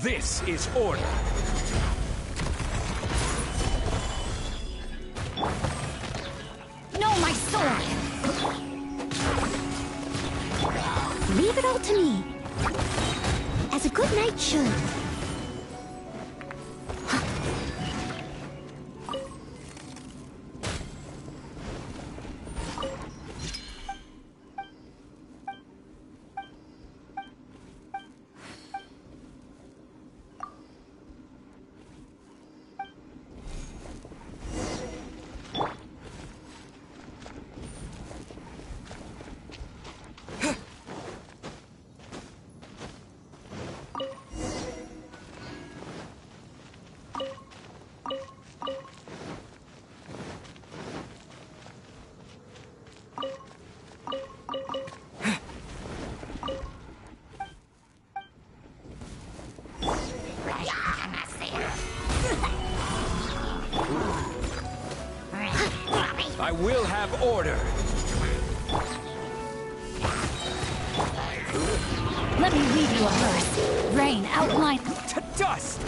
This is order. No, my sword! Leave it all to me. As a good knight should. I will have order. Let me read you a verse. Rain outline To dust!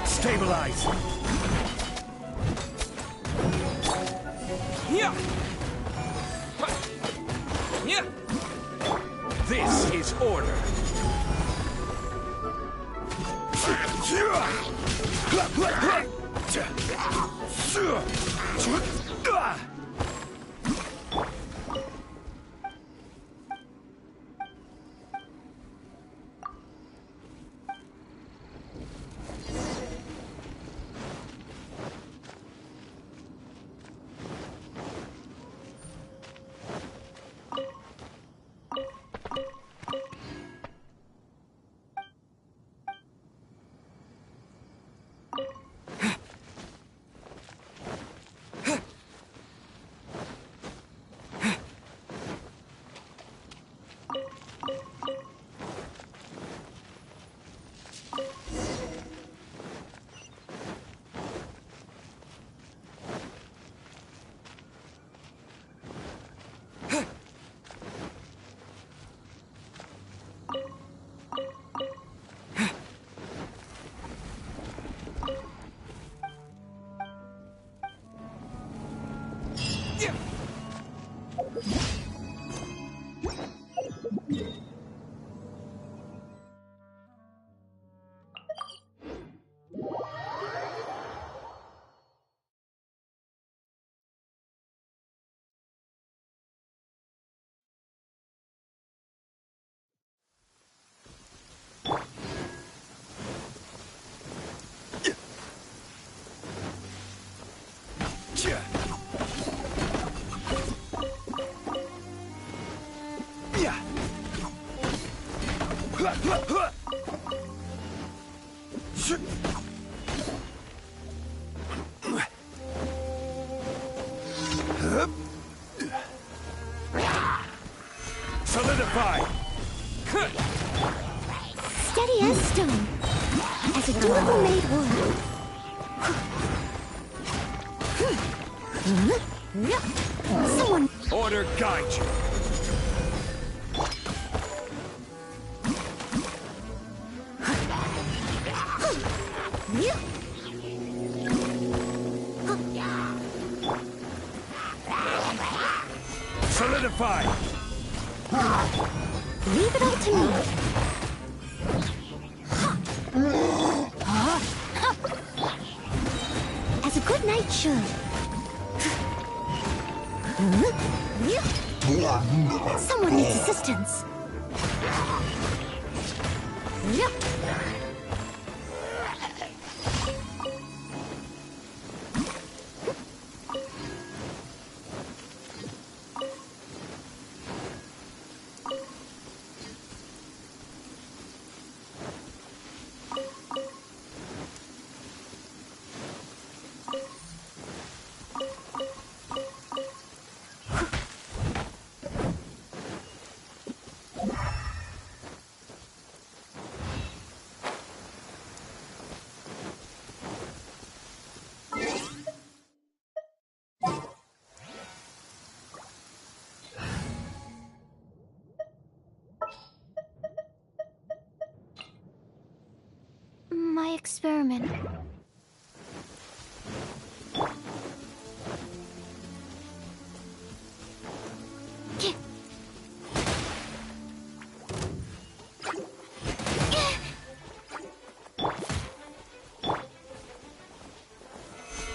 Stabilize! Yeah! Yeah! This is order. Solidify! steady as stone. As a dutiful maid would. Someone... Order guide you. Leave it all to me. As a good knight should. Someone needs assistance. My experiment.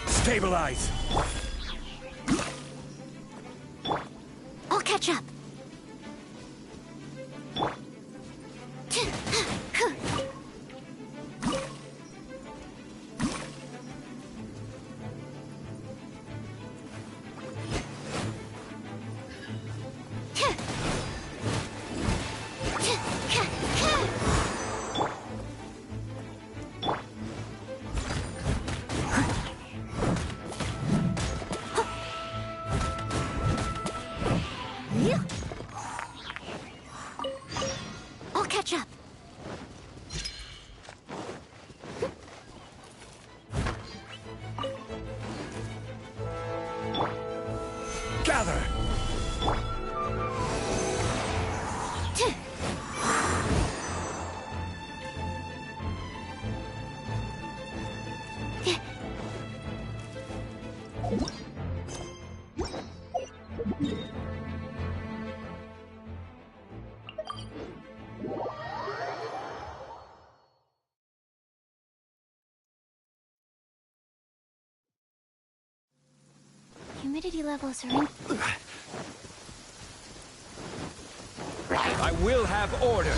Stabilize! I'll catch up. I'll catch up. Gather! Humidity levels are in. I will have order!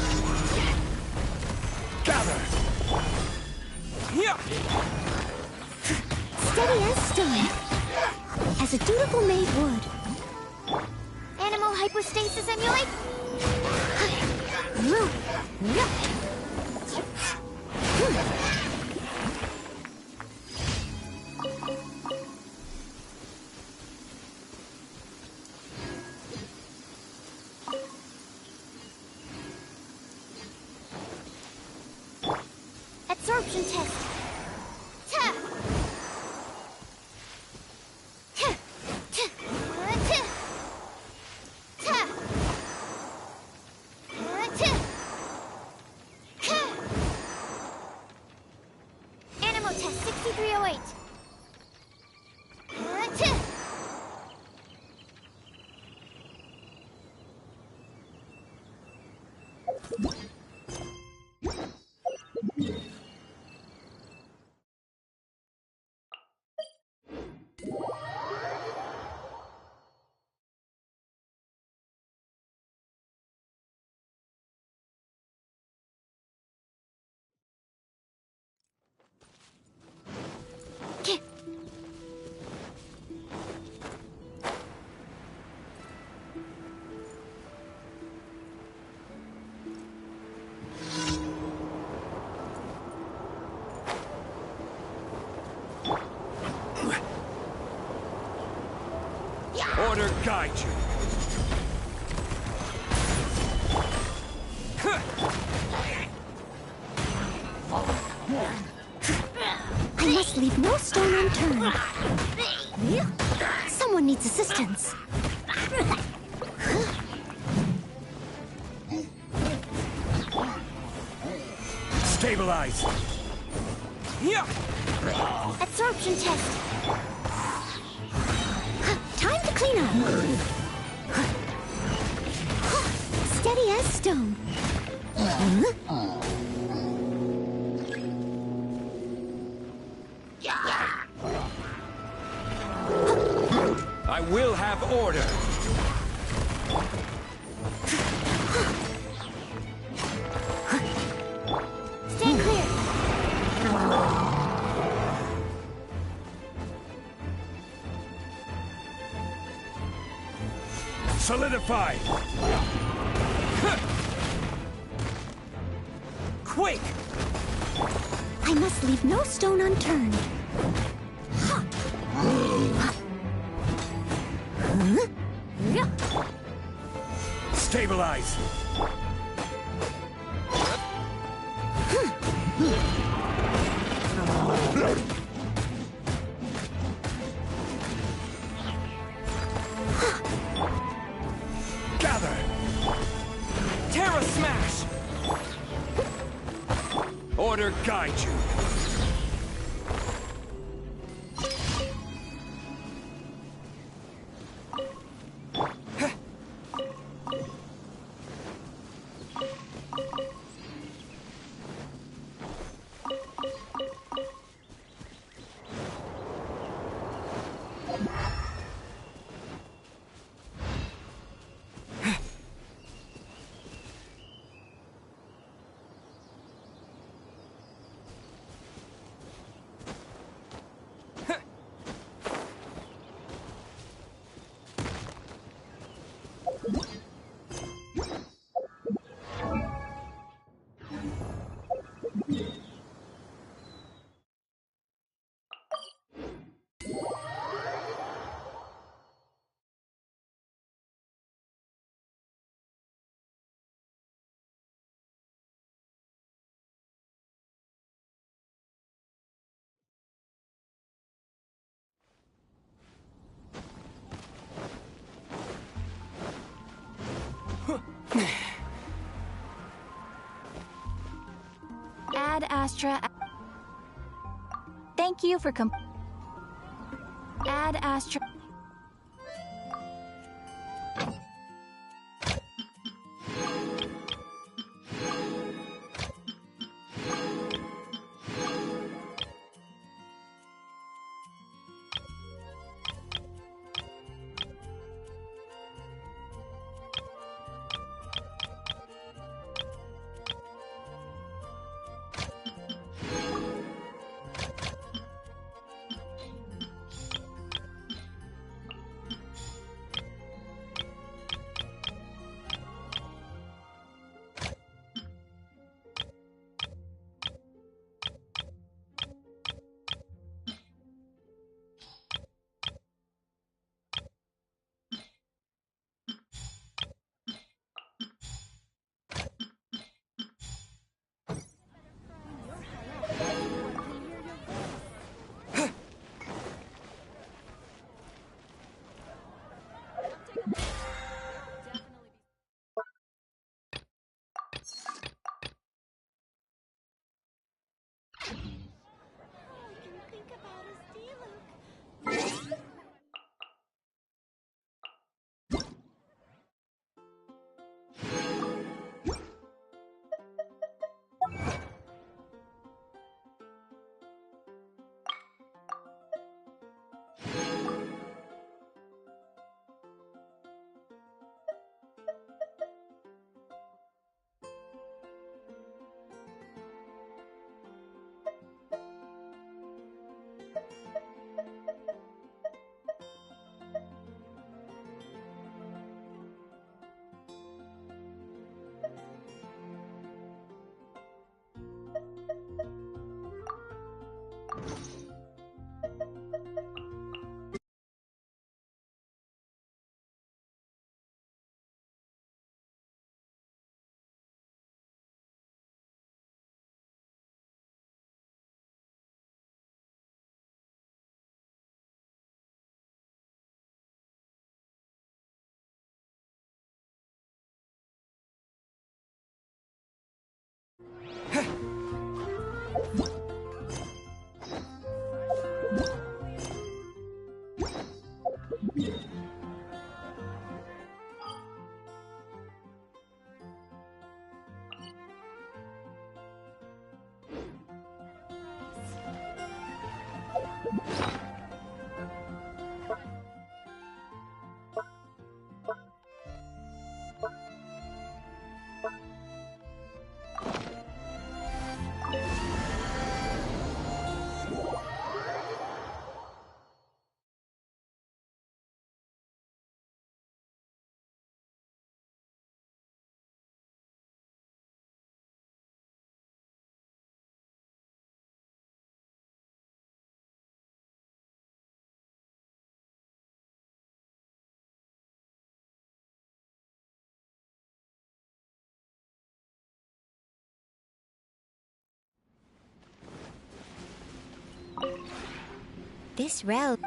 Gather! Steady as stone. As a dutiful maid would. Animal hypostasis emulate? Absorption test. Ta. Ta. Ta. Ta. Ta. Ta. Ta. Animal test 6308. Ta. Order guide you. I must leave no stone unturned. Someone needs assistance. Stabilize. Absorption test. Time to clean up. as stone. Huh? I will have order. Stay clear. Solidified. Quick! I must leave no stone unturned. Huh? Stabilize. Gather. Terra smash. Order guide you. Ad Astra. Thank you for Ad Astra. This realm...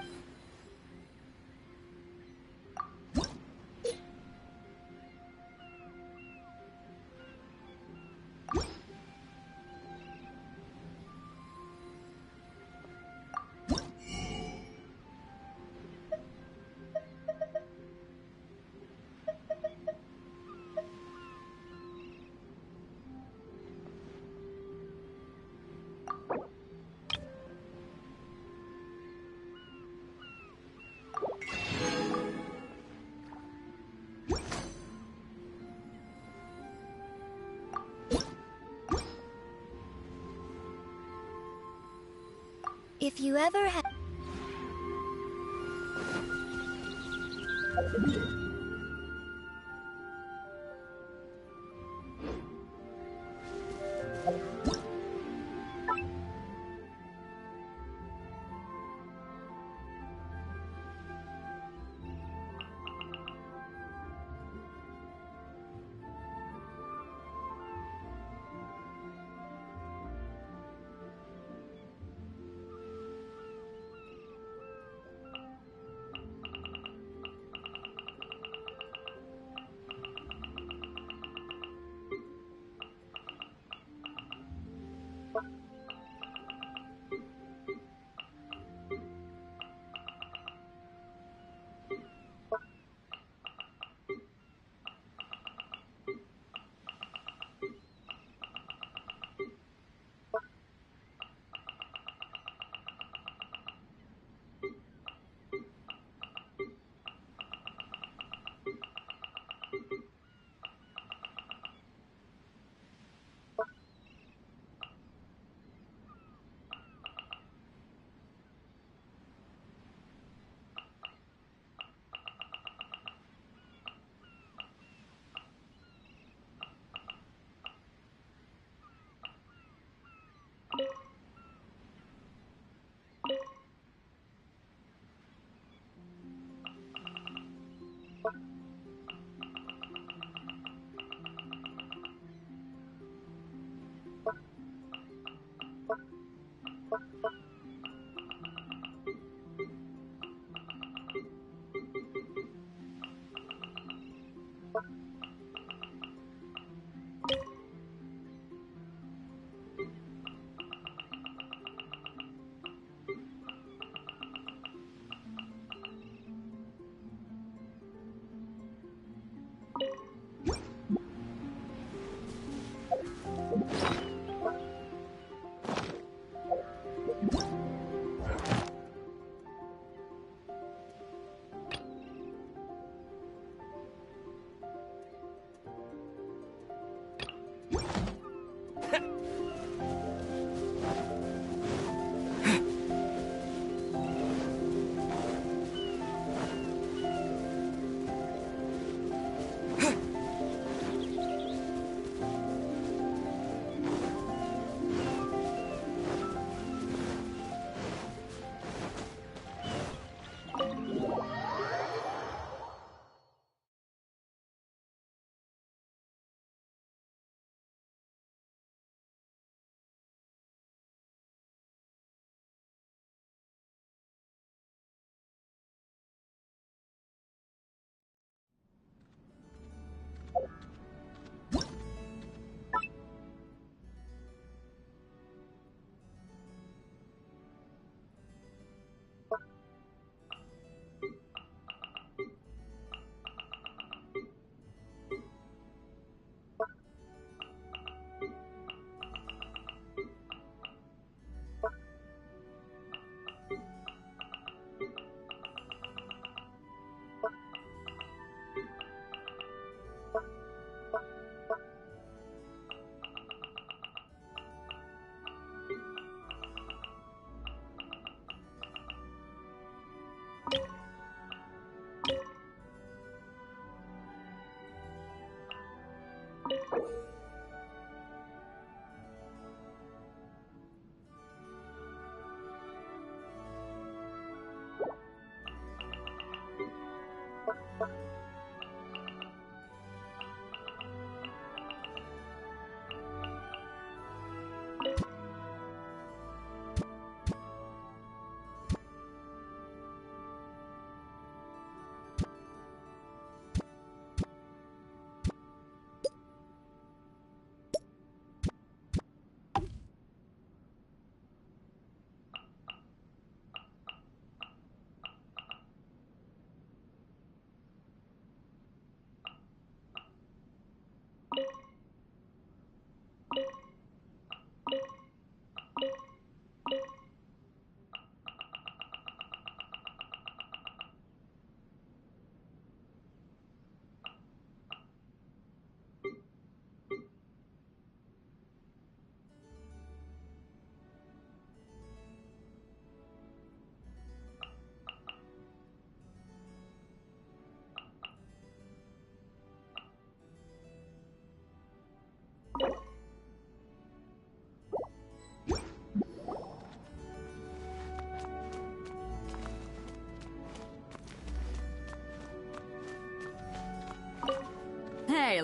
If you ever had...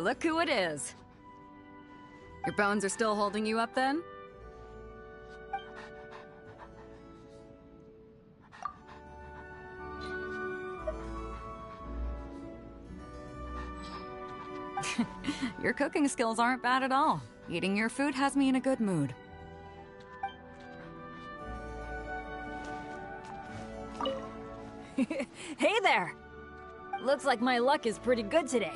look who it is. Your bones are still holding you up then? Your cooking skills aren't bad at all. Eating your food has me in a good mood. Hey there! Looks like my luck is pretty good today.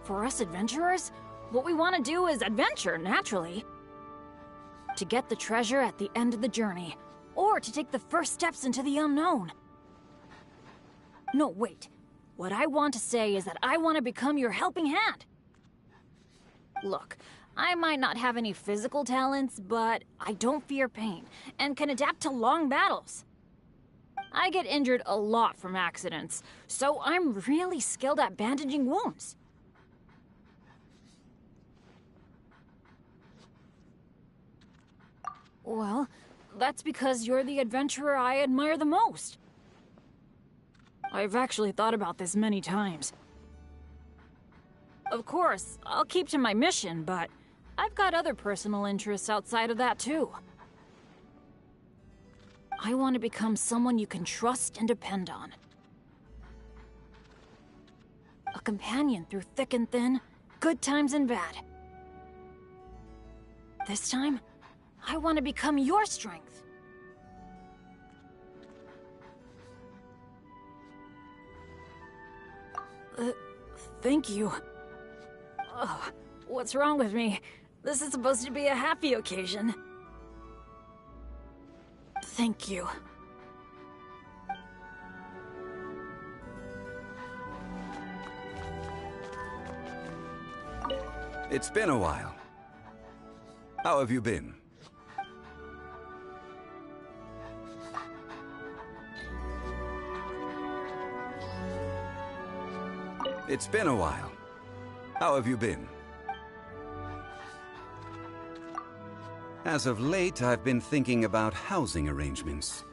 For us adventurers, what we want to do is adventure, naturally. To get the treasure at the end of the journey, or to take the first steps into the unknown. No, wait. What I want to say is that I want to become your helping hand. Look, I might not have any physical talents, but I don't fear pain, and can adapt to long battles. I get injured a lot from accidents, so I'm really skilled at bandaging wounds. Well, that's because you're the adventurer I admire the most. I've actually thought about this many times. Of course, I'll keep to my mission, but I've got other personal interests outside of that too. I want to become someone you can trust and depend on. A companion through thick and thin, good times and bad. This time, I want to become your strength. Thank you. Oh, what's wrong with me? This is supposed to be a happy occasion. Thank you. It's been a while. How have you been? It's been a while. How have you been? As of late, I've been thinking about housing arrangements.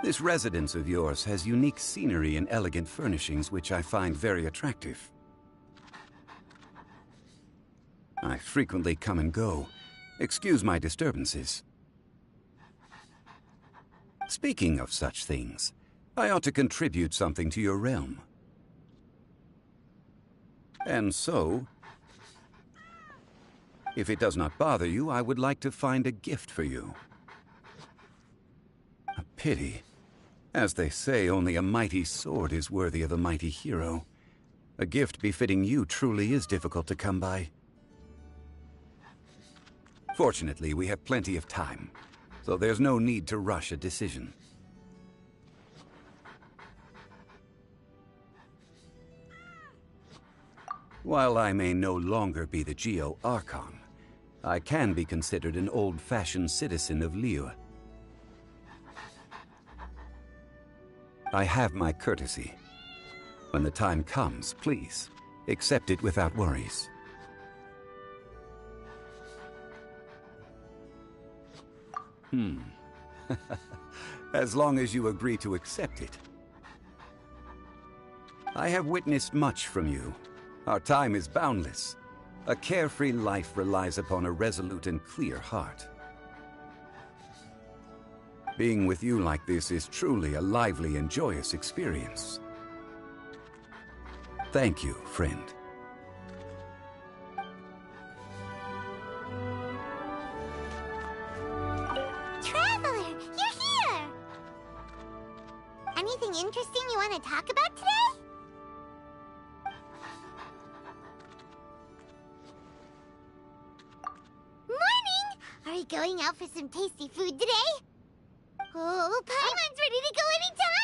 This residence of yours has unique scenery and elegant furnishings which I find very attractive. I frequently come and go. Excuse my disturbances. Speaking of such things, I ought to contribute something to your realm. And so, if it does not bother you, I would like to find a gift for you. A pity. As they say, only a mighty sword is worthy of a mighty hero. A gift befitting you truly is difficult to come by. Fortunately, we have plenty of time, so there's no need to rush a decision. While I may no longer be the Geo-Archon, I can be considered an old-fashioned citizen of Liyue. I have my courtesy. When the time comes, please, accept it without worries. As long as you agree to accept it. I have witnessed much from you. Our time is boundless. A carefree life relies upon a resolute and clear heart. Being with you like this is truly a lively and joyous experience. Thank you, friend. Traveler, you're here! Anything interesting you want to talk about today? Morning! Are you going out for some tasty food today? Oh, Paimon's ready to go anytime!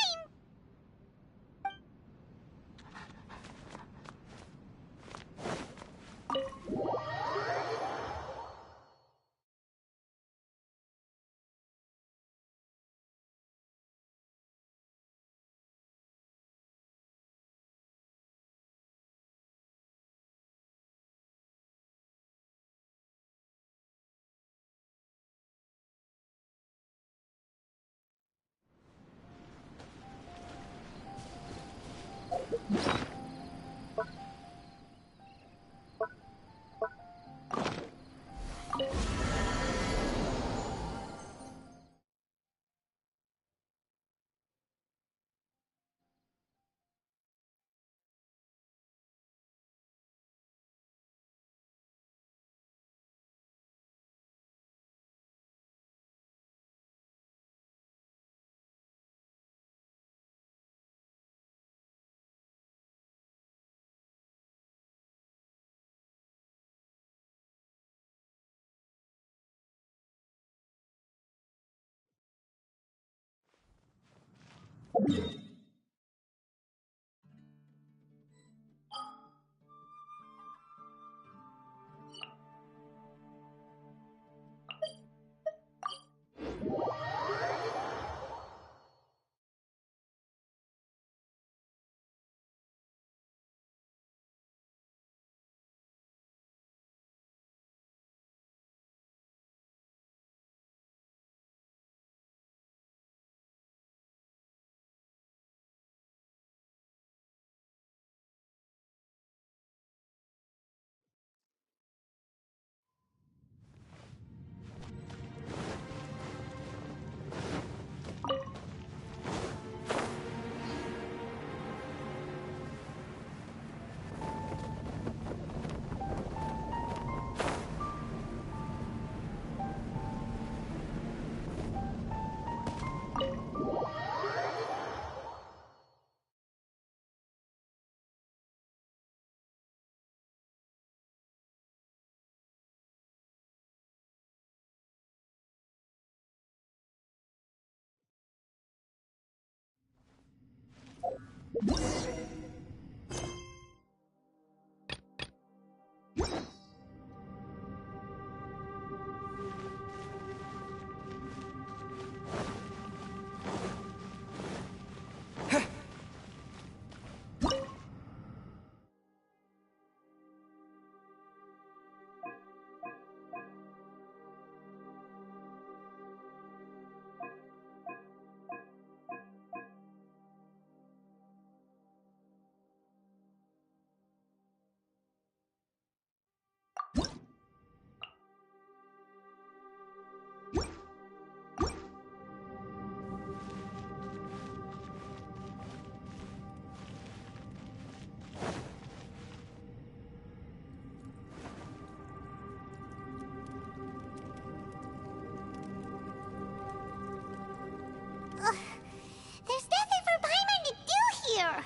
There's nothing for Paimon to do here!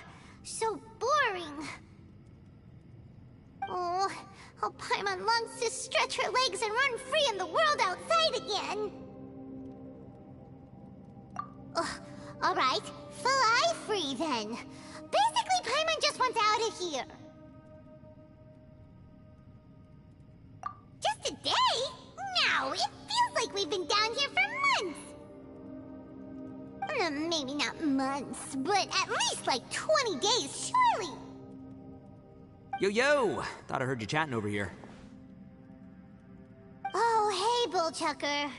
So boring. Oh, how Paimon longs to stretch her legs and run free in the world outside again. Alright, fly free then. Basically, Paimon just wants out of here. Just a day? No, it feels like we've been down here for months. Maybe not months, but at least like 20 days, surely. Yo! Thought I heard you chatting over here. Oh, hey, Bullchucker.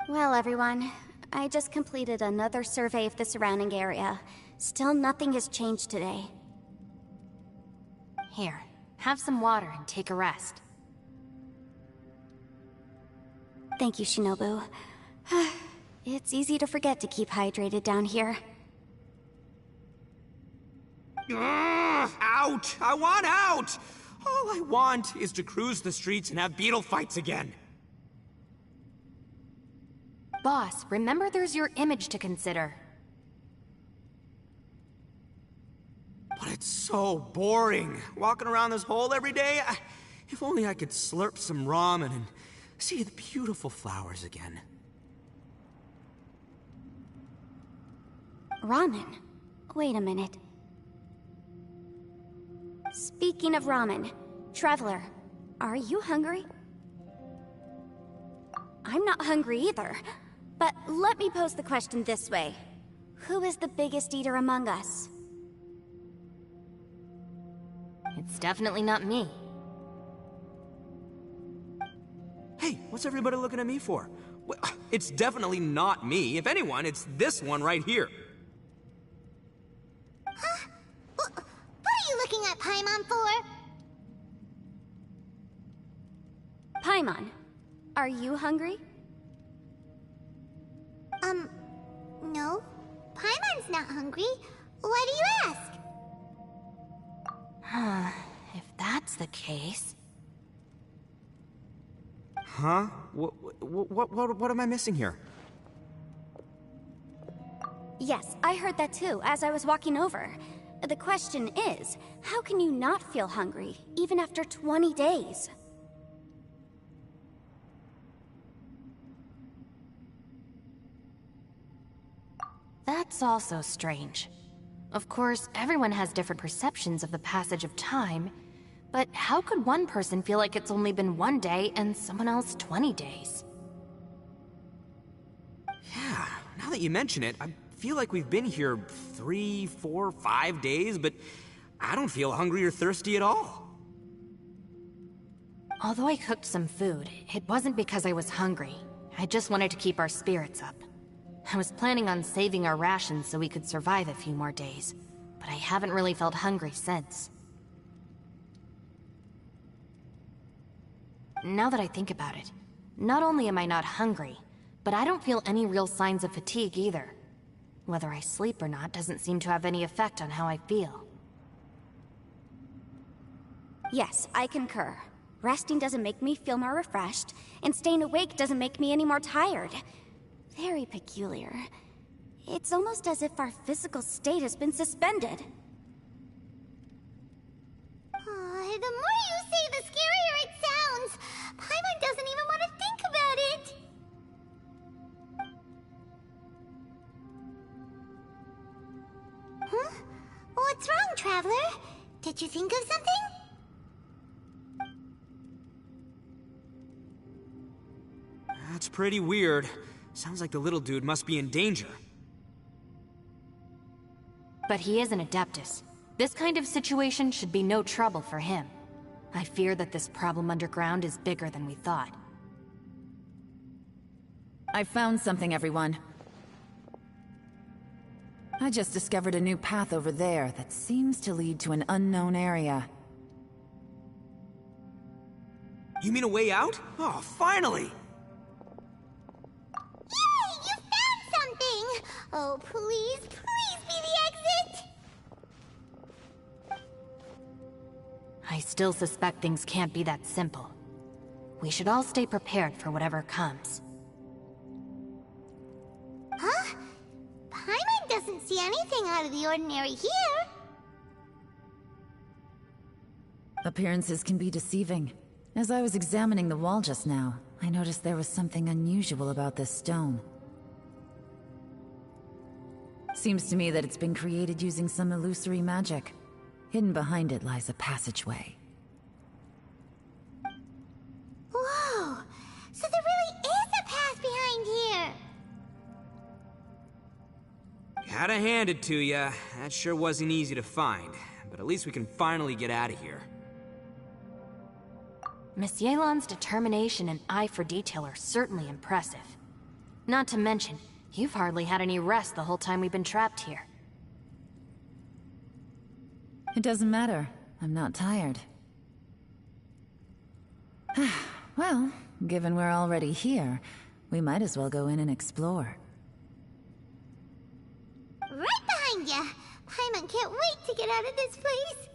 Well, everyone, I just completed another survey of the surrounding area. Still nothing has changed today. Here, have some water and take a rest. Thank you, Shinobu. It's easy to forget to keep hydrated down here. Out! I want out! All I want is to cruise the streets and have beetle fights again. Boss, remember there's your image to consider. But it's so boring. Walking around this hole every day. If only I could slurp some ramen and see the beautiful flowers again. Ramen? Wait a minute. Speaking of ramen, Traveler, are you hungry? I'm not hungry either. But let me pose the question this way. Who is the biggest eater among us? It's definitely not me. Hey, what's everybody looking at me for? Well, it's definitely not me. If anyone, it's this one right here. Huh? What are you looking at Paimon for? Paimon, are you hungry? No. Paimon's not hungry. Why do you ask? If that's the case... Huh? What am I missing here? Yes, I heard that too, as I was walking over. The question is, how can you not feel hungry, even after 20 days? That's also strange. Of course, everyone has different perceptions of the passage of time, but how could one person feel like it's only been 1 day and someone else 20 days? Yeah, now that you mention it, I feel like we've been here 3, 4, 5 days, but I don't feel hungry or thirsty at all. Although I cooked some food, it wasn't because I was hungry. I just wanted to keep our spirits up. I was planning on saving our rations so we could survive a few more days, but I haven't really felt hungry since. Now that I think about it, not only am I not hungry, but I don't feel any real signs of fatigue either. Whether I sleep or not doesn't seem to have any effect on how I feel. Yes, I concur. Resting doesn't make me feel more refreshed, and staying awake doesn't make me any more tired. Very peculiar. It's almost as if our physical state has been suspended. The more you say, the scarier it sounds. Paimon doesn't even want to think about it. Huh? What's wrong, Traveler? Did you think of something? That's pretty weird. Sounds like the little dude must be in danger. But he is an Adeptus. This kind of situation should be no trouble for him. I fear that this problem underground is bigger than we thought. I found something, everyone. I just discovered a new path over there that seems to lead to an unknown area. You mean a way out? Oh, finally! Yay! You found something! Oh, please, please be the exit! I still suspect things can't be that simple. We should all stay prepared for whatever comes. Huh? Paimon doesn't see anything out of the ordinary here. Appearances can be deceiving. As I was examining the wall just now, I noticed there was something unusual about this stone. Seems to me that it's been created using some illusory magic. Hidden behind it lies a passageway. Whoa! So there really is a path behind here! Gotta hand it to ya. That sure wasn't easy to find. But at least we can finally get out of here. Miss Yelan's determination and eye for detail are certainly impressive. Not to mention, you've hardly had any rest the whole time we've been trapped here. It doesn't matter. I'm not tired. Well, given we're already here, we might as well go in and explore. Right behind ya! Paimon can't wait to get out of this place!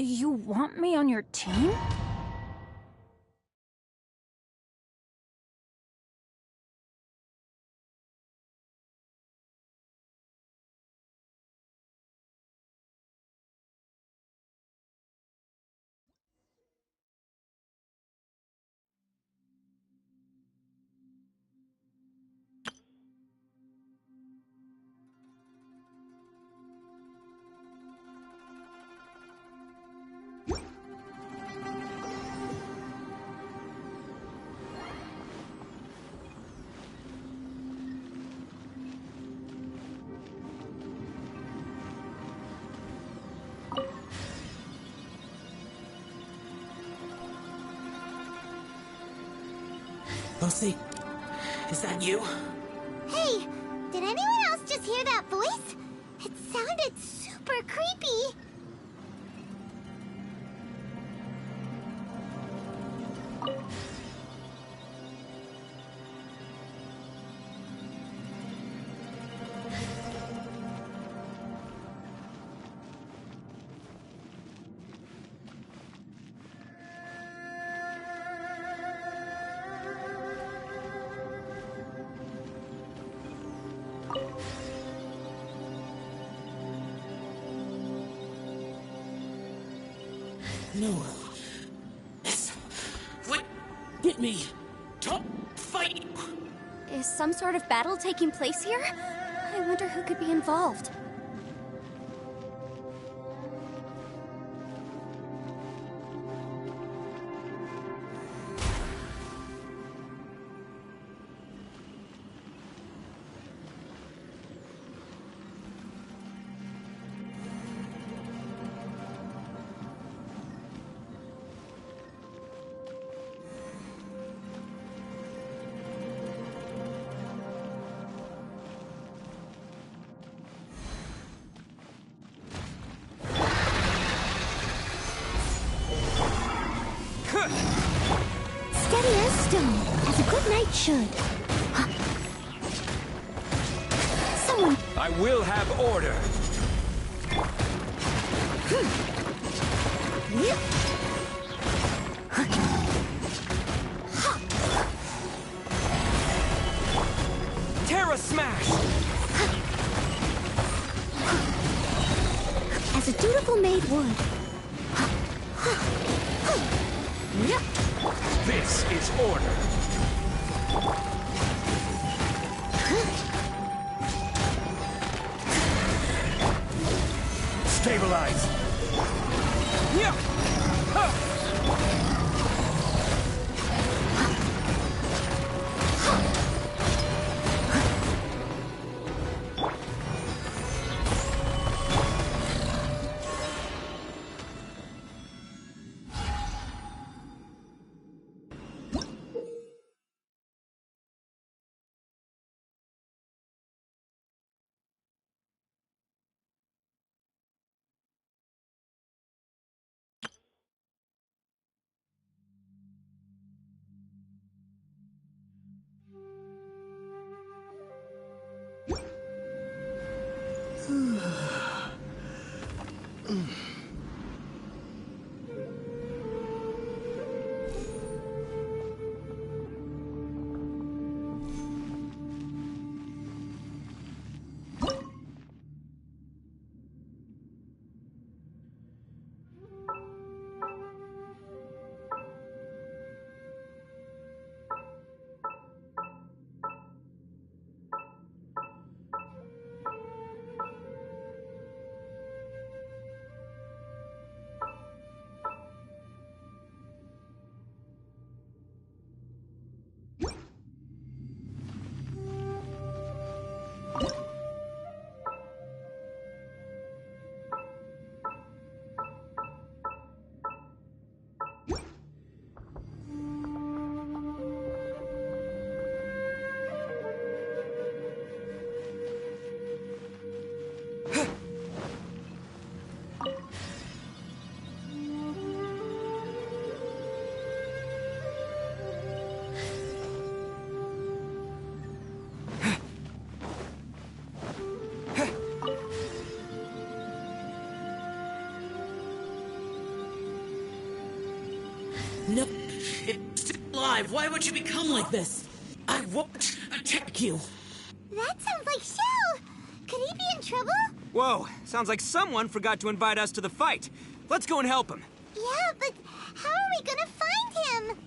You want me on your team? Lucy? Is that you? Hey, did anyone else just hear that voice? It sounded super creepy. No. This would get me to fight. Is some sort of battle taking place here? I wonder who could be involved. Steady as stone, as a good knight should. Someone... I will have order. Terra smash! As a dutiful maid would. This is order. Stabilize. Yeah. No, it's still alive. Why would you become like this? I won't attack you. That sounds like Shell! Could he be in trouble? Whoa, sounds like someone forgot to invite us to the fight. Let's go and help him. Yeah, but how are we gonna find him?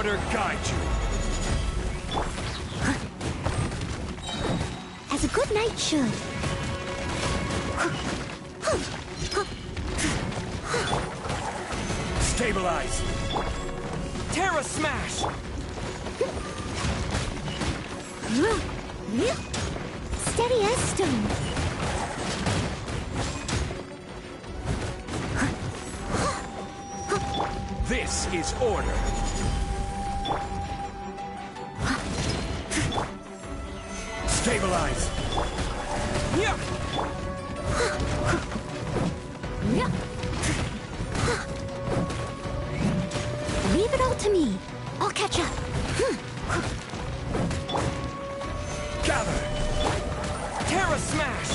order guide you. As a good knight should. Stabilize. Terra Smash. Steady as stone. This is order. Stabilize. Yeah. Leave it all to me. I'll catch up. Gather. Terra Smash.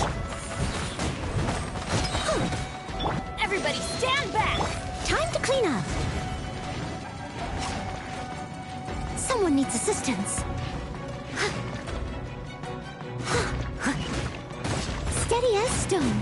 Everybody stand back! Time to clean up. Someone needs assistance. Steady as stone.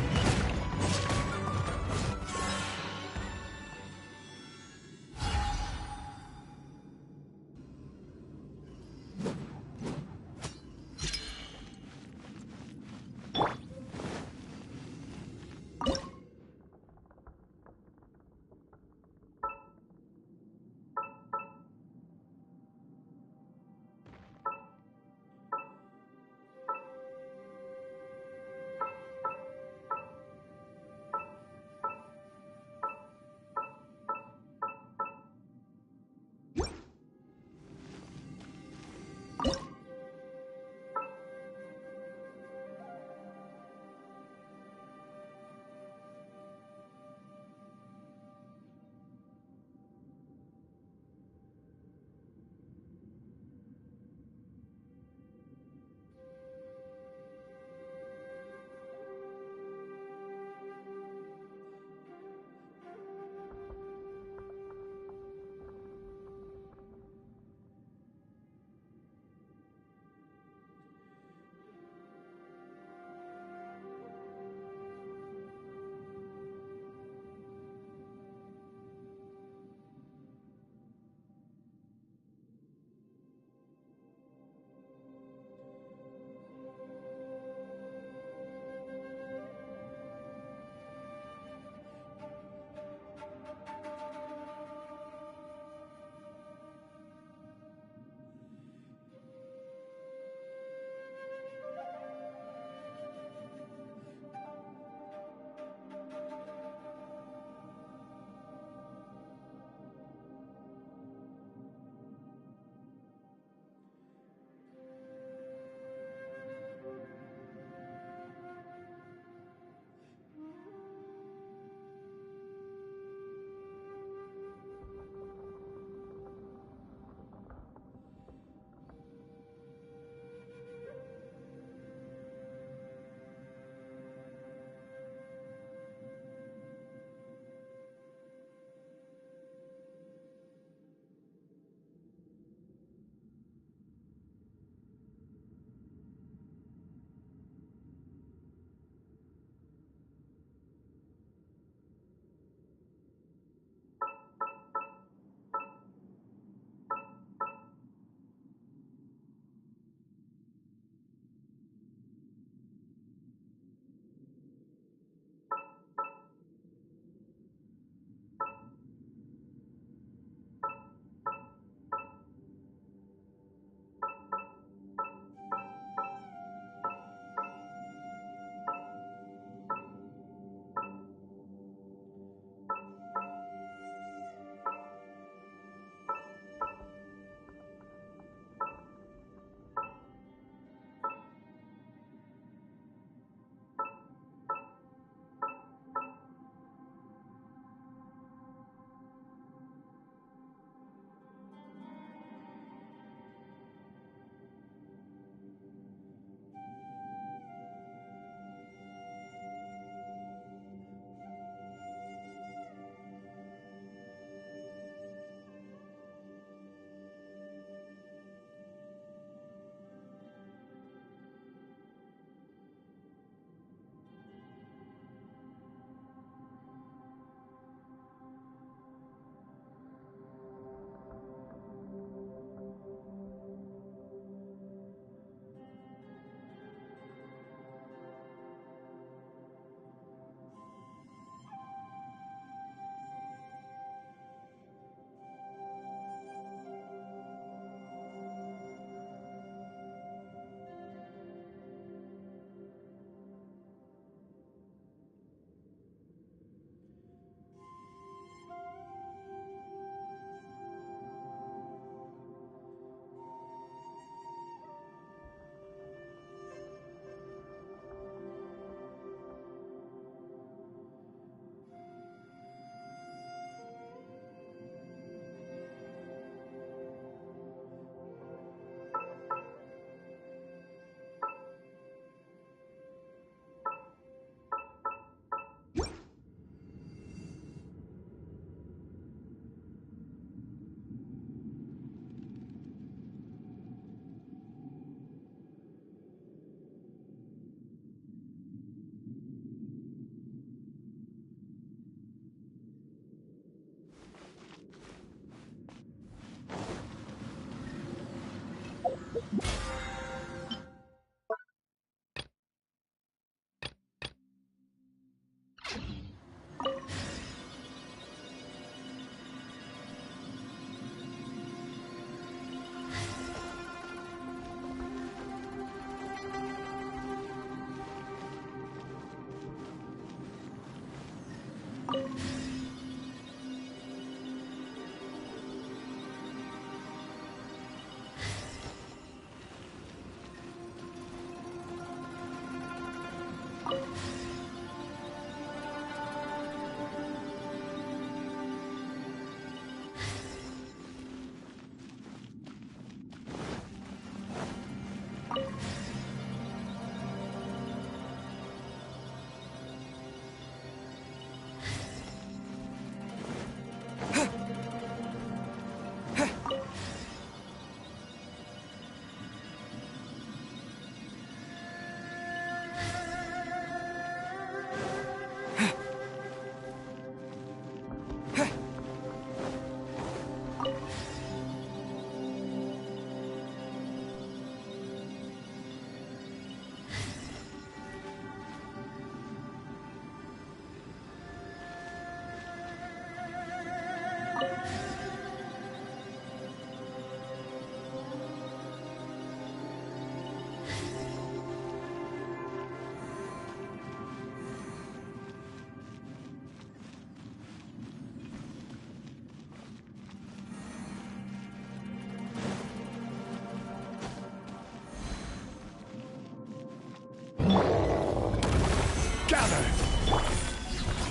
Gather!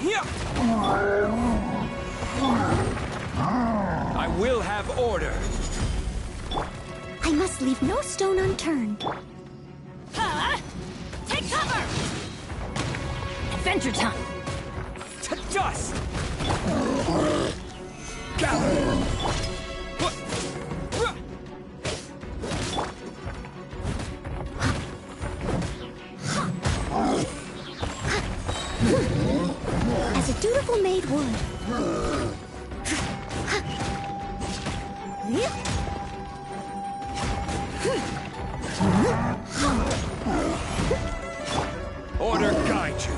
Yeah! I will have order. I must leave no stone unturned. Take cover! Adventure time! To dust! Gather! As a dutiful maid would. Order guide you.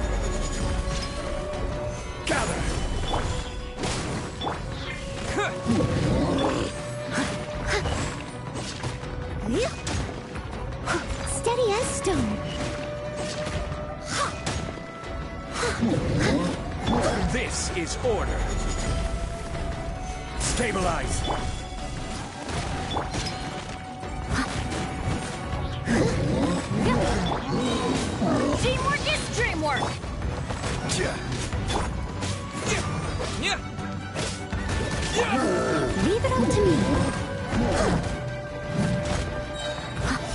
Gather! Steady as stone. This is order. Stabilize. Teamwork is dreamwork! Leave it all to me.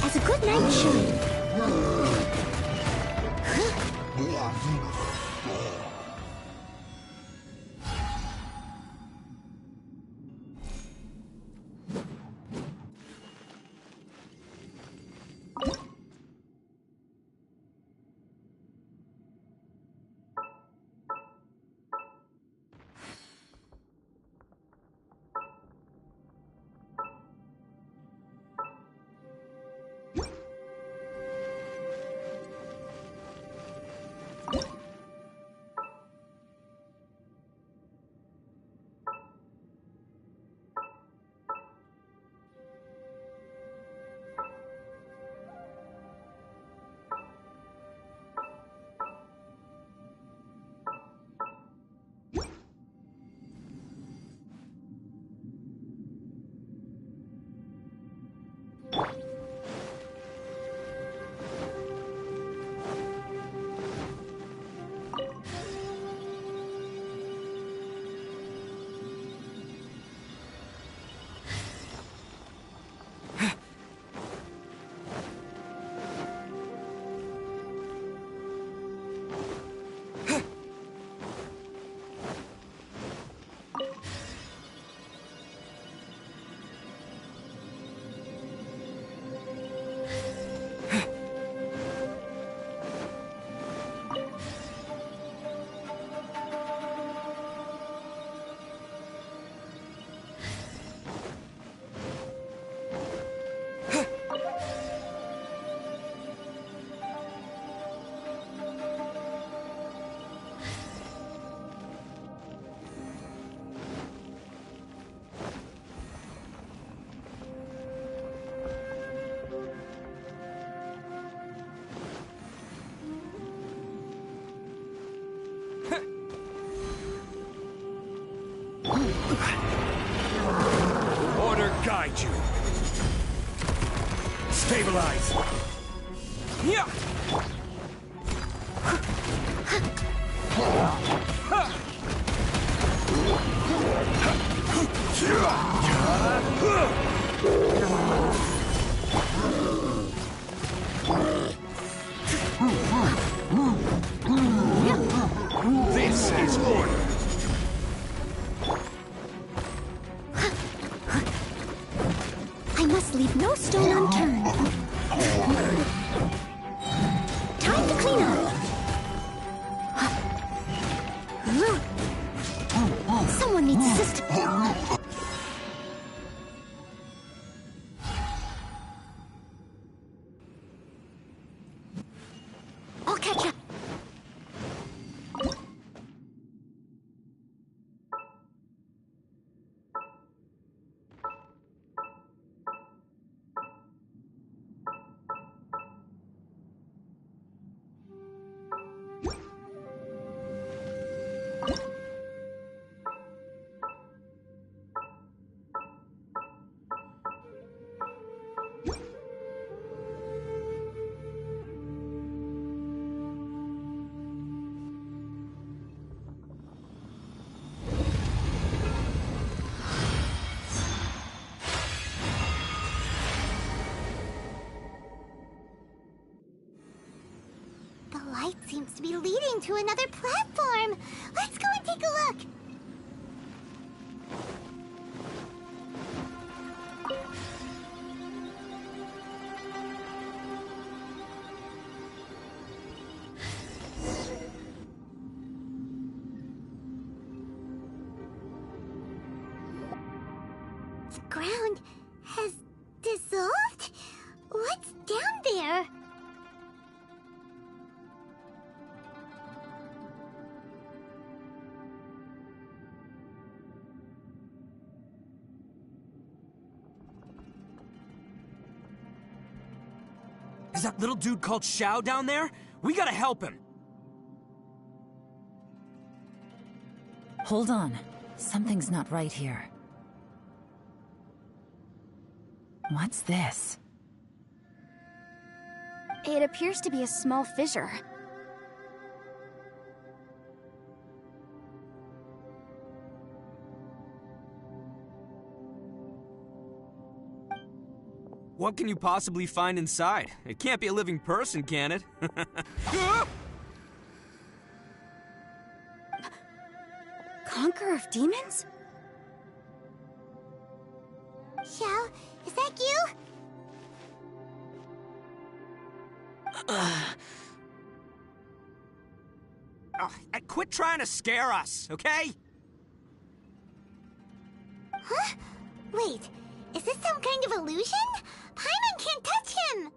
As a good knight should. improvise. Yeah. This is order. I must leave no stone unturned. Time to clean up. Someone needs assistance. I'll catch up. The light seems to be leading to another platform. Let's go and take a look. The ground has dissolved? What's down there? Is that little dude called Xiao down there? We gotta help him. Hold on. Something's not right here. What's this? It appears to be a small fissure. What can you possibly find inside? It can't be a living person, can it? Conqueror of demons? Xiao, is that you? Quit trying to scare us, okay? Huh? Wait, is this some kind of illusion? Paimon can't touch him!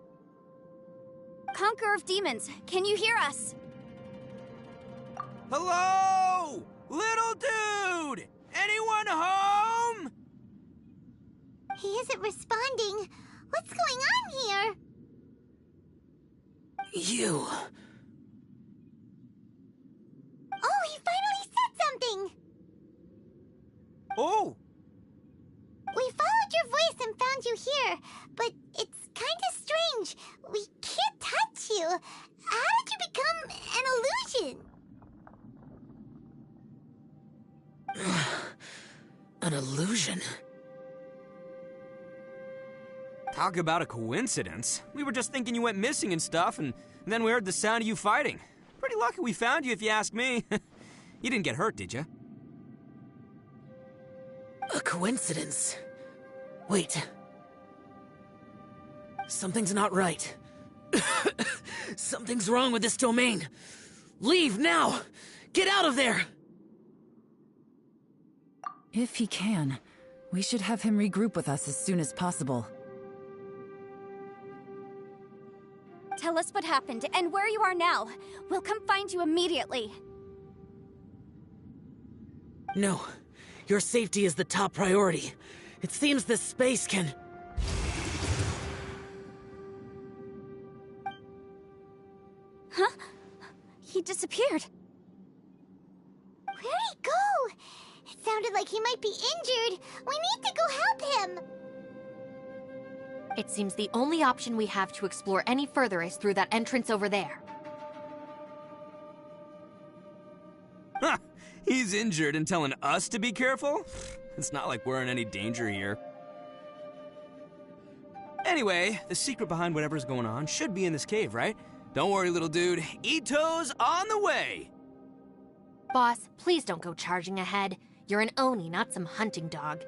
Conqueror of demons, can you hear us? Hello? Little dude! Anyone home? He isn't responding. What's going on here? You. Oh, he finally said something! Oh! We followed your voice and found you here, but it's kind of strange. We can't touch you. How did you become an illusion? An illusion? Talk about a coincidence. We were just thinking you went missing and stuff, and then we heard the sound of you fighting. Pretty lucky we found you, if you ask me. You didn't get hurt, did you? A coincidence? Wait. Something's not right. Something's wrong with this domain. Leave now! Get out of there! If he can, we should have him regroup with us as soon as possible. Tell us what happened and where you are now. We'll come find you immediately. No. Your safety is the top priority. It seems this space can... Huh? He disappeared. Where'd he go? It sounded like he might be injured. We need to go help him. It seems the only option we have to explore any further is through that entrance over there. Huh, he's injured and telling us to be careful? It's not like we're in any danger here. Anyway, the secret behind whatever's going on should be in this cave, right? Don't worry, little dude. Ito's on the way! Boss, please don't go charging ahead. You're an Oni, not some hunting dog.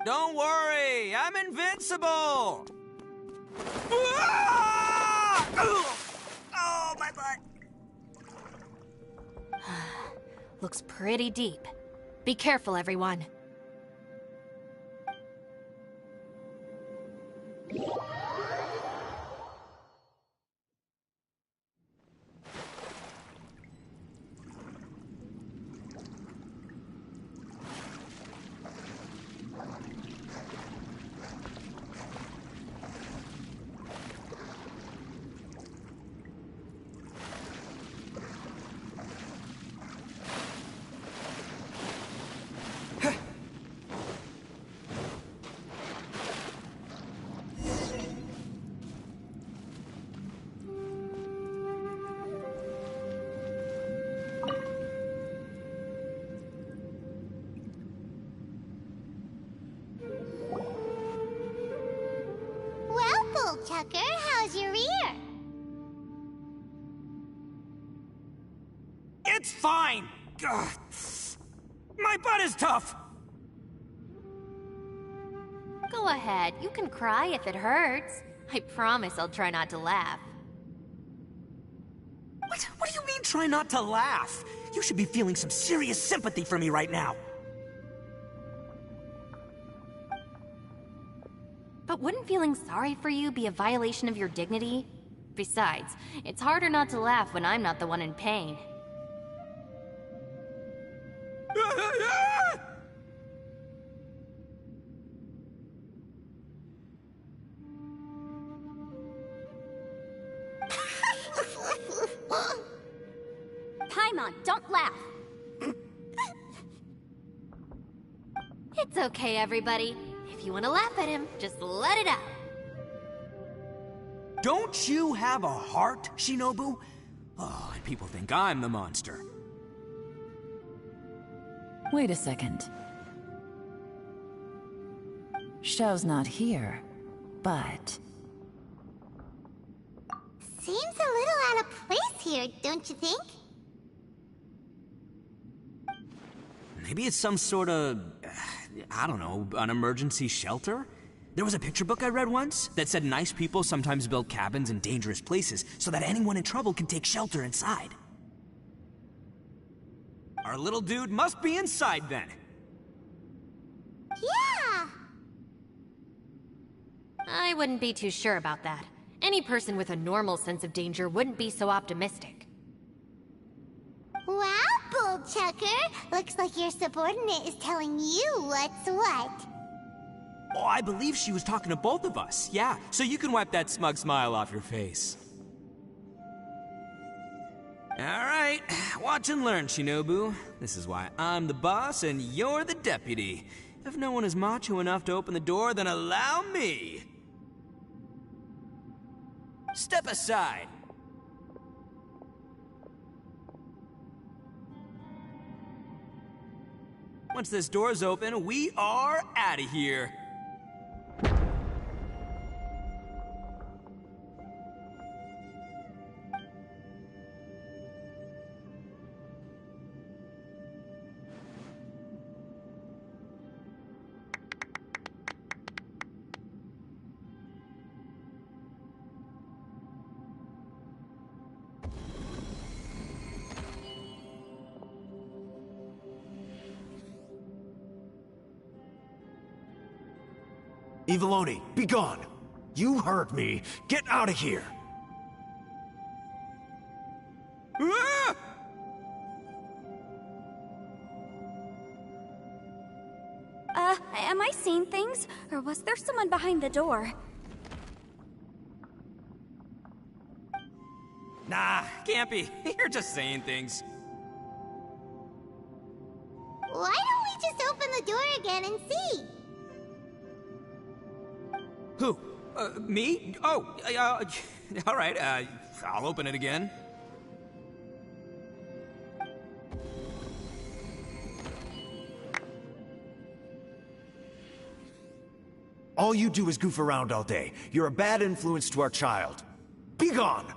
Don't worry, I'm invincible! Ah! Oh, my butt! Looks pretty deep. Be careful, everyone. Tucker, how's your ear? It's fine! Ugh. My butt is tough! Go ahead, you can cry if it hurts. I promise I'll try not to laugh. What do you mean, try not to laugh? You should be feeling some serious sympathy for me right now. But wouldn't feeling sorry for you be a violation of your dignity? Besides, it's harder not to laugh when I'm not the one in pain. Paimon, don't laugh. It's okay, everybody. If you want to laugh at him, just let it out. Don't you have a heart, Shinobu? Oh, and people think I'm the monster. Wait a second. Xiao's not here, but... Seems a little out of place here, don't you think? Maybe it's some sort of, I don't know, an emergency shelter? There was a picture book I read once that said nice people sometimes build cabins in dangerous places so that anyone in trouble can take shelter inside. Our little dude must be inside then. Yeah! I wouldn't be too sure about that. Any person with a normal sense of danger wouldn't be so optimistic. Wow, Bull Chucker! Looks like your subordinate is telling you what's what. Oh, I believe she was talking to both of us. Yeah, so you can wipe that smug smile off your face. All right, watch and learn, Shinobu. This is why I'm the boss and you're the deputy. If no one is macho enough to open the door, then allow me. Step aside. Once this door's open, we are out of here. Eviloni, be gone! You heard me. Get out of here! Ah! Am I seeing things? Or was there someone behind the door? Nah, can't be. You're just saying things. Why don't we just open the door again and see. Who? Me? Oh, all right, I'll open it again. All you do is goof around all day. You're a bad influence to our child. Be gone!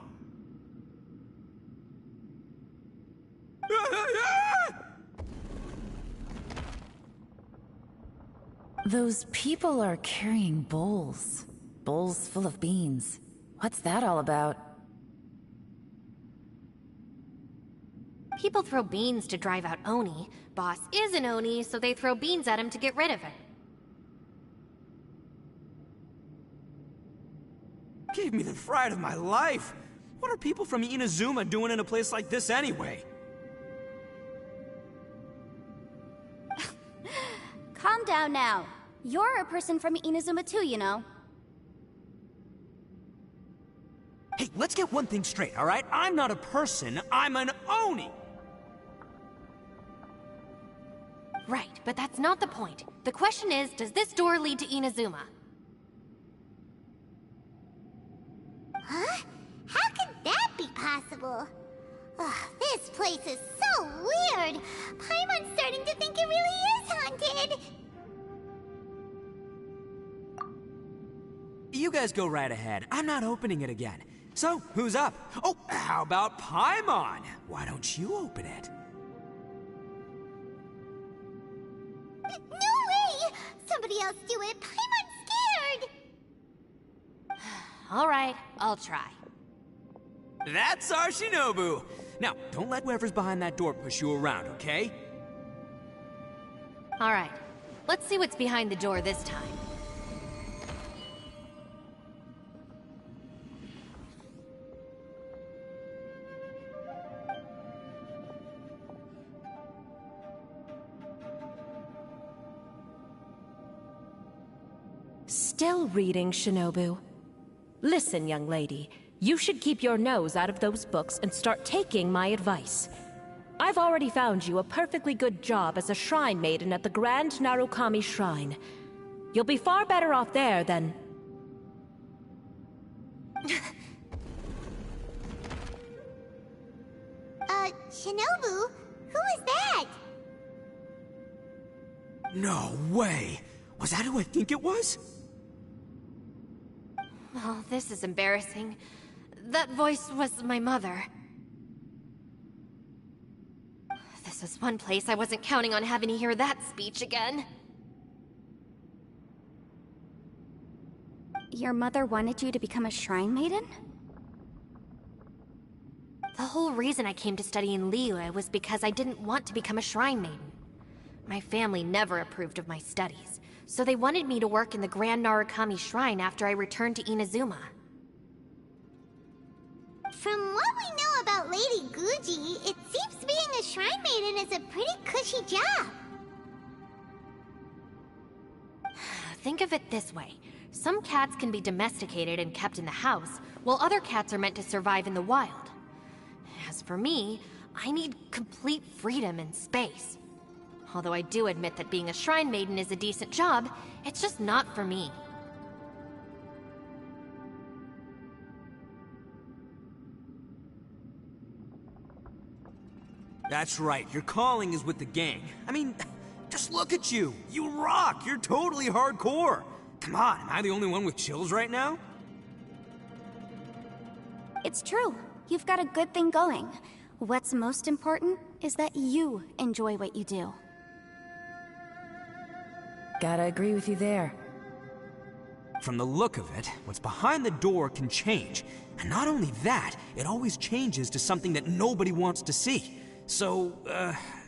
Those people are carrying bowls. Bowls full of beans. What's that all about? People throw beans to drive out Oni. Boss is an Oni, so they throw beans at him to get rid of him. Gave me the fright of my life. What are people from Inazuma doing in a place like this anyway? Calm down now. You're a person from Inazuma too, you know. Hey, let's get one thing straight, all right? I'm not a person, I'm an Oni! Right, but that's not the point. The question is, does this door lead to Inazuma? Huh? How could that be possible? Ugh, this place is so weird. Paimon's starting to think it really is haunted. You guys go right ahead. I'm not opening it again. So, who's up? Oh, how about Paimon? Why don't you open it? No way! Somebody else do it. Paimon's scared. All right, I'll try. That's our Shinobu! Now, don't let whoever's behind that door push you around, okay? All right, let's see what's behind the door this time. Still reading, Shinobu. Listen, young lady. You should keep your nose out of those books and start taking my advice. I've already found you a perfectly good job as a shrine maiden at the Grand Narukami Shrine. You'll be far better off there than... Shinobu? Who is that? No way! Was that who I think it was? Oh, this is embarrassing. That voice was my mother. This was one place I wasn't counting on having to hear that speech again. Your mother wanted you to become a shrine maiden? The whole reason I came to study in Liyue was because I didn't want to become a shrine maiden. My family never approved of my studies, so they wanted me to work in the Grand Narukami Shrine after I returned to Inazuma. From what we know about Lady Guji, it seems being a shrine maiden is a pretty cushy job. Think of it this way. Some cats can be domesticated and kept in the house, while other cats are meant to survive in the wild. As for me, I need complete freedom and space. Although I do admit that being a shrine maiden is a decent job, it's just not for me. That's right, your calling is with the gang. I mean, just look at you. You rock, you're totally hardcore. Come on, am I the only one with chills right now? It's true. You've got a good thing going. What's most important is that you enjoy what you do. Gotta agree with you there. From the look of it, what's behind the door can change. And not only that, it always changes to something that nobody wants to see. So,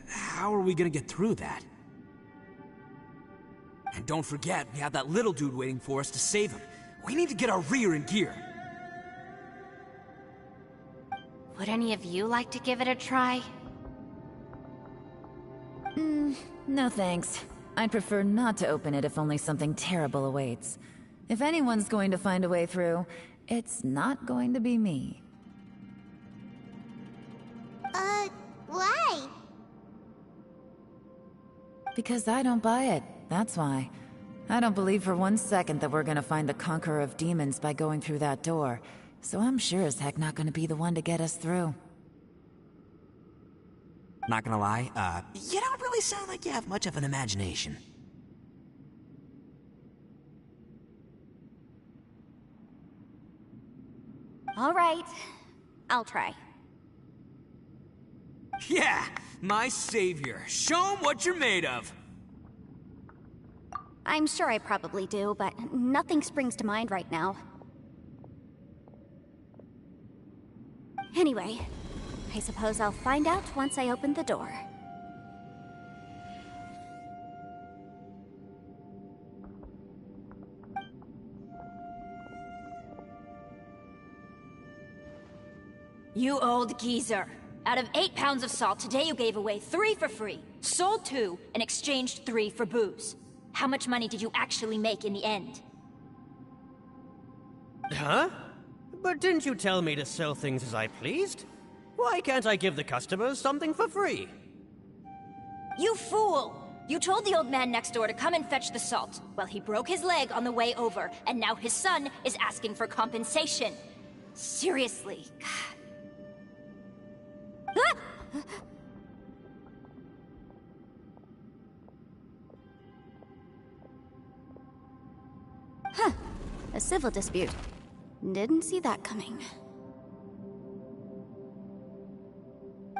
how are we gonna get through that? And don't forget, we have that little dude waiting for us to save him. We need to get our rear in gear. Would any of you like to give it a try? No thanks. I'd prefer not to open it if only something terrible awaits. If anyone's going to find a way through, it's not going to be me. Why? Because I don't buy it, that's why. I don't believe for 1 second that we're gonna find the Conqueror of Demons by going through that door, so I'm sure as heck not gonna be the one to get us through. Not gonna lie, you don't really sound like you have much of an imagination. All right, I'll try. Yeah, my savior. Show 'em what you're made of. I'm sure I probably do, but nothing springs to mind right now. Anyway, I suppose I'll find out once I open the door. You old geezer. Out of 8 pounds of salt, today you gave away 3 for free, sold 2, and exchanged 3 for booze. How much money did you actually make in the end? Huh? But didn't you tell me to sell things as I pleased? Why can't I give the customers something for free? You fool! You told the old man next door to come and fetch the salt. Well, he broke his leg on the way over, and now his son is asking for compensation. Seriously. Ah! Huh. A civil dispute. Didn't see that coming.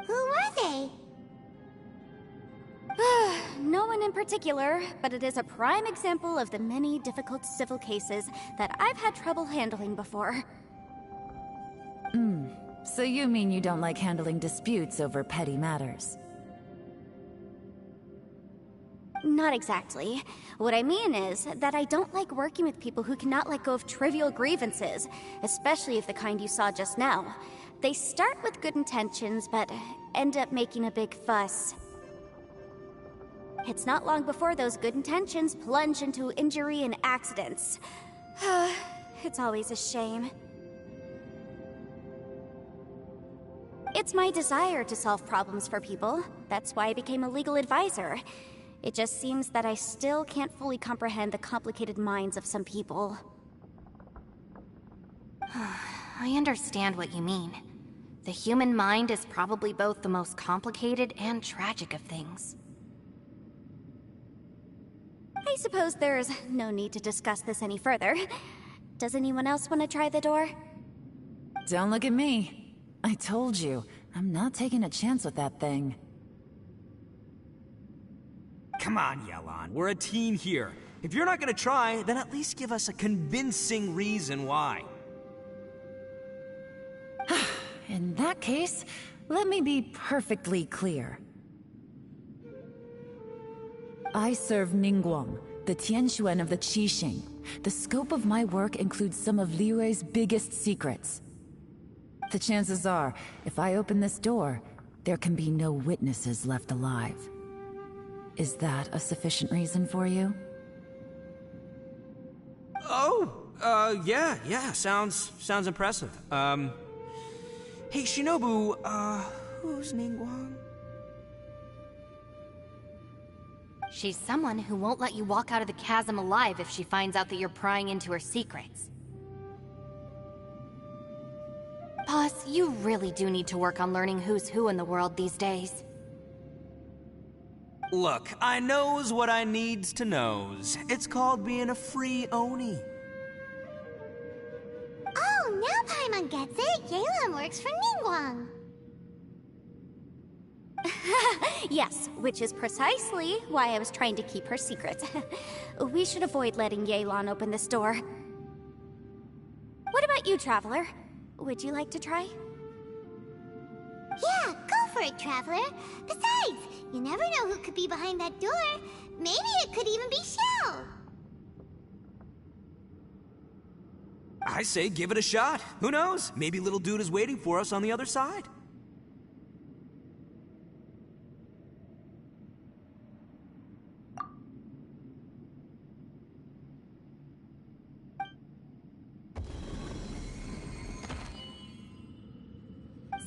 Who were they? No one in particular, but it is a prime example of the many difficult civil cases that I've had trouble handling before. So you mean you don't like handling disputes over petty matters? Not exactly. What I mean is that I don't like working with people who cannot let go of trivial grievances, especially of the kind you saw just now. They start with good intentions, but end up making a big fuss. It's not long before those good intentions plunge into injury and accidents. It's always a shame. It's my desire to solve problems for people. That's why I became a legal advisor. It just seems that I still can't fully comprehend the complicated minds of some people. I understand what you mean. The human mind is probably both the most complicated and tragic of things. I suppose there's no need to discuss this any further. Does anyone else want to try the door? Don't look at me. I told you, I'm not taking a chance with that thing. Come on, Yelan. We're a team here. If you're not gonna try, then at least give us a convincing reason why. In that case, let me be perfectly clear. I serve Ningguang, the Tianxuan of the Qixing. The scope of my work includes some of Liyue's biggest secrets. The chances are, if I open this door, there can be no witnesses left alive. Is that a sufficient reason for you? Oh, yeah, sounds impressive. Hey, Shinobu, who's Ningguang? She's someone who won't let you walk out of the chasm alive if she finds out that you're prying into her secrets. Boss, you really do need to work on learning who's who in the world these days. Look, I knows what I needs to knows. It's called being a free Oni. Oh, now Paimon gets it. Yelan works for Ningguang. Yes, which is precisely why I was trying to keep her secret. We should avoid letting Yelan open this door. What about you, Traveler? Would you like to try? Yeah, go for it, Traveler. Besides, you never know who could be behind that door. Maybe it could even be Shell. I say give it a shot. Who knows? Maybe little dude is waiting for us on the other side.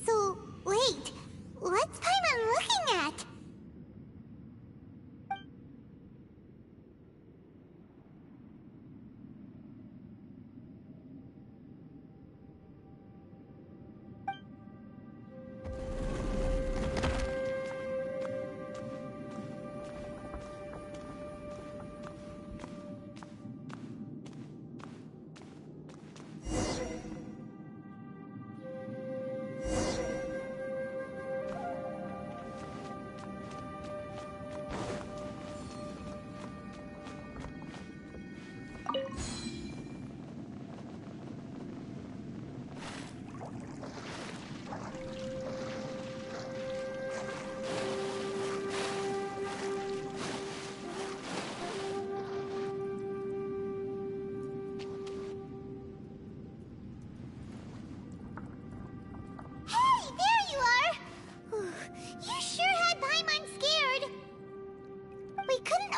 So, wait. What's Paimon looking at?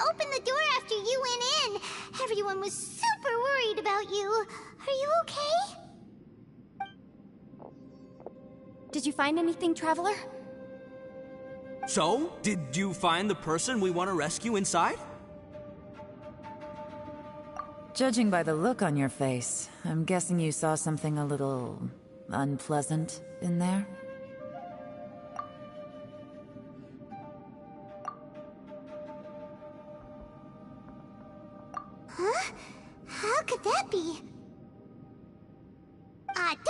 opened the door after you went in. Everyone was super worried about you. Are you okay? Did you find anything, Traveler? So, did you find the person we want to rescue inside? Judging by the look on your face, I'm guessing you saw something a little unpleasant in there? Huh? How could that be?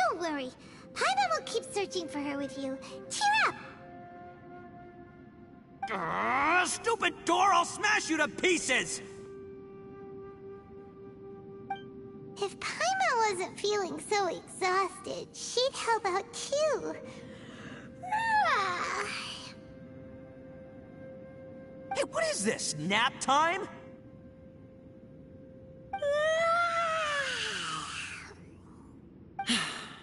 Don't worry. Paimon will keep searching for her with you. Cheer up! Stupid door! I'll smash you to pieces! If Paimon wasn't feeling so exhausted, she'd help out too. Hey, what is this? Nap time?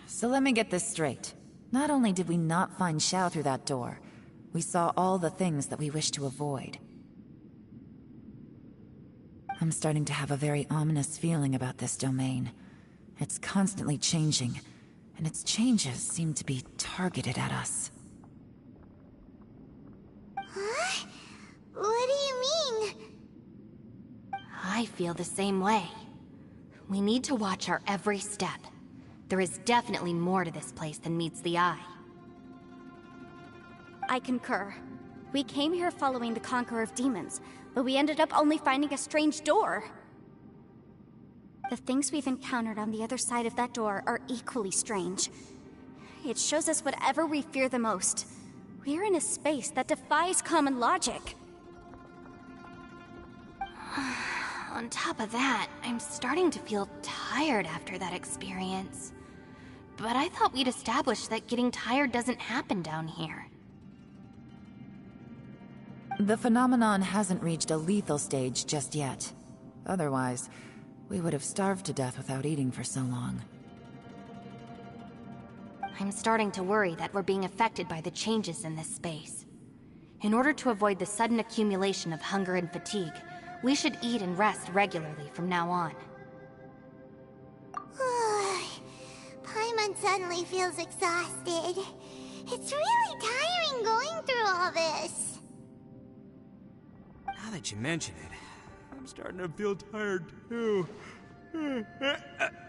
So let me get this straight. Not only did we not find Xiao through that door, we saw all the things that we wish to avoid. I'm starting to have a very ominous feeling about this domain. It's constantly changing, and its changes seem to be targeted at us. Huh? What do you mean? I feel the same way. We need to watch our every step. There is definitely more to this place than meets the eye. I concur. We came here following the Conqueror of Demons, but we ended up only finding a strange door. The things we've encountered on the other side of that door are equally strange. It shows us whatever we fear the most. We're in a space that defies common logic. On top of that, I'm starting to feel tired after that experience. But I thought we'd established that getting tired doesn't happen down here. The phenomenon hasn't reached a lethal stage just yet. Otherwise, we would have starved to death without eating for so long. I'm starting to worry that we're being affected by the changes in this space. In order to avoid the sudden accumulation of hunger and fatigue, we should eat and rest regularly from now on. Paimon suddenly feels exhausted. It's really tiring going through all this. Now that you mention it, I'm starting to feel tired too.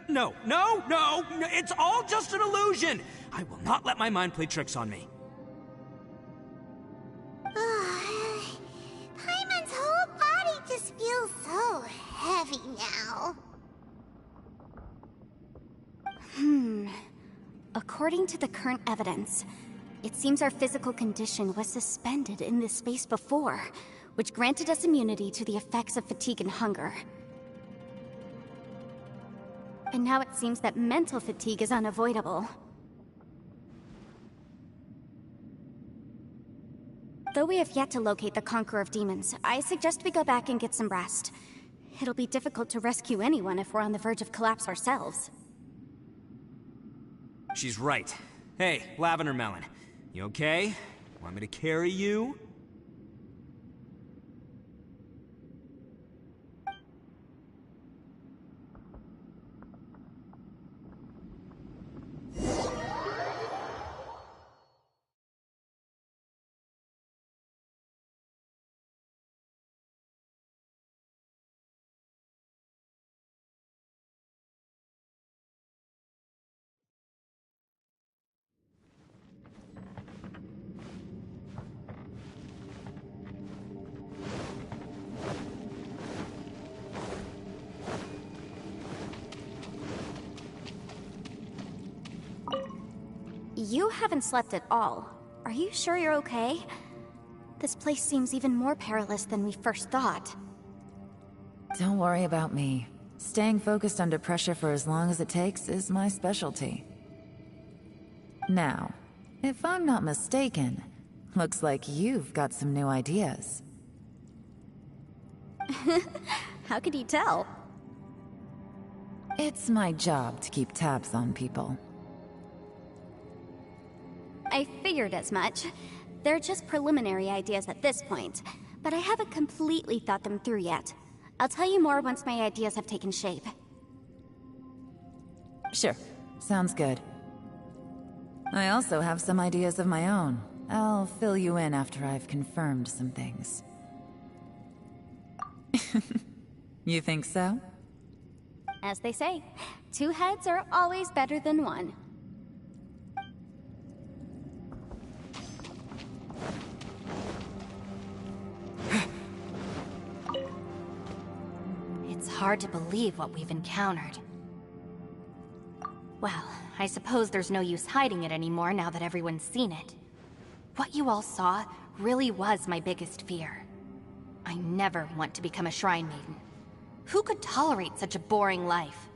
No, it's all just an illusion! I will not let my mind play tricks on me. Paimon's whole body just feels so heavy now. According to the current evidence, it seems our physical condition was suspended in this space before, which granted us immunity to the effects of fatigue and hunger. And now it seems that mental fatigue is unavoidable. Though we have yet to locate the Conqueror of Demons, I suggest we go back and get some rest. It'll be difficult to rescue anyone if we're on the verge of collapse ourselves. She's right. Hey, Lavender Melon, you okay? Want me to carry you? You haven't slept at all. Are you sure you're okay? This place seems even more perilous than we first thought. Don't worry about me. Staying focused under pressure for as long as it takes is my specialty. Now, if I'm not mistaken, looks like you've got some new ideas. How could you tell? It's my job to keep tabs on people. I figured as much. They're just preliminary ideas at this point. but I haven't completely thought them through yet. I'll tell you more once my ideas have taken shape. Sure. Sounds good. I also have some ideas of my own. I'll fill you in after I've confirmed some things. You think so? As they say, 2 heads are always better than 1. It's hard to believe what we've encountered. Well, I suppose there's no use hiding it anymore now that everyone's seen it. What you all saw really was my biggest fear. I never want to become a Shrine Maiden. Who could tolerate such a boring life?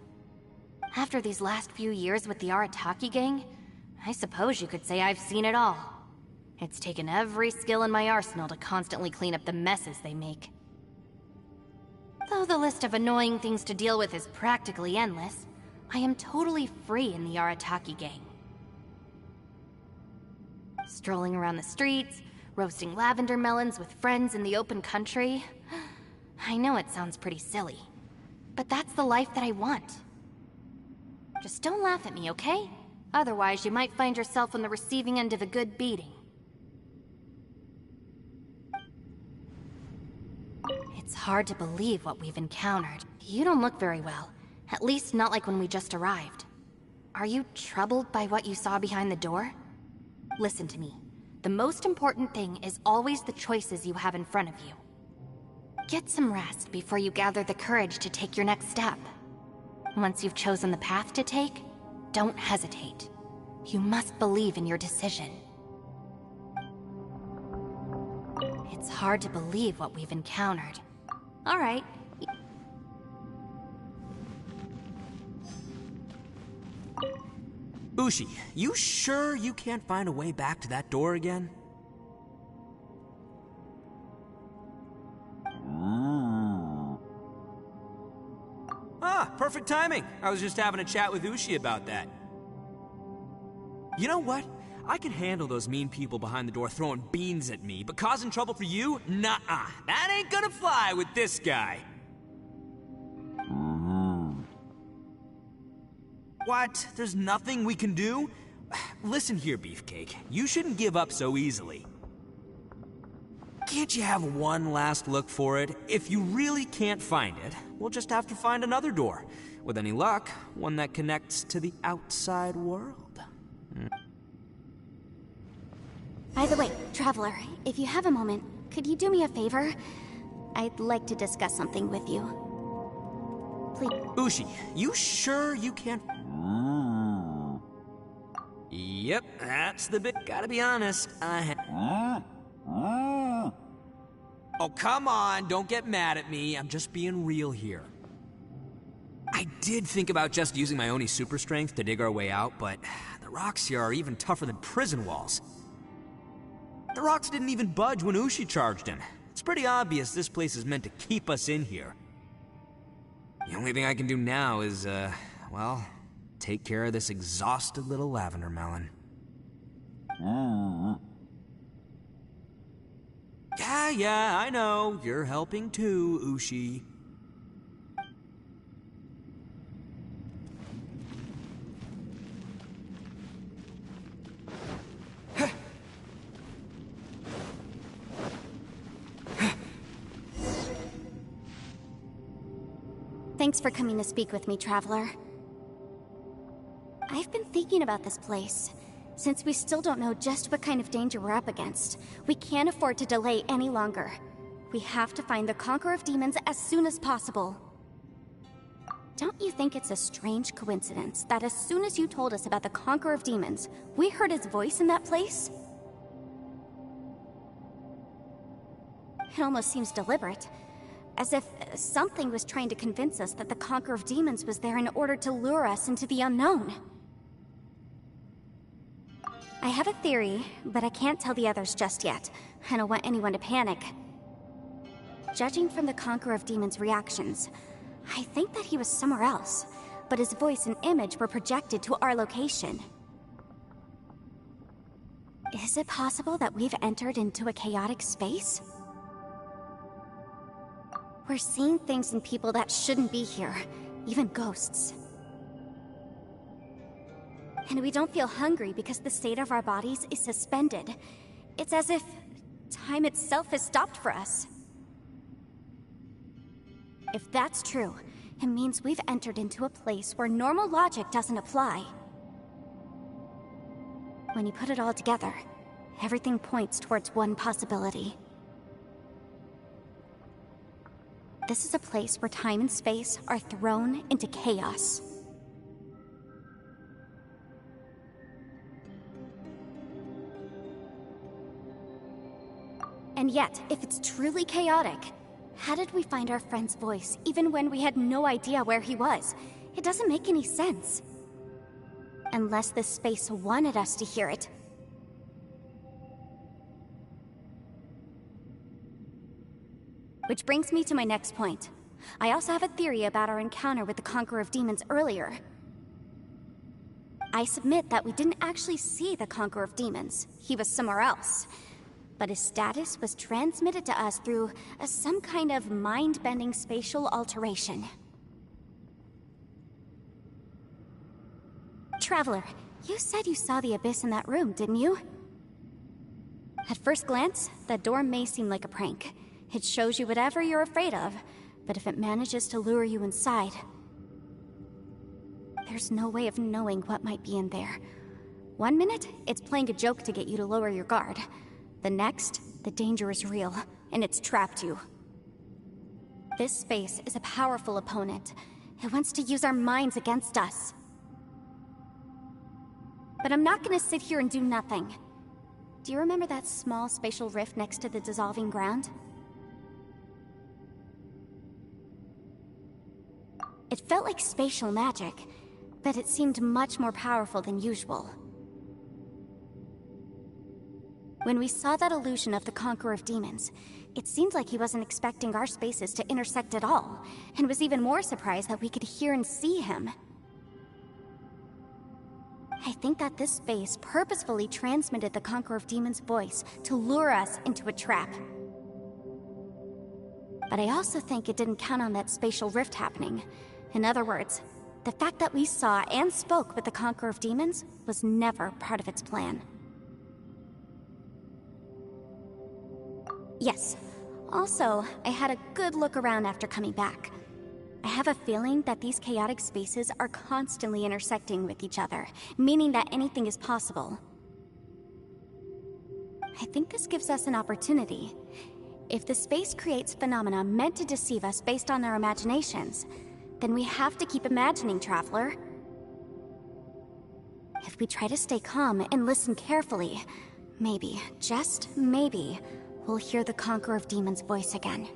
After these last few years with the Arataki gang, I suppose you could say I've seen it all. It's taken every skill in my arsenal to constantly clean up the messes they make. Though the list of annoying things to deal with is practically endless, I am totally free in the Arataki gang. Strolling around the streets, roasting lavender melons with friends in the open country. I know it sounds pretty silly, but that's the life that I want. Just don't laugh at me, okay? Otherwise, you might find yourself on the receiving end of a good beating. It's hard to believe what we've encountered. You don't look very well. At least not like when we just arrived. Are you troubled by what you saw behind the door? Listen to me. The most important thing is always the choices you have in front of you. Get some rest before you gather the courage to take your next step. Once you've chosen the path to take, don't hesitate. You must believe in your decision. It's hard to believe what we've encountered. All right. Ushi, you sure you can't find a way back to that door again? Ah, perfect timing. I was just having a chat with Ushi about that. You know what? I can handle those mean people behind the door throwing beans at me, but causing trouble for you? Nuh-uh. That ain't gonna fly with this guy. What? There's nothing we can do? Listen here, Beefcake. You shouldn't give up so easily. Can't you have one last look for it? If you really can't find it, we'll just have to find another door. With any luck, one that connects to the outside world. By the way, Traveler, if you have a moment, could you do me a favor? I'd like to discuss something with you. Please. Ushi, you sure you can't... Yep, that's the bit. Gotta be honest, Oh, come on, don't get mad at me. I'm just being real here. I did think about just using my Oni super strength to dig our way out, but the rocks here are even tougher than prison walls. The rocks didn't even budge when Ushi charged in. It's pretty obvious this place is meant to keep us in here. The only thing I can do now is, well, take care of this exhausted little lavender melon. Yeah, I know. You're helping too, Ushi. Thanks for coming to speak with me, Traveler. I've been thinking about this place. Since we still don't know just what kind of danger we're up against, we can't afford to delay any longer. We have to find the Conqueror of Demons as soon as possible. Don't you think it's a strange coincidence that as soon as you told us about the Conqueror of Demons, we heard his voice in that place? It almost seems deliberate. As if something was trying to convince us that the Conqueror of Demons was there in order to lure us into the unknown. I have a theory, but I can't tell the others just yet. I don't want anyone to panic. Judging from the Conqueror of Demons' reactions, I think that he was somewhere else, but his voice and image were projected to our location. Is it possible that we've entered into a chaotic space? We're seeing things in people that shouldn't be here, even ghosts. And we don't feel hungry because the state of our bodies is suspended. It's as if time itself has stopped for us. If that's true, it means we've entered into a place where normal logic doesn't apply. When you put it all together, everything points towards one possibility. This is a place where time and space are thrown into chaos. And yet, if it's truly chaotic, how did we find our friend's voice even when we had no idea where he was? It doesn't make any sense. Unless this space wanted us to hear it. Which brings me to my next point. I also have a theory about our encounter with the Conqueror of Demons earlier. I submit that we didn't actually see the Conqueror of Demons. He was somewhere else. But his status was transmitted to us through some kind of mind-bending spatial alteration. Traveler, you said you saw the abyss in that room, didn't you? At first glance, that door may seem like a prank. It shows you whatever you're afraid of, but if it manages to lure you inside, there's no way of knowing what might be in there. One minute, it's playing a joke to get you to lower your guard. The next, the danger is real, and it's trapped you. This space is a powerful opponent. It wants to use our minds against us. But I'm not gonna sit here and do nothing. Do you remember that small spatial rift next to the dissolving ground? It felt like spatial magic, but it seemed much more powerful than usual. When we saw that illusion of the Conqueror of Demons, it seemed like he wasn't expecting our spaces to intersect at all, and was even more surprised that we could hear and see him. I think that this space purposefully transmitted the Conqueror of Demons' voice to lure us into a trap. But I also think it didn't count on that spatial rift happening. In other words, the fact that we saw and spoke with the Conqueror of Demons was never part of its plan. Yes. Also, I had a good look around after coming back. I have a feeling that these chaotic spaces are constantly intersecting with each other, meaning that anything is possible. I think this gives us an opportunity. If the space creates phenomena meant to deceive us based on our imaginations, then we have to keep imagining, Traveler. If we try to stay calm and listen carefully, maybe, just maybe, we'll hear the Conqueror of Demons' voice again.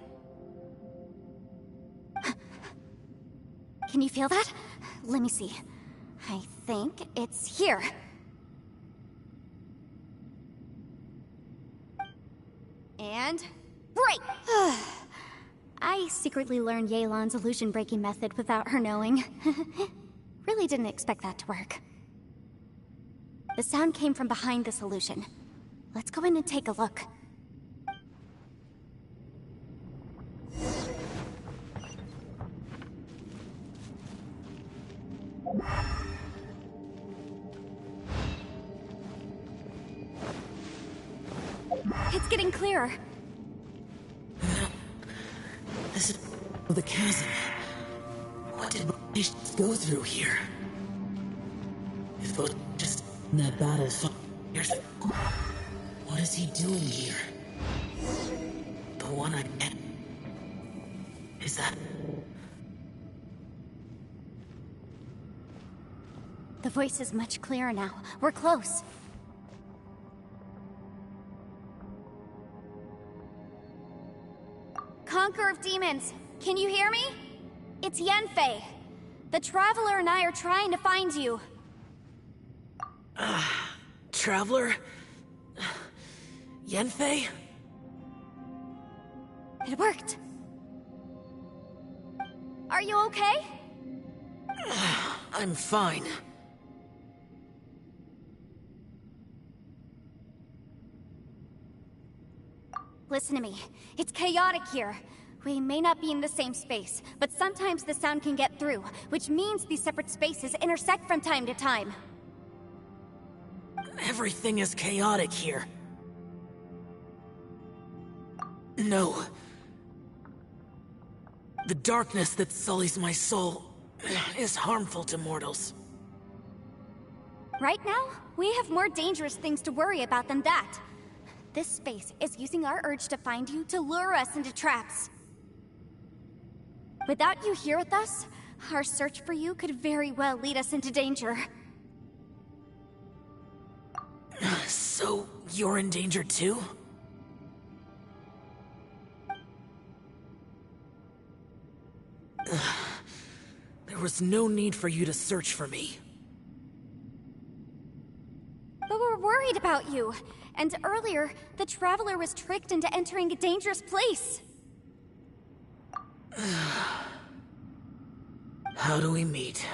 Can you feel that? Let me see. I think it's here. And break! I secretly learned Yelan's illusion-breaking method without her knowing. Really didn't expect that to work. The sound came from behind this illusion. Let's go in and take a look. It's getting clearer. This is the chasm. What did we go through here? If it just that bad as years ago, what is he doing here? The one I met. Is that? The voice is much clearer now. We're close. Conqueror of Demons, can you hear me? It's Yenfei. The Traveler and I are trying to find you. Traveler? Yenfei? It worked. Are you okay? I'm fine. Listen to me. It's chaotic here. We may not be in the same space, but sometimes the sound can get through, which means these separate spaces intersect from time to time. Everything is chaotic here. No. The darkness that sullies my soul is harmful to mortals. Right now, we have more dangerous things to worry about than that. This space is using our urge to find you to lure us into traps. Without you here with us, our search for you could very well lead us into danger. So, you're in danger too? There was no need for you to search for me. But we're worried about you. And earlier, the Traveler was tricked into entering a dangerous place. How do we meet?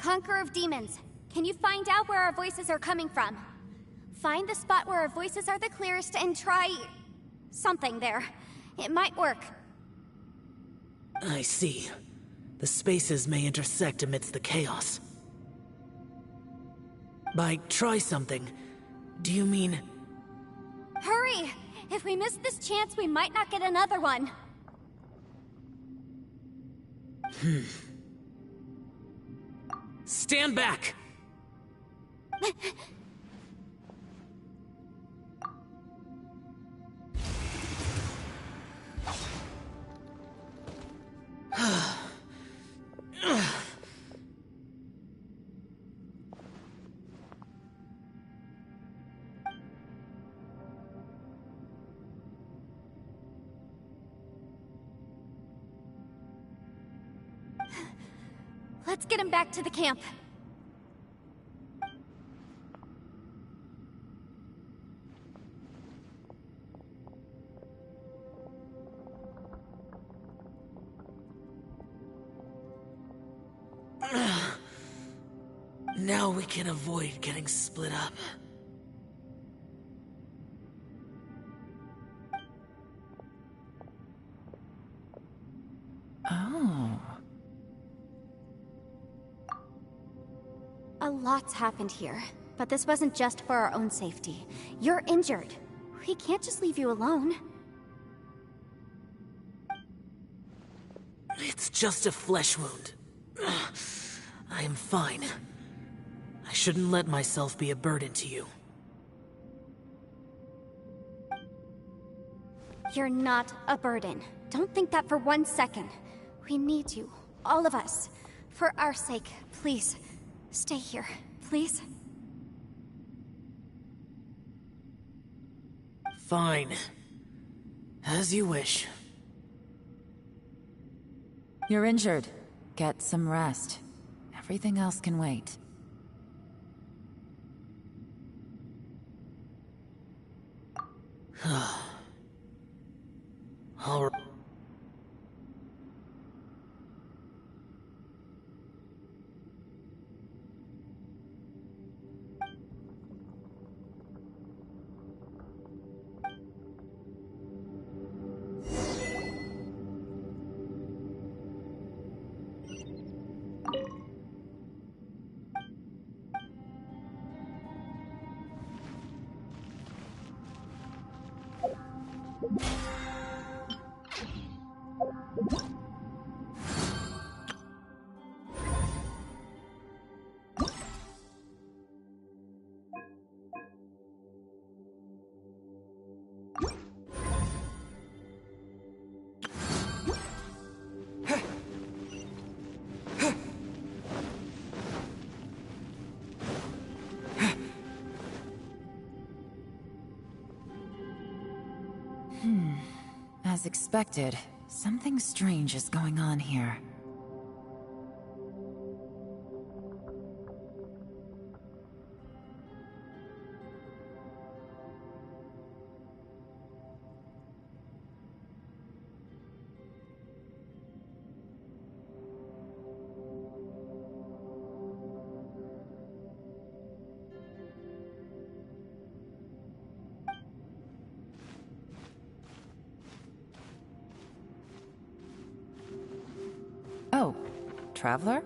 Conqueror of Demons, can you find out where our voices are coming from? Find the spot where our voices are the clearest and try... something there. It might work. I see. The spaces may intersect amidst the chaos. By try something, do you mean... Hurry! If we miss this chance, we might not get another one. Stand back! Let's get him back to the camp. Now we can avoid getting split up. Oh. A lot's happened here, but this wasn't just for our own safety. You're injured. We can't just leave you alone. It's just a flesh wound. I am fine. I shouldn't let myself be a burden to you. You're not a burden. Don't think that for 1 second. We need you, all of us. For our sake, please, stay here, please. Fine. As you wish. You're injured. Get some rest. Everything else can wait. All right. As expected, something strange is going on here. traveler?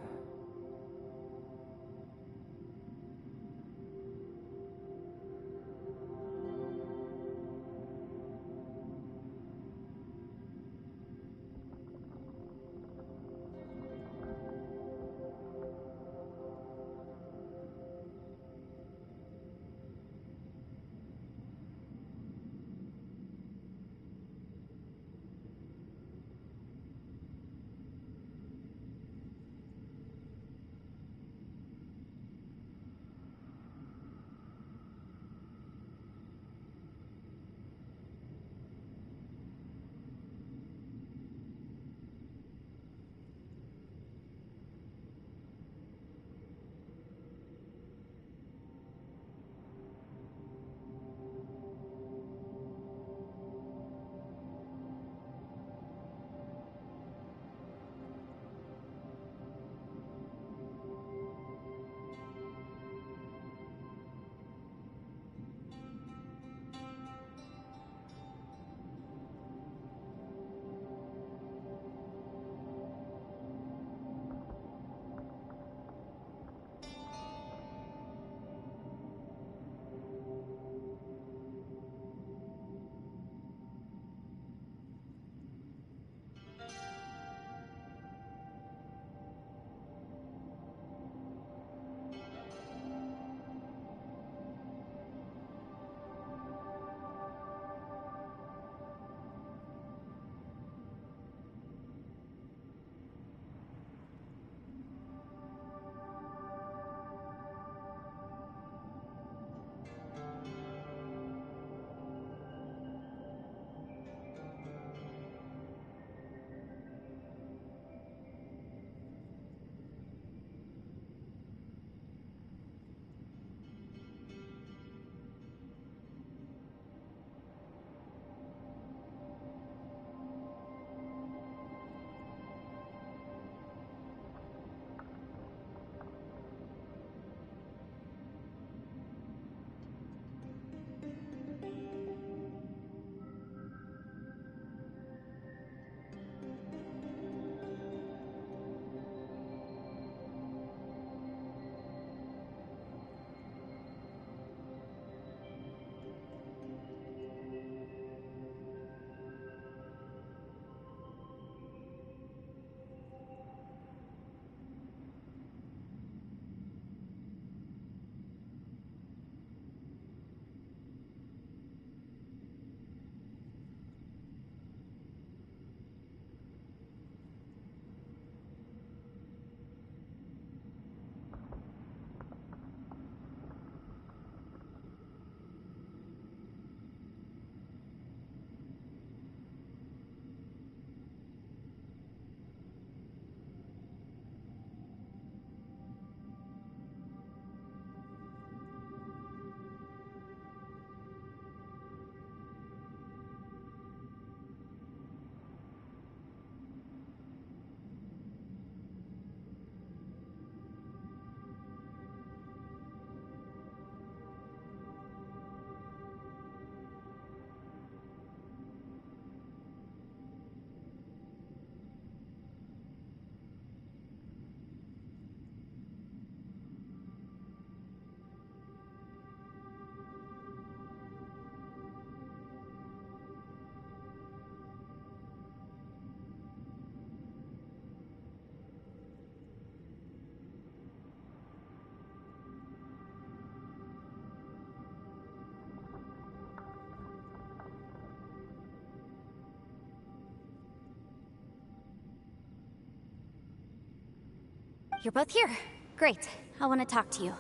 You're both here. Great. I want to talk to you.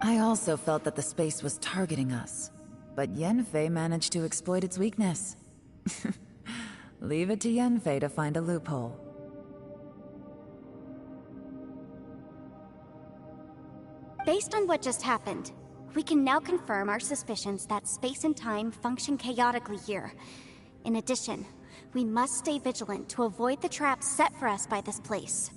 I also felt that the space was targeting us, but Yenfei managed to exploit its weakness. Leave it to Yenfei to find a loophole. Based on what just happened, we can now confirm our suspicions that space and time function chaotically here. In addition, we must stay vigilant to avoid the traps set for us by this place.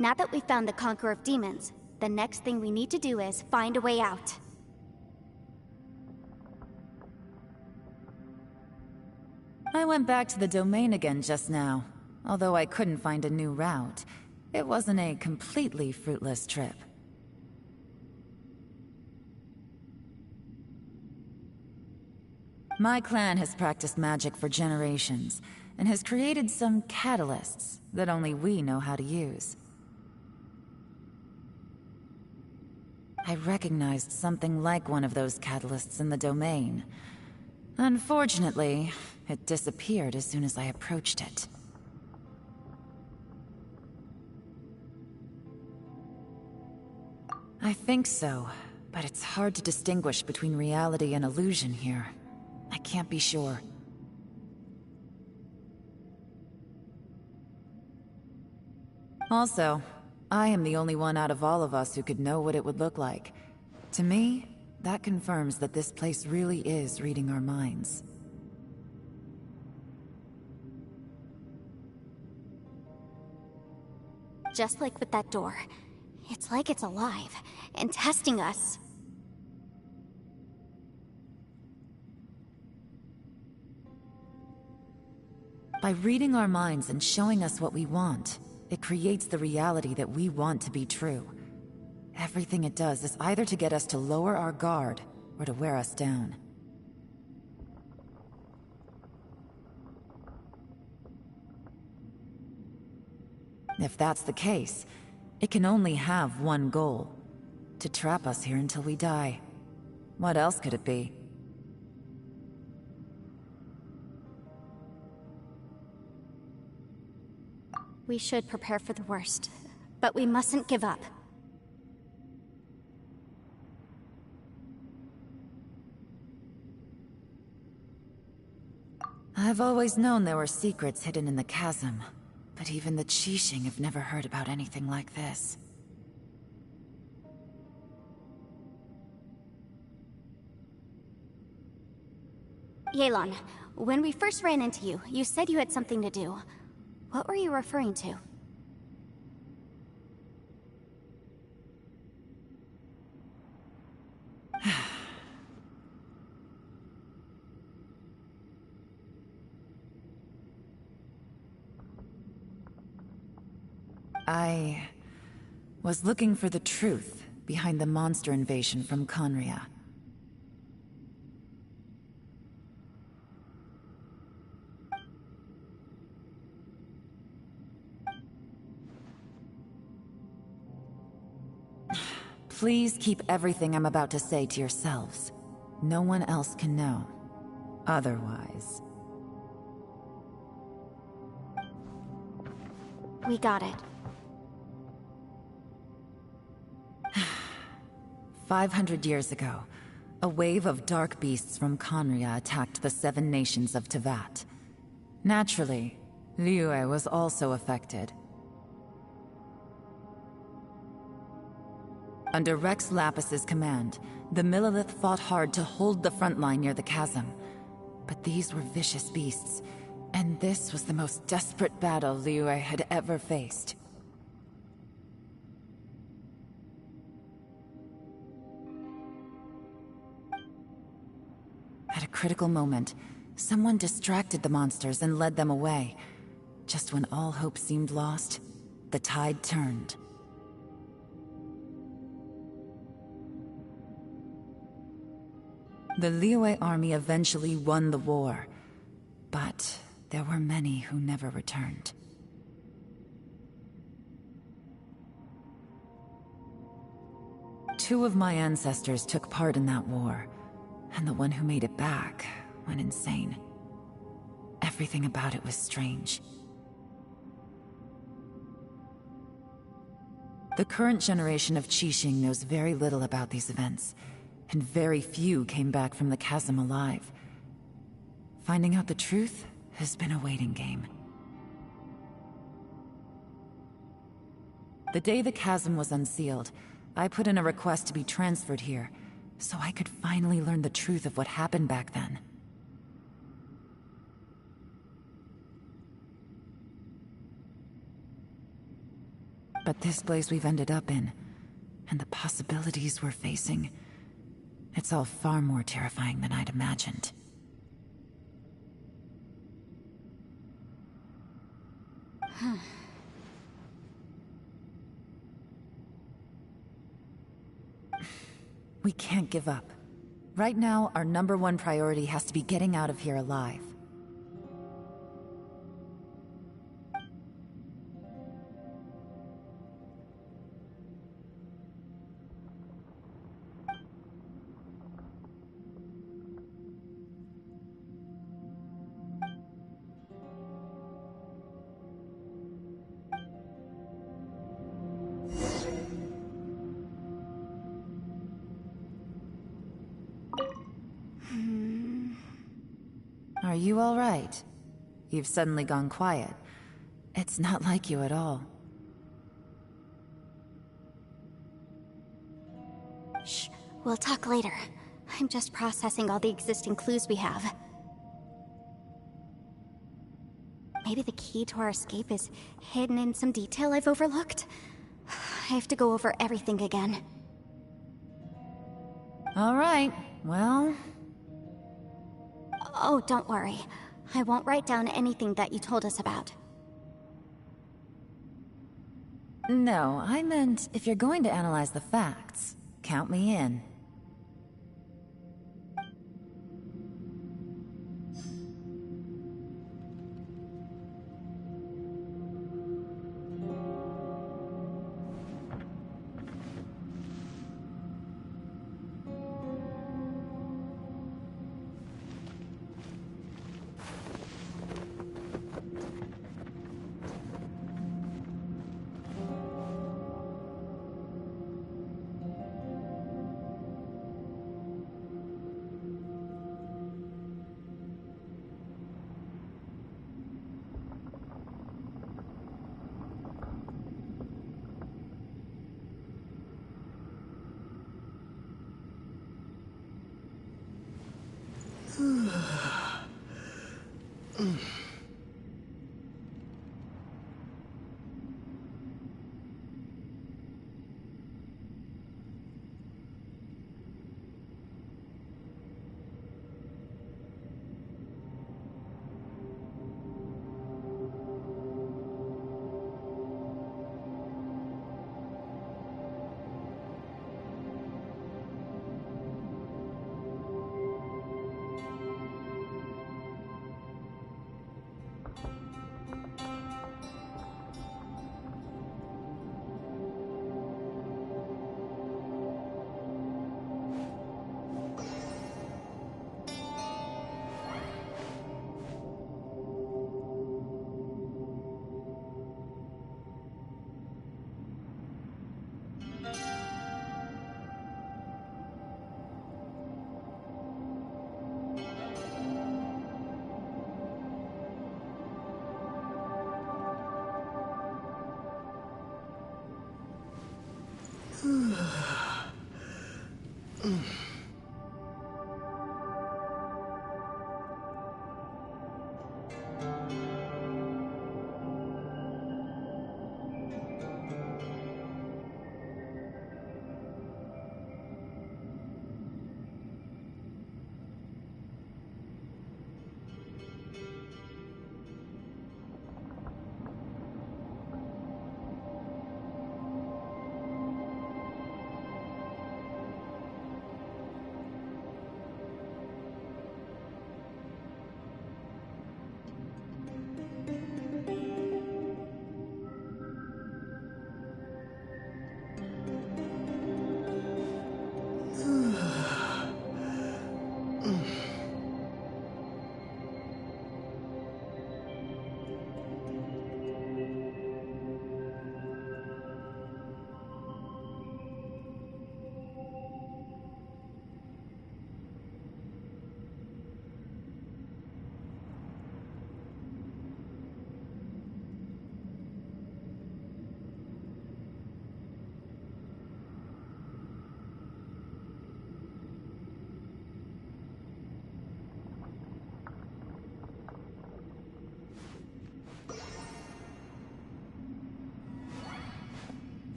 Now that we've found the Conqueror of Demons, The next thing we need to do is find a way out. I went back to the domain again just now. Although I couldn't find a new route, it wasn't a completely fruitless trip. My clan has practiced magic for generations, and has created some catalysts that only we know how to use. I recognized something like one of those catalysts in the domain. Unfortunately, it disappeared as soon as I approached it. I think so, but it's hard to distinguish between reality and illusion here. I can't be sure. Also, I am the only one out of all of us who could know what it would look like. To me, that confirms that this place really is reading our minds. Just like with that door. It's like it's alive, and testing us. By reading our minds and showing us what we want, it creates the reality that we want to be true. Everything it does is either to get us to lower our guard, or to wear us down. If that's the case, it can only have one goal: to trap us here until we die. What else could it be? We should prepare for the worst, but we mustn't give up. I've always known there were secrets hidden in the chasm, but even the Qixing have never heard about anything like this. Yelan, when we first ran into you, you said you had something to do. What were you referring to? I was looking for the truth behind the monster invasion from Conria. Please keep everything I'm about to say to yourselves. No one else can know. Otherwise... We got it. 500 years ago, a wave of dark beasts from Conria attacked the 7 nations of Tevat. Naturally, Liyue was also affected. Under Rex Lapis's command, the Millelith fought hard to hold the front line near the chasm. But these were vicious beasts, and this was the most desperate battle Liyue had ever faced. At a critical moment, someone distracted the monsters and led them away. Just when all hope seemed lost, the tide turned. The Liyue army eventually won the war, but there were many who never returned. Two of my ancestors took part in that war, and the one who made it back went insane. Everything about it was strange. The current generation of Qixing knows very little about these events, and very few came back from the chasm alive. Finding out the truth has been a waiting game. The day the chasm was unsealed, I put in a request to be transferred here, so I could finally learn the truth of what happened back then. But this place we've ended up in, And the possibilities we're facing. It's all far more terrifying than I'd imagined. We can't give up. Right now, our #1 priority has to be getting out of here alive. Are you all right? You've suddenly gone quiet. It's not like you at all. Shh, we'll talk later. I'm just processing all the existing clues we have. Maybe the key to our escape is hidden in some detail I've overlooked? I have to go over everything again. All right, well... Oh, don't worry. I won't write down anything that you told us about. No, I meant if you're going to analyze the facts, count me in.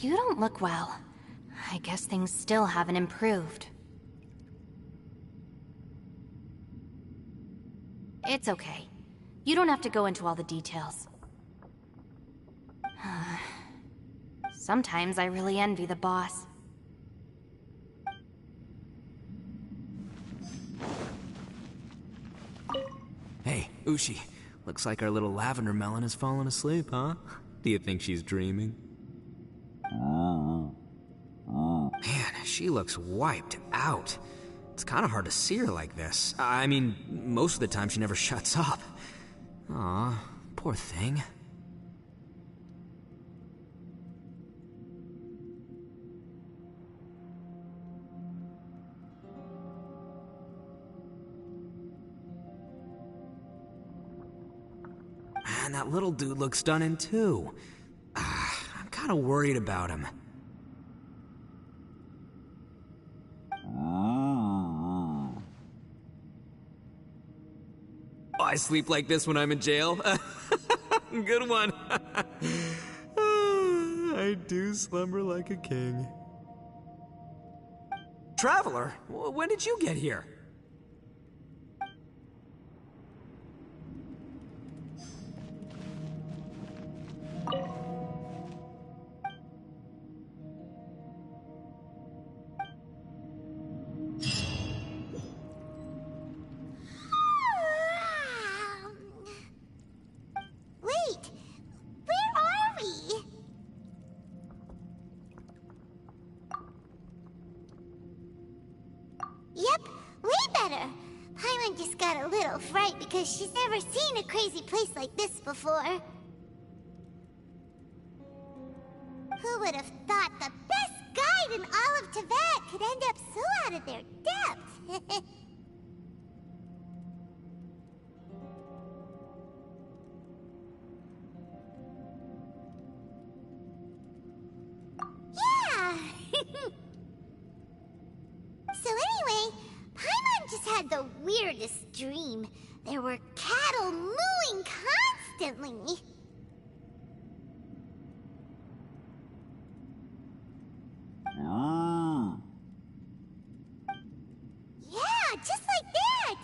You don't look well. I guess things still haven't improved. It's okay. You don't have to go into all the details. Sometimes I really envy the boss. Hey, Ushi. Looks like our little lavender melon has fallen asleep, huh? Do you think she's dreaming? Man, she looks wiped out. It's kind of hard to see her like this. I mean, most of the time she never shuts up. Aw, poor thing. Man, that little dude looks stunning too. I'm kind of worried about him. Oh, I sleep like this when I'm in jail? Good one. I do slumber like a king. Traveler, when did you get here? She's never seen a crazy place like this before. Who would have thought the best guide in all of Tibet could end up so out of their depth? Yeah! So anyway, Paimon just had the weirdest dream. There were cattle mooing constantly. Yeah, just like that.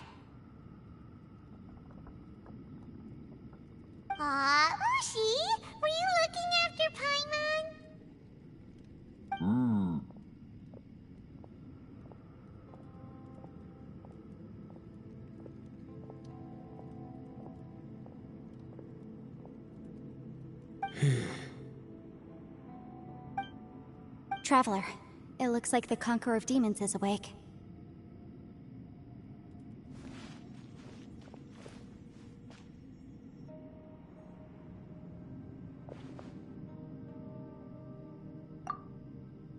Aw, Ushi, were you looking after Paimon? Traveler, it looks like the Conqueror of Demons is awake.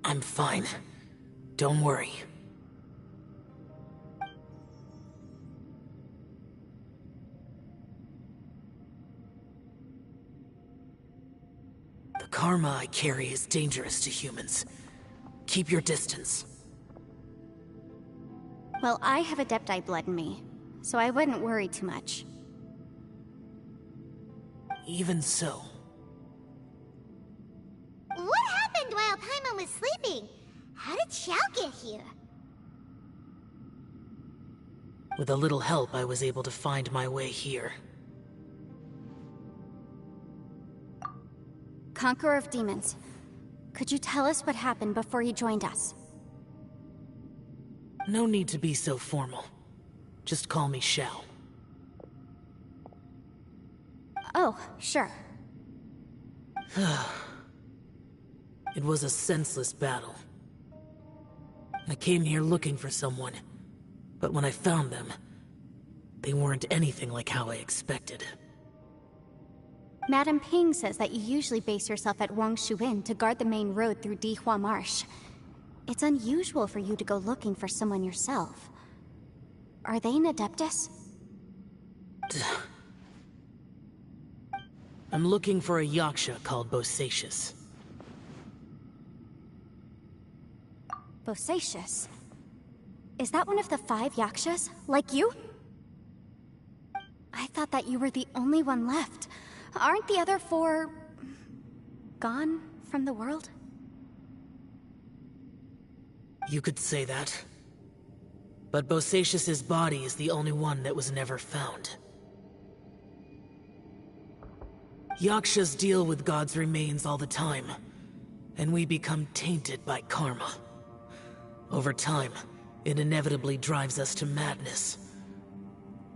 I'm fine. Don't worry. The karma I carry is dangerous to humans. Keep your distance. Well, I have Adepti blood in me, so I wouldn't worry too much. Even so. What happened while Paimon was sleeping? How did Xiao get here? With a little help, I was able to find my way here. Conqueror of Demons, could you tell us what happened before you joined us? No need to be so formal. Just call me Xiao. Oh, sure. It was a senseless battle. I came here looking for someone, but when I found them, they weren't anything like how I expected. Madame Ping says that you usually base yourself at Wangshuin to guard the main road through Dihua Marsh. It's unusual for you to go looking for someone yourself. Are they an Adeptus? I'm looking for a Yaksha called Bosacius. Bosacius? Is that one of the 5 Yakshas, like you? I thought that you were the only one left. Aren't the other 4... gone from the world? You could say that. But Bosacius's body is the only one that was never found. Yakshas deal with God's remains all the time, and we become tainted by karma. Over time, it inevitably drives us to madness.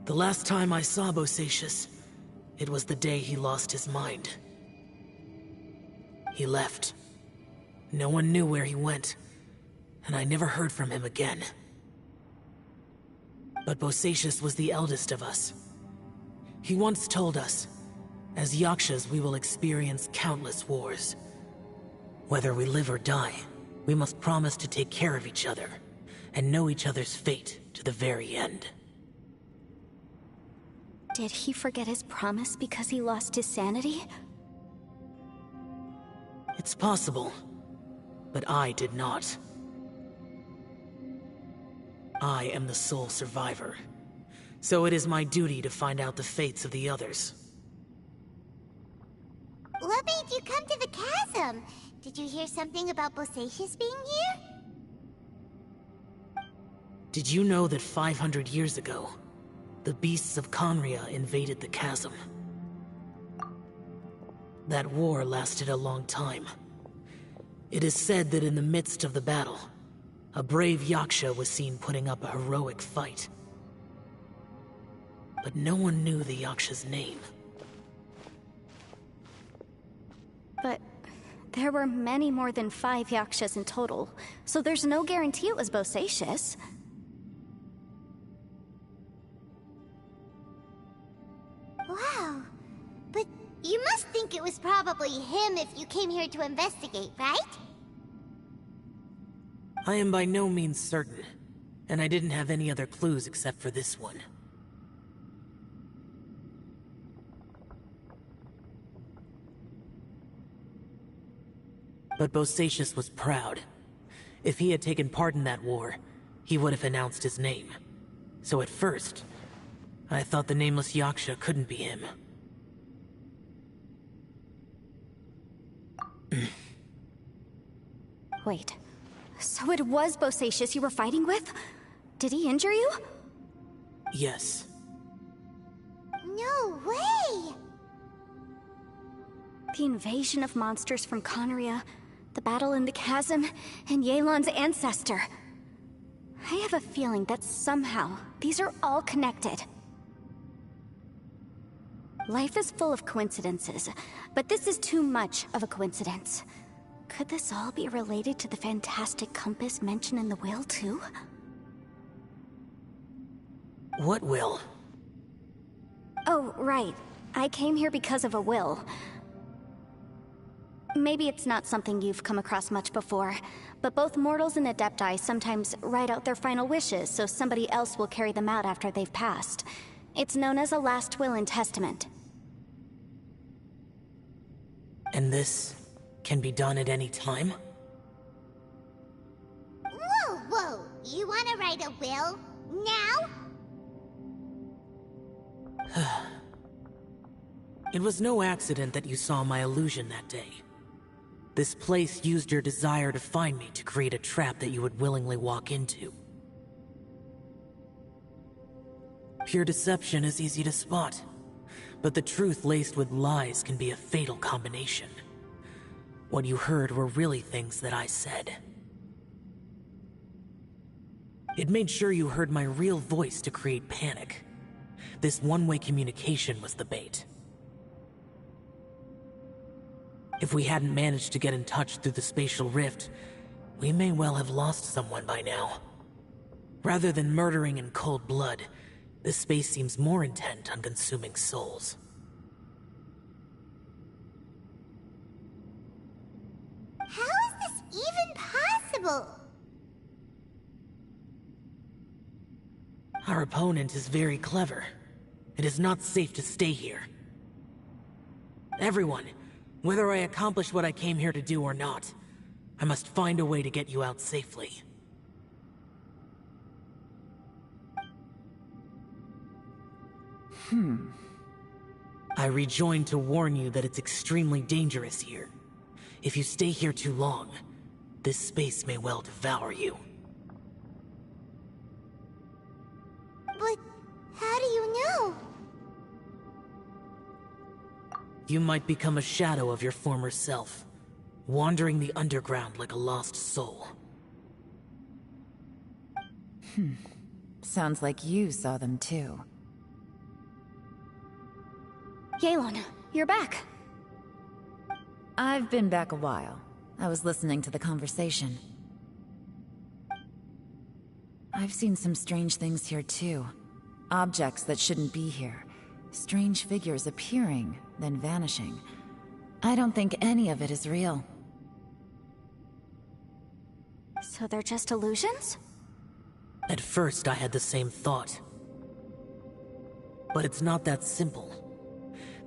The last time I saw Bosacius, it was the day he lost his mind. He left. No one knew where he went, and I never heard from him again. But Bosacius was the eldest of us. He once told us, as Yakshas we will experience countless wars. Whether we live or die, we must promise to take care of each other, and know each other's fate to the very end. Did he forget his promise because he lost his sanity? It's possible, but I did not. I am the sole survivor, so it is my duty to find out the fates of the others. What made you come to the chasm? Did you hear something about Bosacius being here? Did you know that 500 years ago, the beasts of Conria invaded the chasm? That war lasted a long time. It is said that in the midst of the battle, a brave Yaksha was seen putting up a heroic fight. But no one knew the Yaksha's name. But there were many more than 5 Yakshas in total, so there's no guarantee it was Bosacius. Wow. But you must think it was probably him if you came here to investigate, right? I am by no means certain, and I didn't have any other clues except for this one. But Bosacius was proud. If he had taken part in that war, he would have announced his name. So at first, I thought the nameless Yaksha couldn't be him. Wait, so it was Bosacius you were fighting with? Did he injure you? Yes. No way! The invasion of monsters from Conria, the battle in the chasm, and Yelan's ancestor. I have a feeling that somehow these are all connected. Life is full of coincidences, but this is too much of a coincidence. Could this all be related to the fantastic compass mentioned in the will, too? What will? Oh, right. I came here because of a will. Maybe it's not something you've come across much before, but both mortals and Adepti sometimes write out their final wishes so somebody else will carry them out after they've passed. It's known as a last will and testament. And this can be done at any time? Whoa, whoa! You wanna write a will? Now? It was no accident that you saw my illusion that day. This place used your desire to find me to create a trap that you would willingly walk into. Pure deception is easy to spot, but the truth laced with lies can be a fatal combination. What you heard were really things that I said. It made sure you heard my real voice to create panic. This one-way communication was the bait. If we hadn't managed to get in touch through the spatial rift, we may well have lost someone by now. Rather than murdering in cold blood, this space seems more intent on consuming souls. How is this even possible? Our opponent is very clever. It is not safe to stay here. Everyone, whether I accomplish what I came here to do or not, I must find a way to get you out safely. I rejoined to warn you that it's extremely dangerous here. If you stay here too long, this space may well devour you. But how do you know? You might become a shadow of your former self, wandering the underground like a lost soul. Sounds like you saw them too. Yelan, you're back. I've been back a while. I was listening to the conversation. I've seen some strange things here too. Objects that shouldn't be here. Strange figures appearing, then vanishing. I don't think any of it is real. So they're just illusions? At first, I had the same thought. But it's not that simple.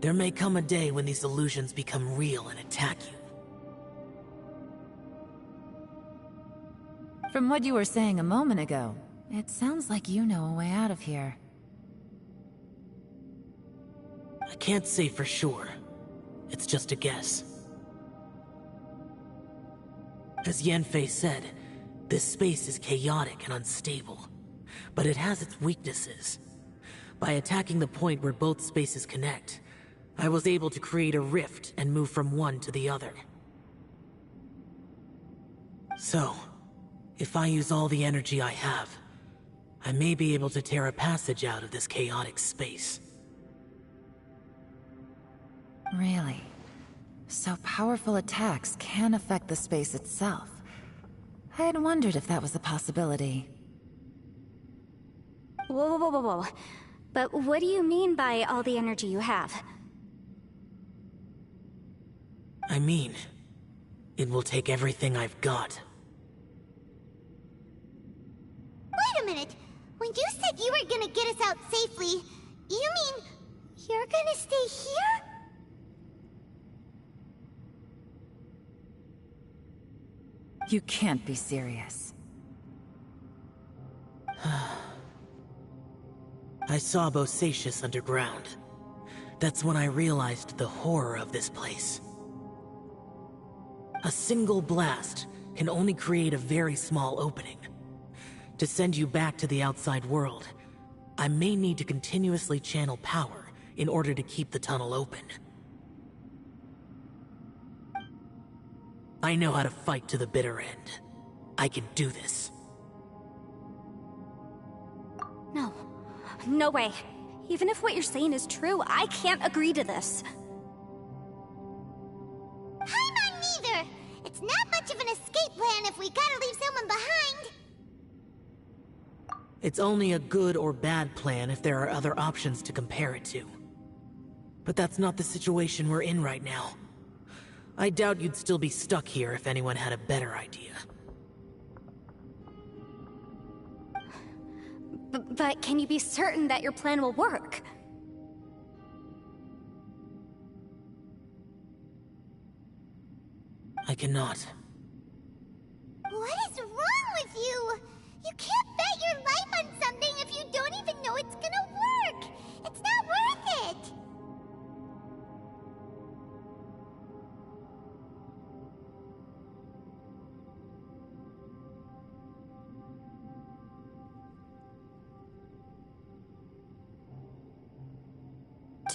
There may come a day when these illusions become real and attack you. From what you were saying a moment ago, it sounds like you know a way out of here. I can't say for sure. It's just a guess. As Yanfei said, this space is chaotic and unstable, but it has its weaknesses. By attacking the point where both spaces connect, I was able to create a rift and move from one to the other. So, if I use all the energy I have, I may be able to tear a passage out of this chaotic space. Really? So powerful attacks can affect the space itself. I had wondered if that was a possibility. Whoa, whoa, whoa, whoa, whoa. But what do you mean by all the energy you have? I mean, it will take everything I've got. Wait a minute. When you said you were gonna get us out safely, you mean you're gonna stay here? You can't be serious. I saw Bosacius underground. That's when I realized the horror of this place. A single blast can only create a very small opening. To send you back to the outside world, I may need to continuously channel power in order to keep the tunnel open. I know how to fight to the bitter end. I can do this. No. No way. Even if what you're saying is true, I can't agree to this. I'm on neither. It's not much of an escape plan if we gotta leave someone behind. It's only a good or bad plan if there are other options to compare it to. But that's not the situation we're in right now. I doubt you'd still be stuck here if anyone had a better idea. But can you be certain that your plan will work? I cannot. What is wrong with you? You can't bet your life on something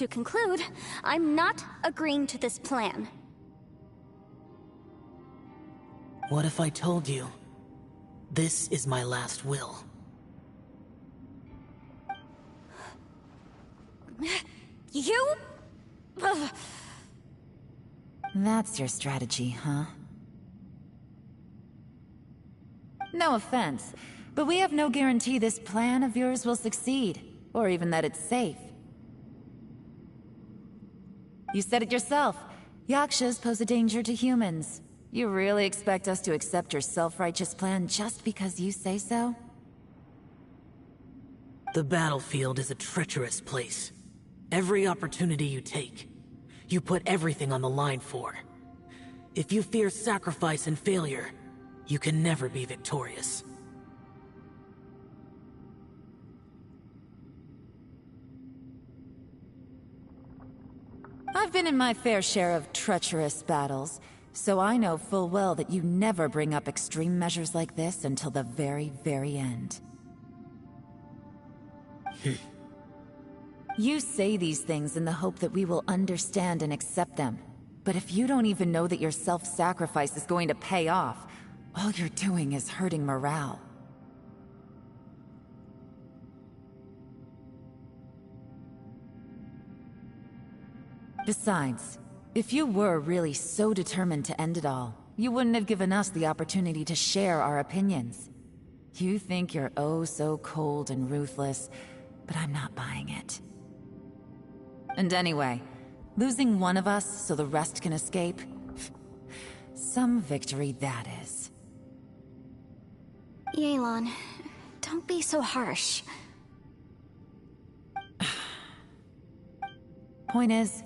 To conclude, I'm not agreeing to this plan. What if I told you, this is my last will? You? Ugh. That's your strategy, huh? No offense, but we have no guarantee this plan of yours will succeed, or even that it's safe. You said it yourself. Yakshas pose a danger to humans. You really expect us to accept your self-righteous plan just because you say so? The battlefield is a treacherous place. Every opportunity you take, you put everything on the line for. If you fear sacrifice and failure, you can never be victorious. I've been in my fair share of treacherous battles, so I know full well that you never bring up extreme measures like this until the very, very end. You say these things in the hope that we will understand and accept them. But if you don't even know that your self-sacrifice is going to pay off, all you're doing is hurting morale. Besides, if you were really so determined to end it all, you wouldn't have given us the opportunity to share our opinions. You think you're oh so cold and ruthless, but I'm not buying it. And anyway, losing one of us so the rest can escape? Some victory that is. Yelan, don't be so harsh. Point is,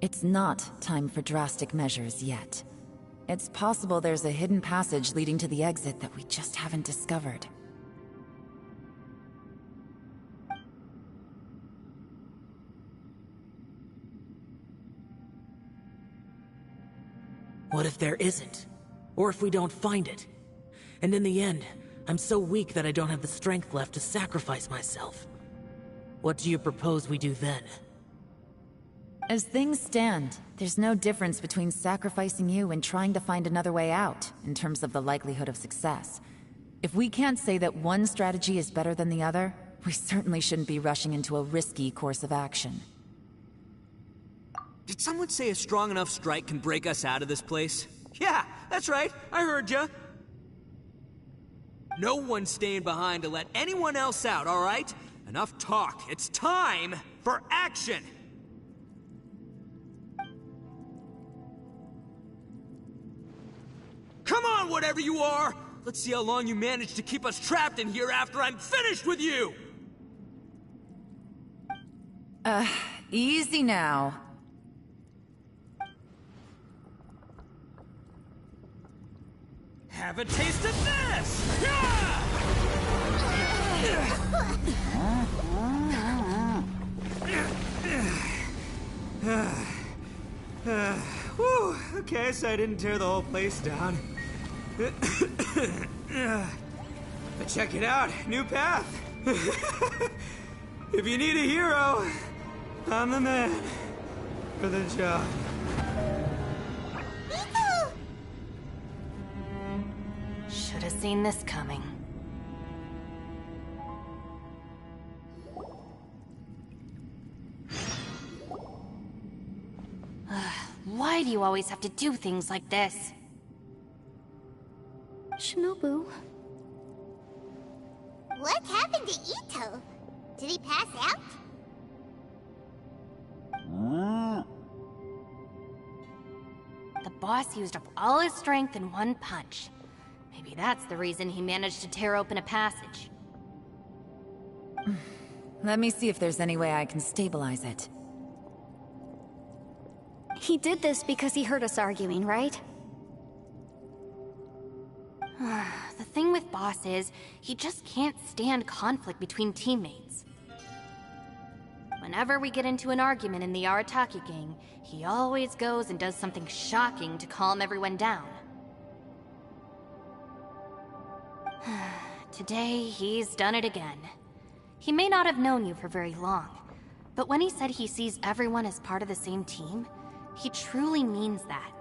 it's not time for drastic measures yet. It's possible there's a hidden passage leading to the exit that we just haven't discovered. What if there isn't? Or if we don't find it? And in the end, I'm so weak that I don't have the strength left to sacrifice myself. What do you propose we do then? As things stand, there's no difference between sacrificing you and trying to find another way out, in terms of the likelihood of success. If we can't say that one strategy is better than the other, we certainly shouldn't be rushing into a risky course of action. Did someone say a strong enough strike can break us out of this place? Yeah, that's right. I heard ya. No one's staying behind to let anyone else out, all right? Enough talk. It's time for action! Come on, whatever you are! Let's see how long you manage to keep us trapped in here after I'm finished with you! Easy now. Have a taste of this! Whew, okay, so I didn't tear the whole place down. But check it out, new path. If you need a hero, I'm the man for the job. Should have seen this coming. Why do you always have to do things like this? Shinobu. What happened to Ito? Did he pass out? The boss used up all his strength in one punch. Maybe that's the reason he managed to tear open a passage. Let me see if there's any way I can stabilize it. He did this because he heard us arguing, right? The thing with Boss is, he just can't stand conflict between teammates. Whenever we get into an argument in the Arataki gang, he always goes and does something shocking to calm everyone down. Today, he's done it again. He may not have known you for very long, But when he said he sees everyone as part of the same team, he truly means that.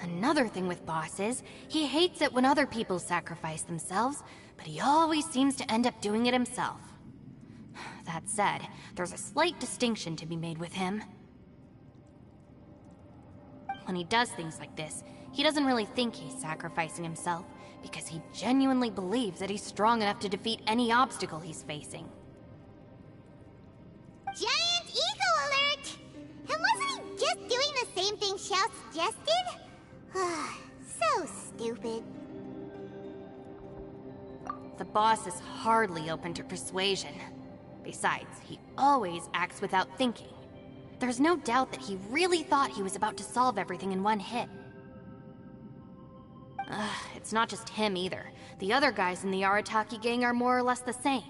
Another thing with Boss is, he hates it when other people sacrifice themselves, but he always seems to end up doing it himself. That said, there's a slight distinction to be made with him. When he does things like this, he doesn't really think he's sacrificing himself, because he genuinely believes that he's strong enough to defeat any obstacle he's facing. Giant ego alert! And wasn't he just doing the same thing Xiao suggested? So stupid. The boss is hardly open to persuasion. Besides, he always acts without thinking. There's no doubt that he really thought he was about to solve everything in one hit. It's not just him either. The other guys in the Arataki gang are more or less the same.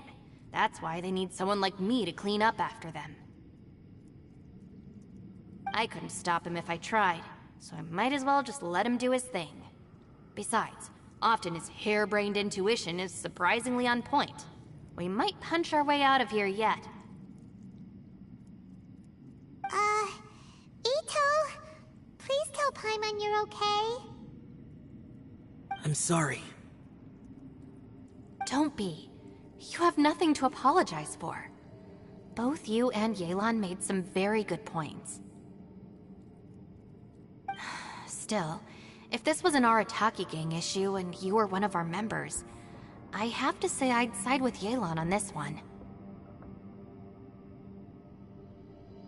That's why they need someone like me to clean up after them. I couldn't stop him if I tried, so I might as well just let him do his thing. Besides, often his harebrained intuition is surprisingly on point. We might punch our way out of here yet. Ito, please tell Paimon you're okay. I'm sorry. Don't be. You have nothing to apologize for. Both you and Yelan made some very good points. Still, if this was an Arataki gang issue and you were one of our members, I have to say I'd side with Yelan on this one.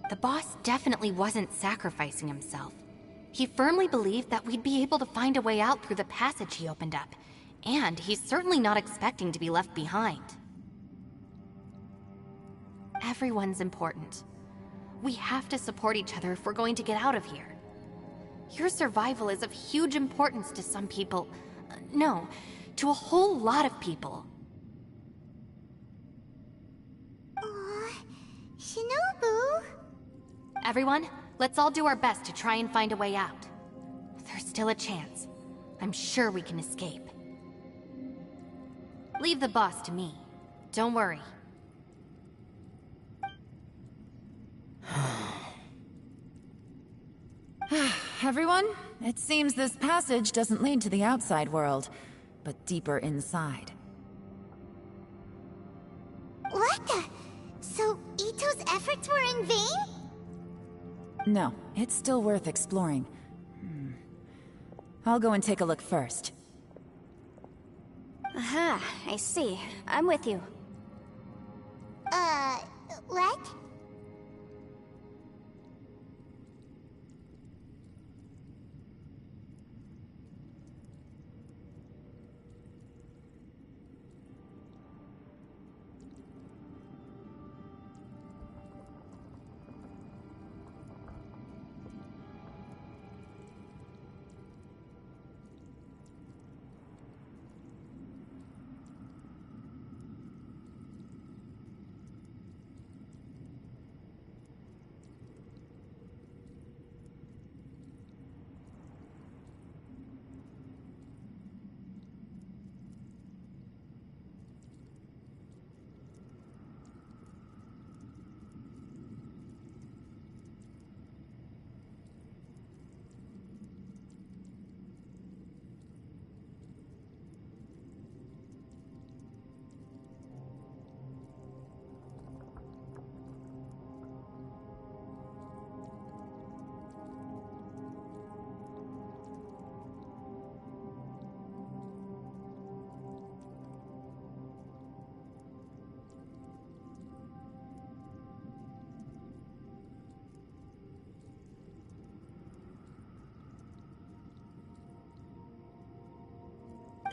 The boss definitely wasn't sacrificing himself. He firmly believed that we'd be able to find a way out through the passage he opened up, and he's certainly not expecting to be left behind. Everyone's important. We have to support each other if we're going to get out of here. Your survival is of huge importance to some people. No, to a whole lot of people. Shinobu? Everyone, let's all do our best to try and find a way out. There's still a chance. I'm sure we can escape. Leave the boss to me. Don't worry. Everyone, it seems this passage doesn't lead to the outside world, but deeper inside. What the? So Ito's efforts were in vain? No, it's still worth exploring. I'll go and take a look first. Aha, I see. I'm with you. What?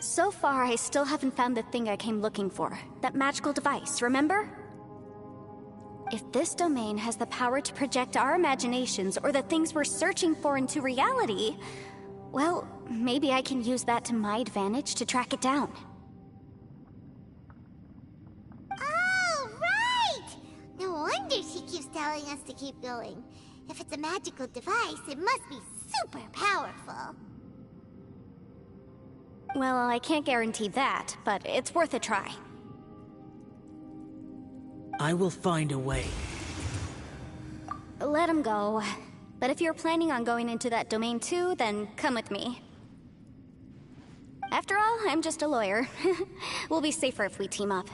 So far, I still haven't found the thing I came looking for. That magical device, remember? If this domain has the power to project our imaginations or the things we're searching for into reality, well, maybe I can use that to my advantage to track it down. Oh, right! No wonder she keeps telling us to keep going. If it's a magical device, it must be super powerful. Well, I can't guarantee that, but it's worth a try. I will find a way. Let him go. But if you're planning on going into that domain too, then come with me. After all, I'm just a lawyer. We'll be safer if we team up.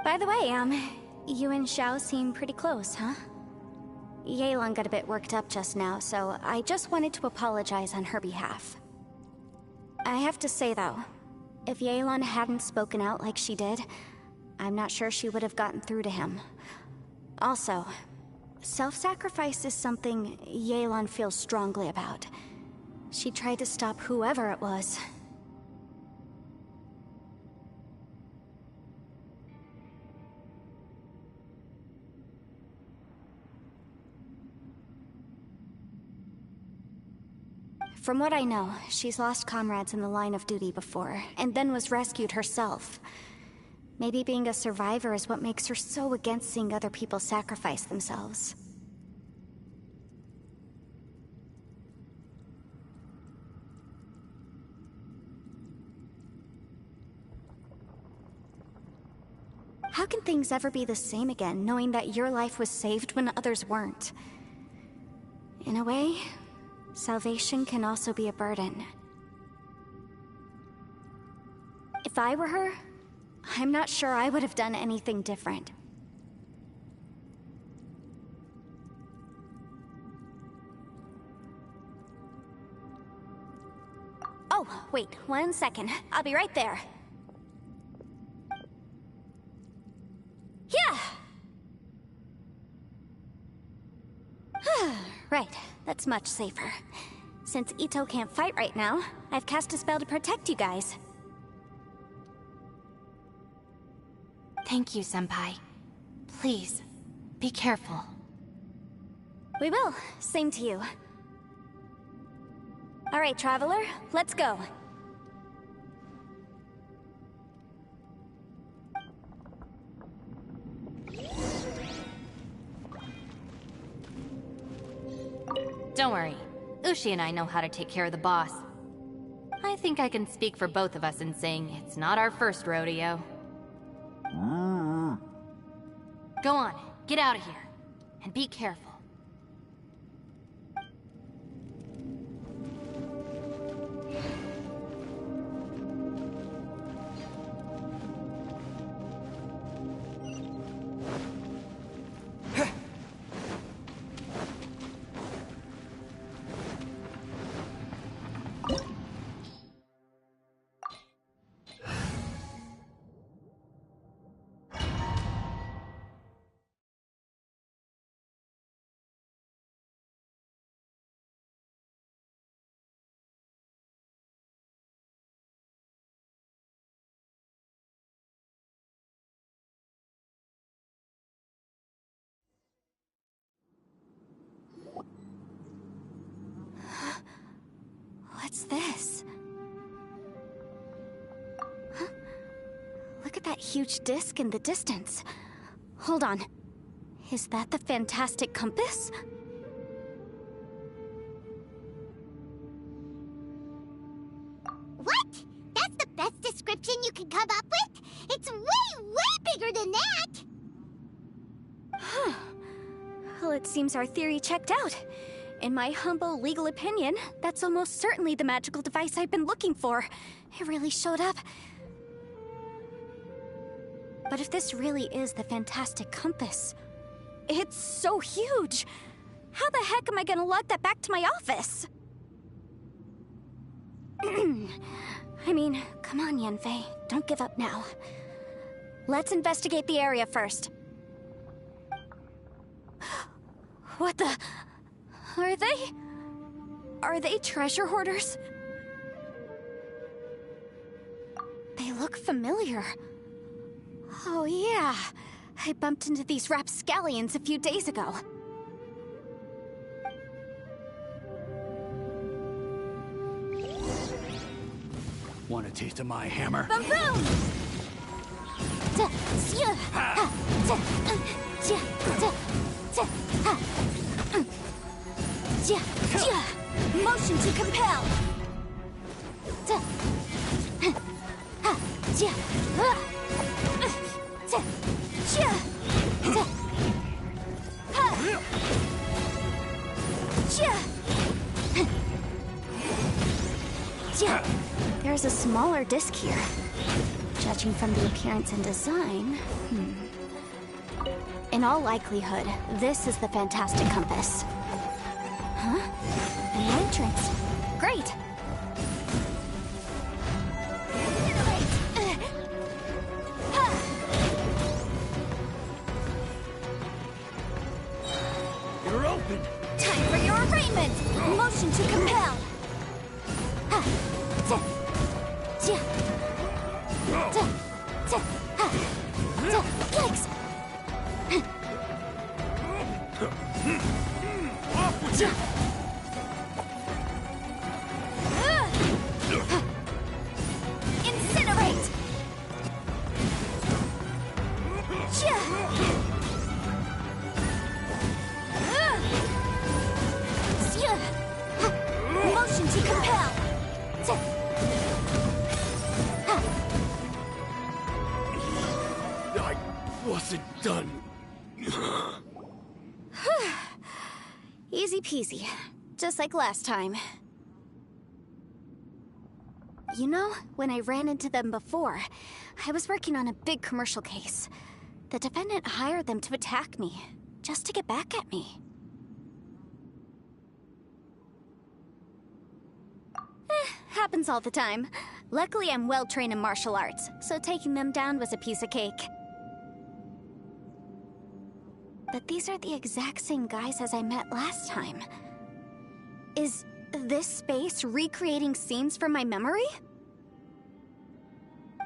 By the way, you and Xiao seem pretty close, huh? Yelan got a bit worked up just now, so I just wanted to apologize on her behalf. I have to say though, if Yelan hadn't spoken out like she did, I'm not sure she would have gotten through to him. Also, self-sacrifice is something Yelan feels strongly about. She tried to stop whoever it was. From what I know, she's lost comrades in the line of duty before, and then was rescued herself. Maybe being a survivor is what makes her so against seeing other people sacrifice themselves. How can things ever be the same again, knowing that your life was saved when others weren't? In a way, salvation can also be a burden. If I were her, I'm not sure I would have done anything different. Oh, wait, 1 second. I'll be right there. Yeah! Right, that's much safer. Since Ito can't fight right now, I've cast a spell to protect you guys. Thank you, Senpai. Please, be careful. We will. Same to you. Alright, Traveler, let's go. Don't worry. Ushi and I know how to take care of the boss. I think I can speak for both of us in saying it's not our first rodeo. Go on, get out of here. And be careful. What's this? Huh? Look at that huge disc in the distance. Hold on. Is that the fantastic compass? What? That's the best description you can come up with? It's way, way bigger than that! Huh. Well, it seems our theory checked out. In my humble legal opinion, that's almost certainly the magical device I've been looking for. It really showed up. But if this really is the fantastic compass, it's so huge! How the heck am I gonna lug that back to my office? I mean, come on, Yanfei. Don't give up now. Let's investigate the area first. What the... Are they treasure hoarders? They look familiar. Oh yeah, I bumped into these rapscallions a few days ago. Want a taste of my hammer? Boom boom! Motion to compel! There's a smaller disc here. Judging from the appearance and design, In all likelihood, this is the Fantastic Compass. Huh? An entrance. Great! You're open! Time for your arraignment! Motion to compel! Kicks! Incinerate! Motion to compel! I wasn't done. Easy peasy. Just like last time. You know, when I ran into them before, I was working on a big commercial case. The defendant hired them to attack me, just to get back at me. Happens all the time. Luckily, I'm well trained in martial arts, so taking them down was a piece of cake. But these are the exact same guys as I met last time. Is this space recreating scenes from my memory?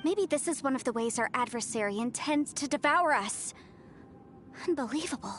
Maybe this is one of the ways our adversary intends to devour us. Unbelievable.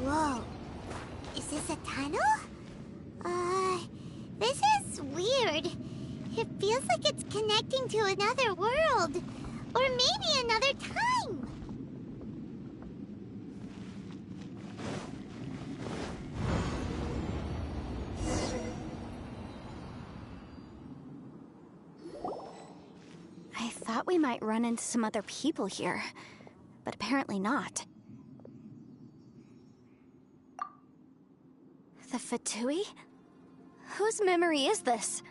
Whoa. Is this a tunnel? This is weird. It feels like it's connecting to another world. Or maybe another time. I thought we might run into some other people here, but apparently not. The Fatui? Whose memory is this?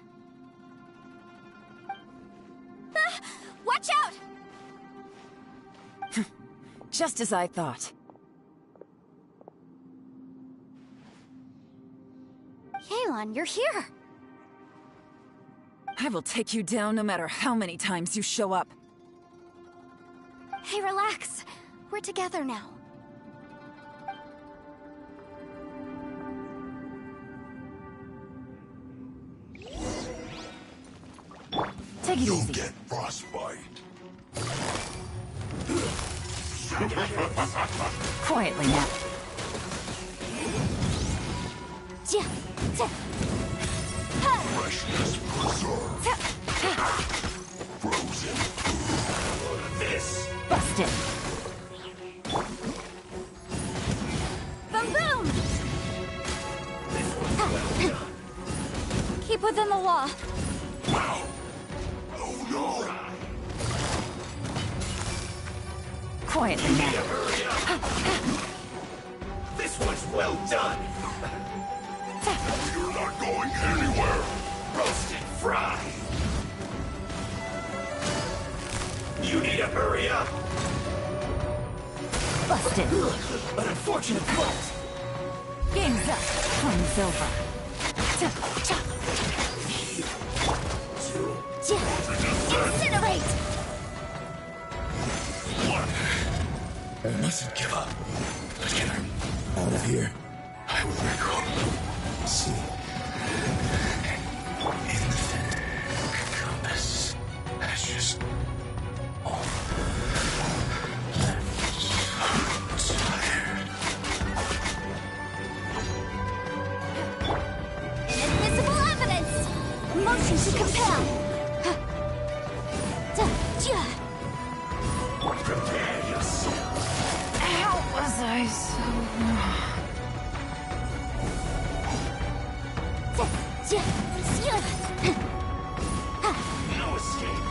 Ah! Watch out! Just as I thought. Yelan, you're here! I will take you down no matter how many times you show up. Hey, relax. We're together now. Take it easy. Get frostbite. Quietly now. Freshness preserved. Frozen. This. Busted. Boom boom! Keep within the law. Wow. Oh no. Quietly now. Hurry up. This one's well done. You're not going anywhere. Roasted fry. You need to hurry up. Busted. An unfortunate fault. Game's up. Flame's over. Incinerate! I mustn't give up. But get her out of here. I will recall. See. In the center. Compass. Ashes. All. Left. Tired. Invisible evidence! Motion to compel! Prepare yourself. How was I so wrong? No escape.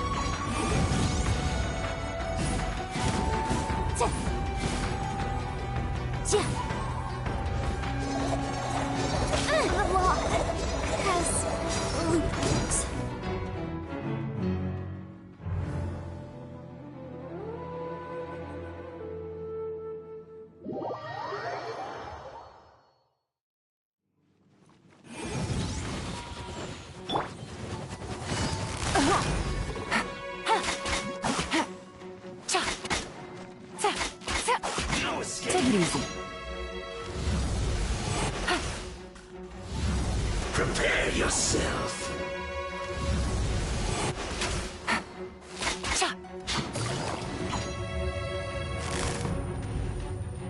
The law has loopholes. No escape. Take it easy. Prepare yourself.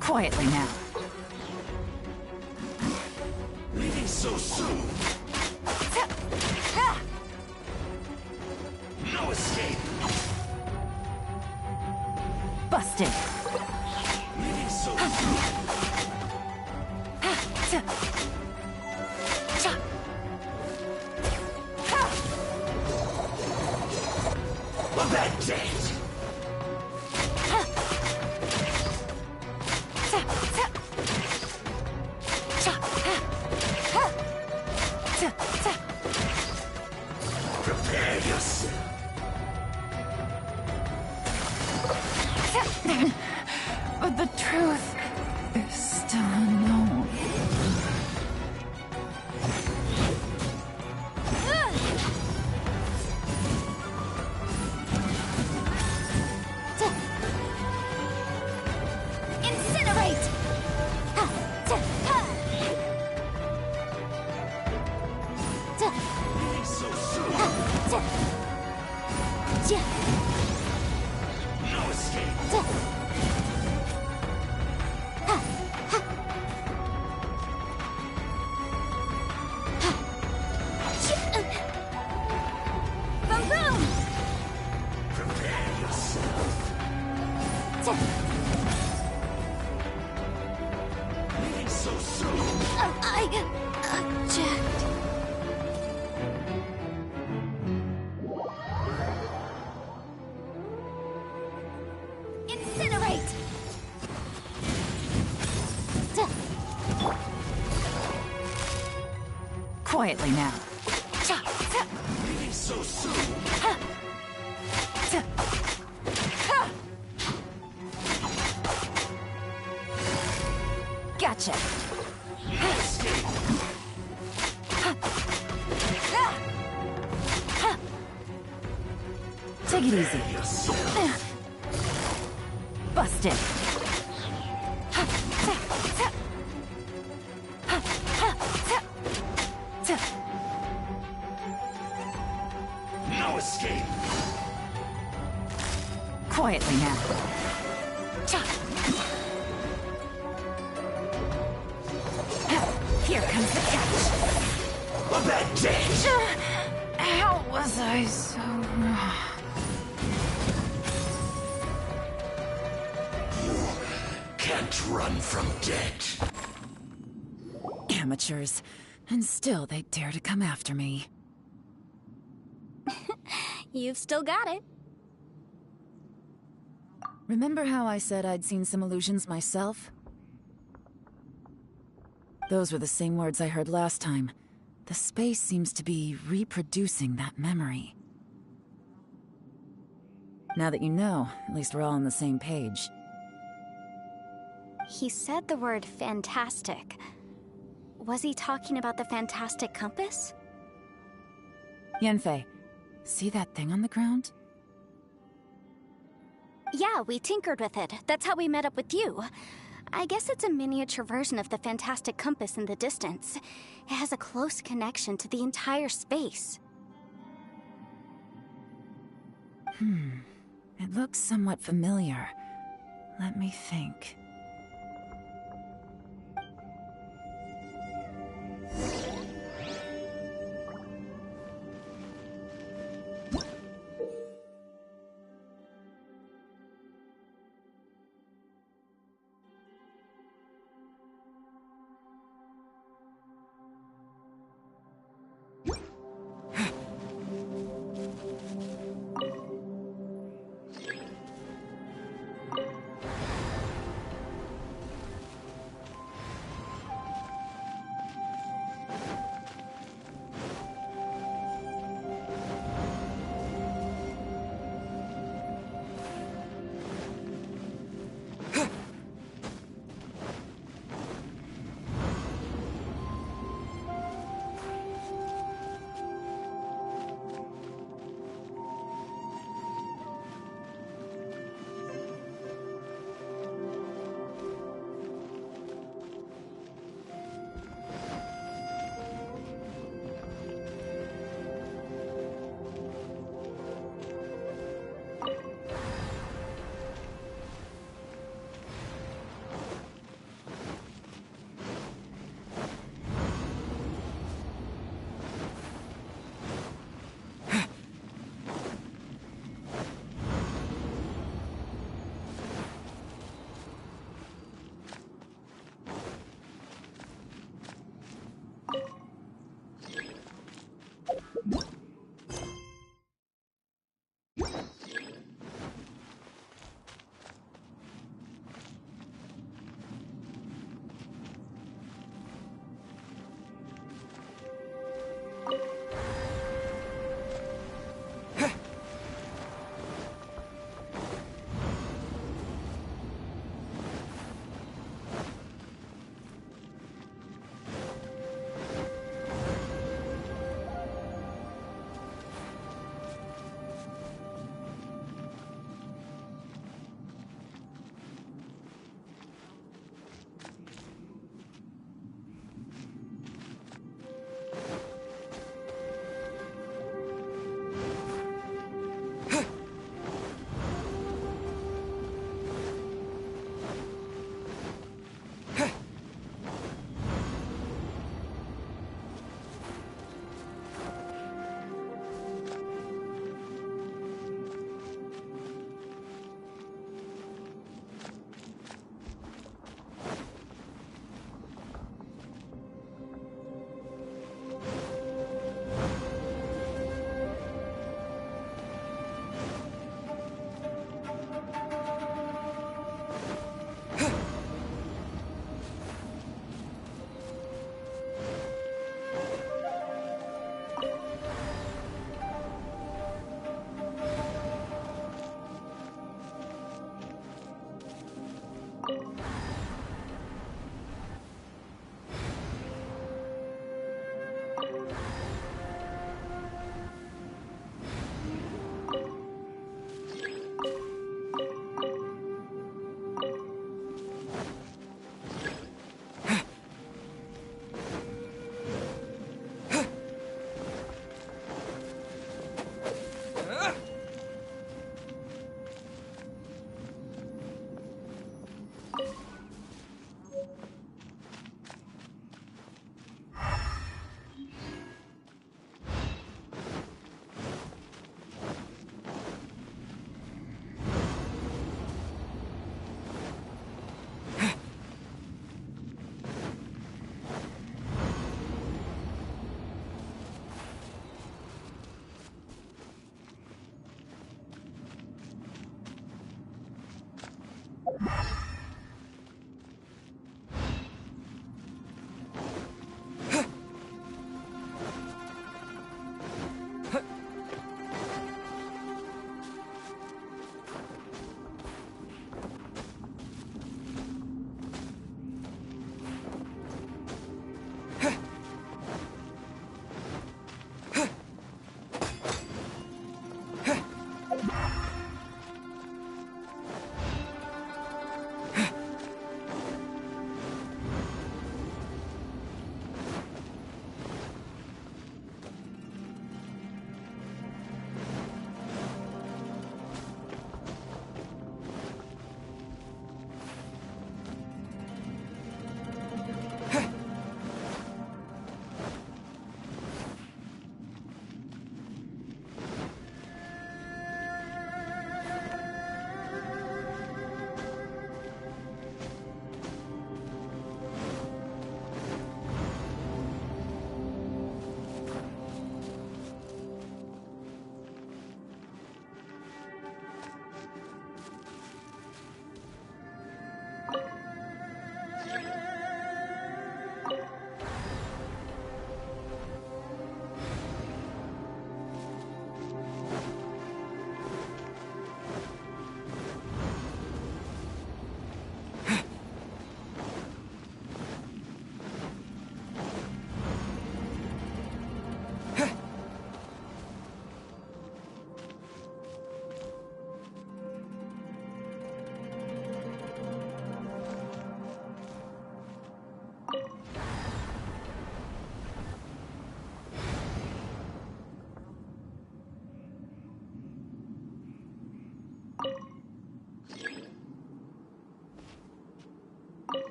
Quietly now. Leaving so soon. No escape. Busted. Leaving so soon. A bad date. Prepare yourself. But the truth is still unknown. Incinerate! Leaving so soon. No escape. Boom boom! Prepare yourself. Leaving so soon. I object. Incinerate! Quietly now. Leaving so soon. Gotcha. No escape. Take it easy. Yourself. Busted. No escape. Quietly now. Here comes the catch. A bad day. How was Can't run from death. Amateurs. And still they dare to come after me. You've still got it. Remember how I said I'd seen some illusions myself? Those were the same words I heard last time. The space seems to be reproducing that memory. Now that you know, at least we're all on the same page. He said the word fantastic. Was he talking about the fantastic compass? Yanfei, see that thing on the ground? Yeah, we tinkered with it. That's how we met up with you. I guess it's a miniature version of the fantastic compass in the distance. It has a close connection to the entire space. It looks somewhat familiar. Let me think.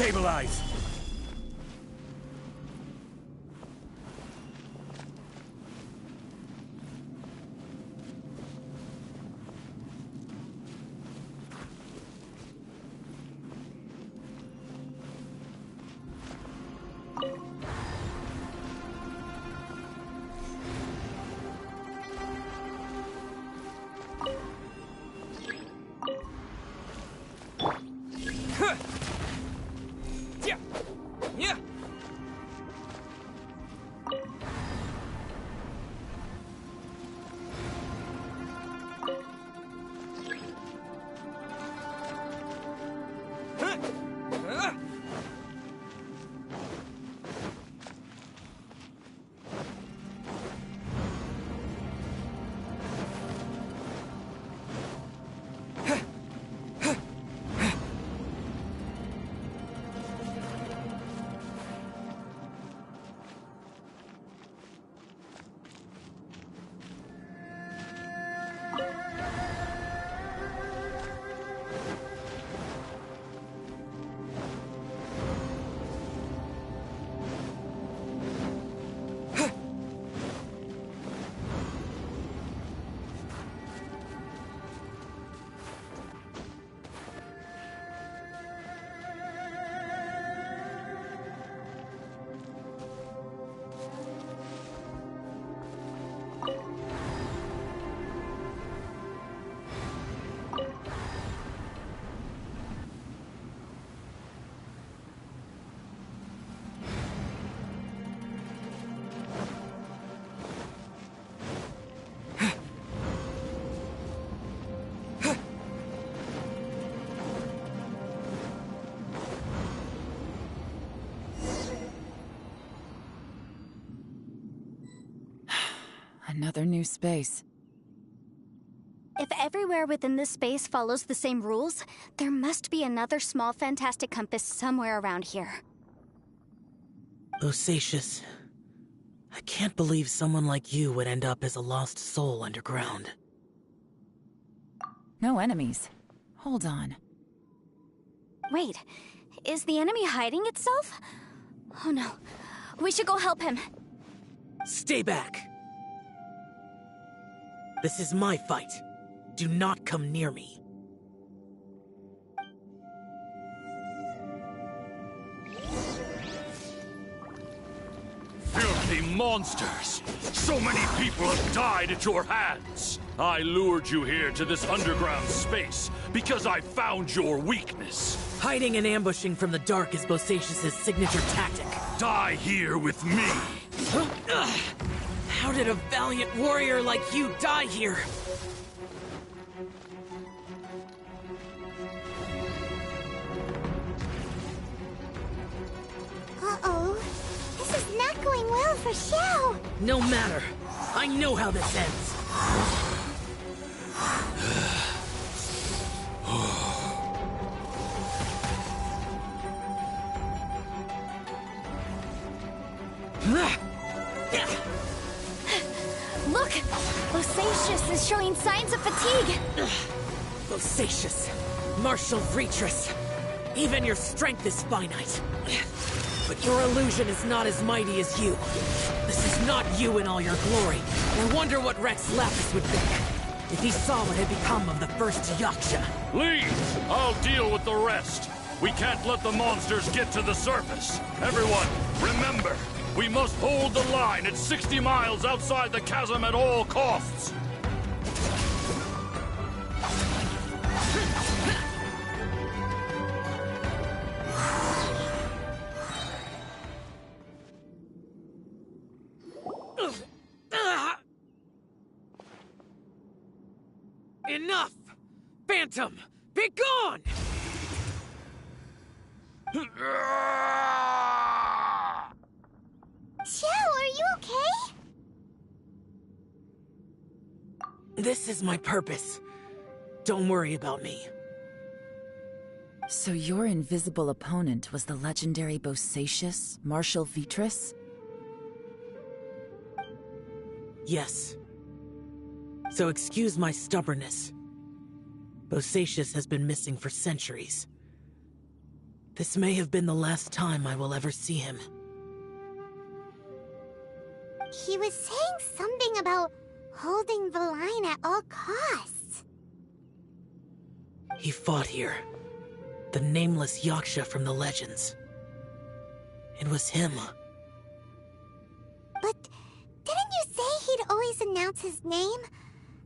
Stabilize! Yeah. Another new space. If everywhere within this space follows the same rules, there must be another small fantastic compass somewhere around here. Bosacius, I can't believe someone like you would end up as a lost soul underground. No enemies. Hold on. Wait, is the enemy hiding itself? Oh no, we should go help him. Stay back! This is my fight. Do not come near me. Filthy monsters! So many people have died at your hands! I lured you here to this underground space because I found your weakness. Hiding and ambushing from the dark is Bosacius' signature tactic. Die here with me! How did a valiant warrior like you die here? Uh-oh. This is not going well for Xiao. No matter. I know how this ends. Look! Bosacius is showing signs of fatigue! Bosacius, martial Retris, even your strength is finite. But your illusion is not as mighty as you. This is not you in all your glory. I wonder what Rex Lapis would think if he saw what had become of the first Yaksha. Leave! I'll deal with the rest. We can't let the monsters get to the surface. Everyone, remember, we must hold the line at 60 miles outside the chasm at all costs. Enough! Phantom, be gone! Xiao, are you okay? This is my purpose. Don't worry about me. So your invisible opponent was the legendary Bosacius, Marshal Vitris? Yes. So excuse my stubbornness. Bosacius has been missing for centuries. This may have been the last time I will ever see him. He was saying something about holding the line at all costs. He fought here. The nameless Yaksha from the legends. It was him. But didn't you say he'd always announce his name?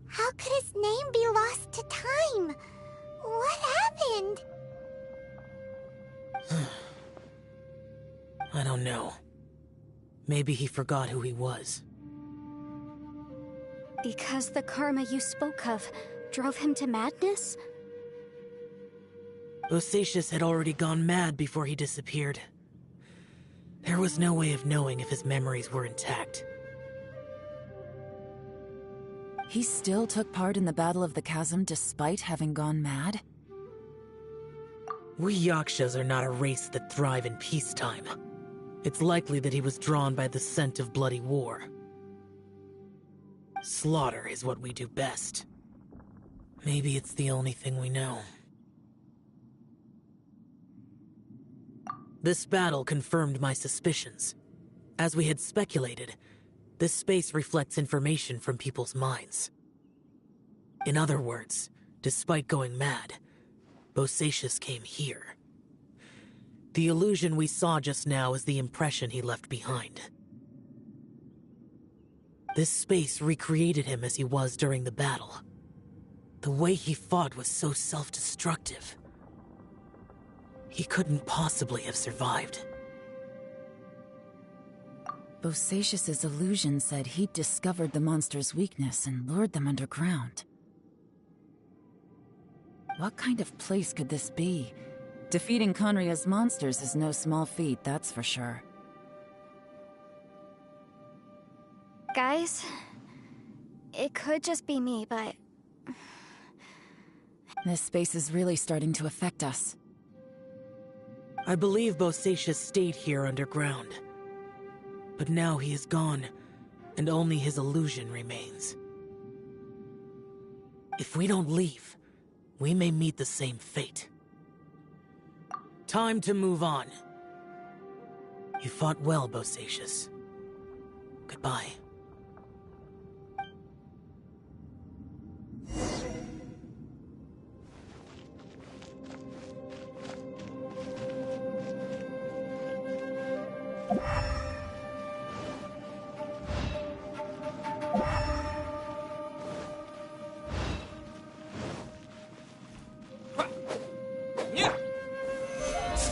How could his name be lost to time? What happened? I don't know. Maybe he forgot who he was. Because the karma you spoke of drove him to madness? Bosacius had already gone mad before he disappeared. There was no way of knowing if his memories were intact. He still took part in the Battle of the Chasm despite having gone mad? We Yakshas are not a race that thrive in peacetime. It's likely that he was drawn by the scent of bloody war. Slaughter is what we do best. Maybe it's the only thing we know. This battle confirmed my suspicions. As we had speculated, this space reflects information from people's minds. In other words, despite going mad, Bosacius came here. The illusion we saw just now is the impression he left behind. This space recreated him as he was during the battle. The way he fought was so self-destructive. He couldn't possibly have survived. Bosacius's illusion said he'd discovered the monster's weakness and lured them underground. What kind of place could this be? Defeating Conria's monsters is no small feat, that's for sure. Guys, It could just be me, but... This space is really starting to affect us. I believe Bosacius stayed here underground. But now he is gone, and only his illusion remains. If we don't leave, we may meet the same fate. Time to move on. You fought well, Bosacius. Goodbye.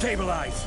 Stabilize!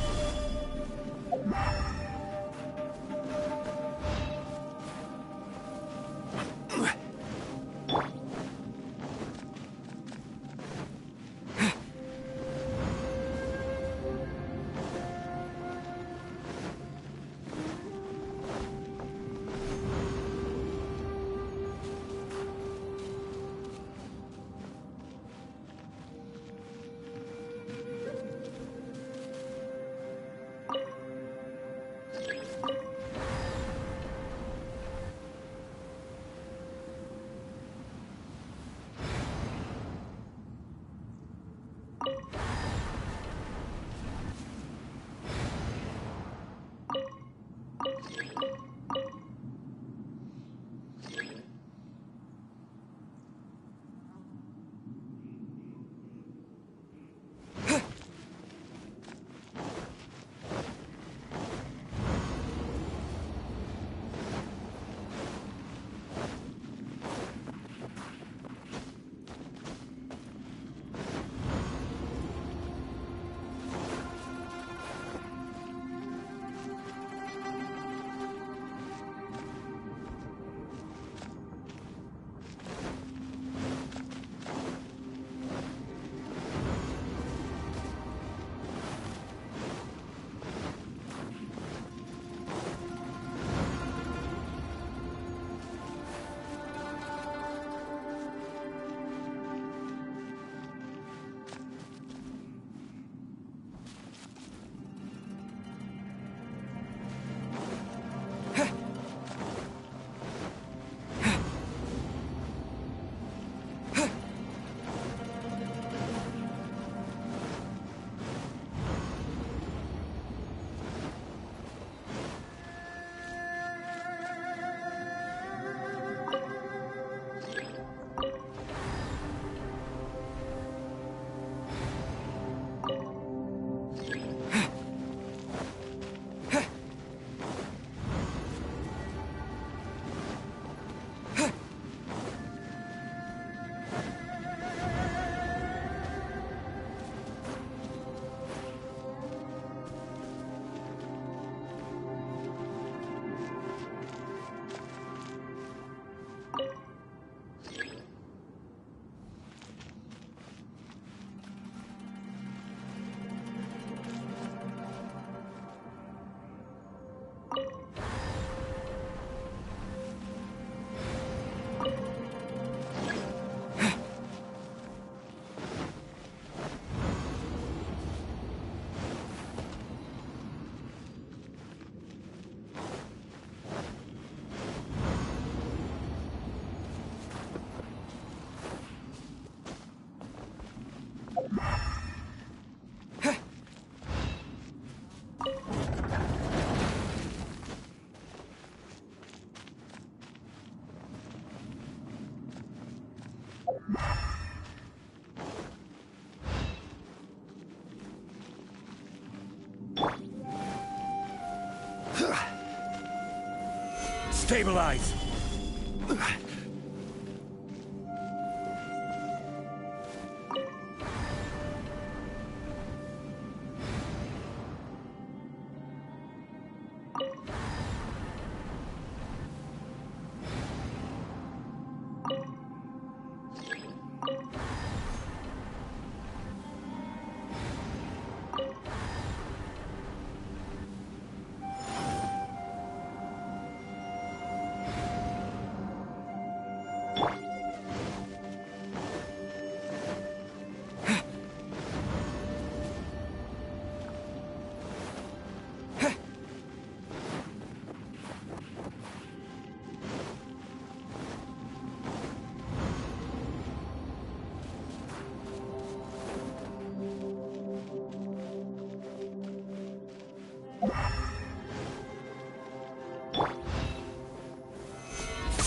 Stabilize!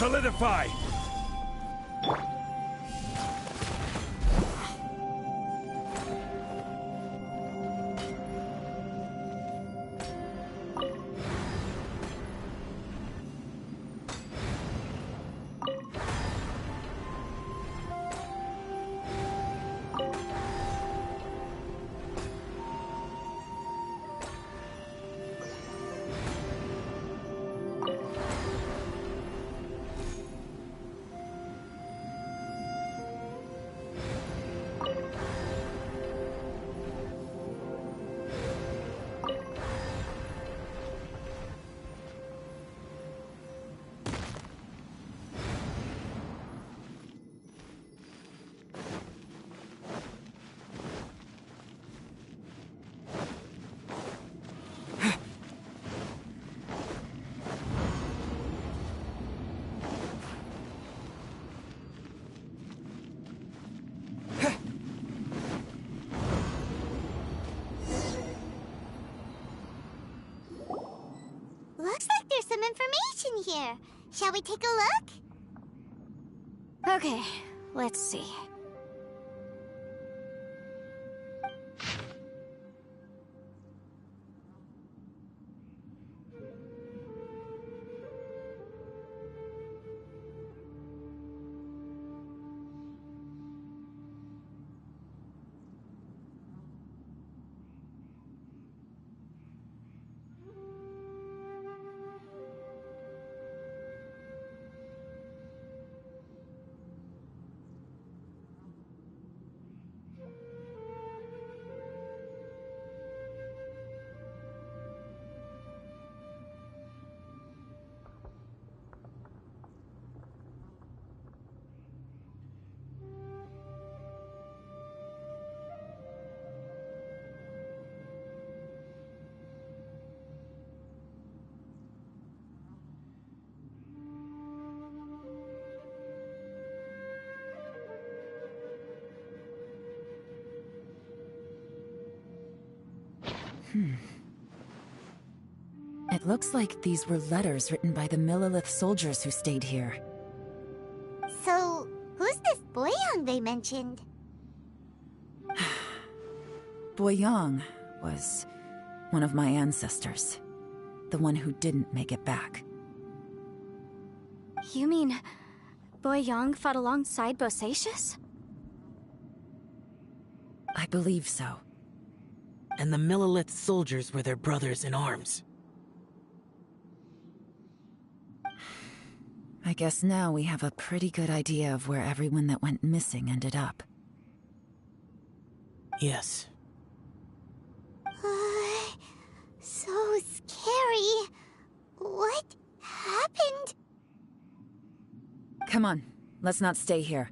Solidify! Looks like there's some information here. Shall we take a look? Okay, let's see. It looks like these were letters written by the Millelith soldiers who stayed here. So, who's this Boyang they mentioned? Boyang was one of my ancestors. The one who didn't make it back. You mean Boyang fought alongside Bosacius? I believe so. And the Millelith soldiers were their brothers in arms. I guess now we have a pretty good idea of where everyone that went missing ended up. Yes. So scary. What happened? Come on, let's not stay here.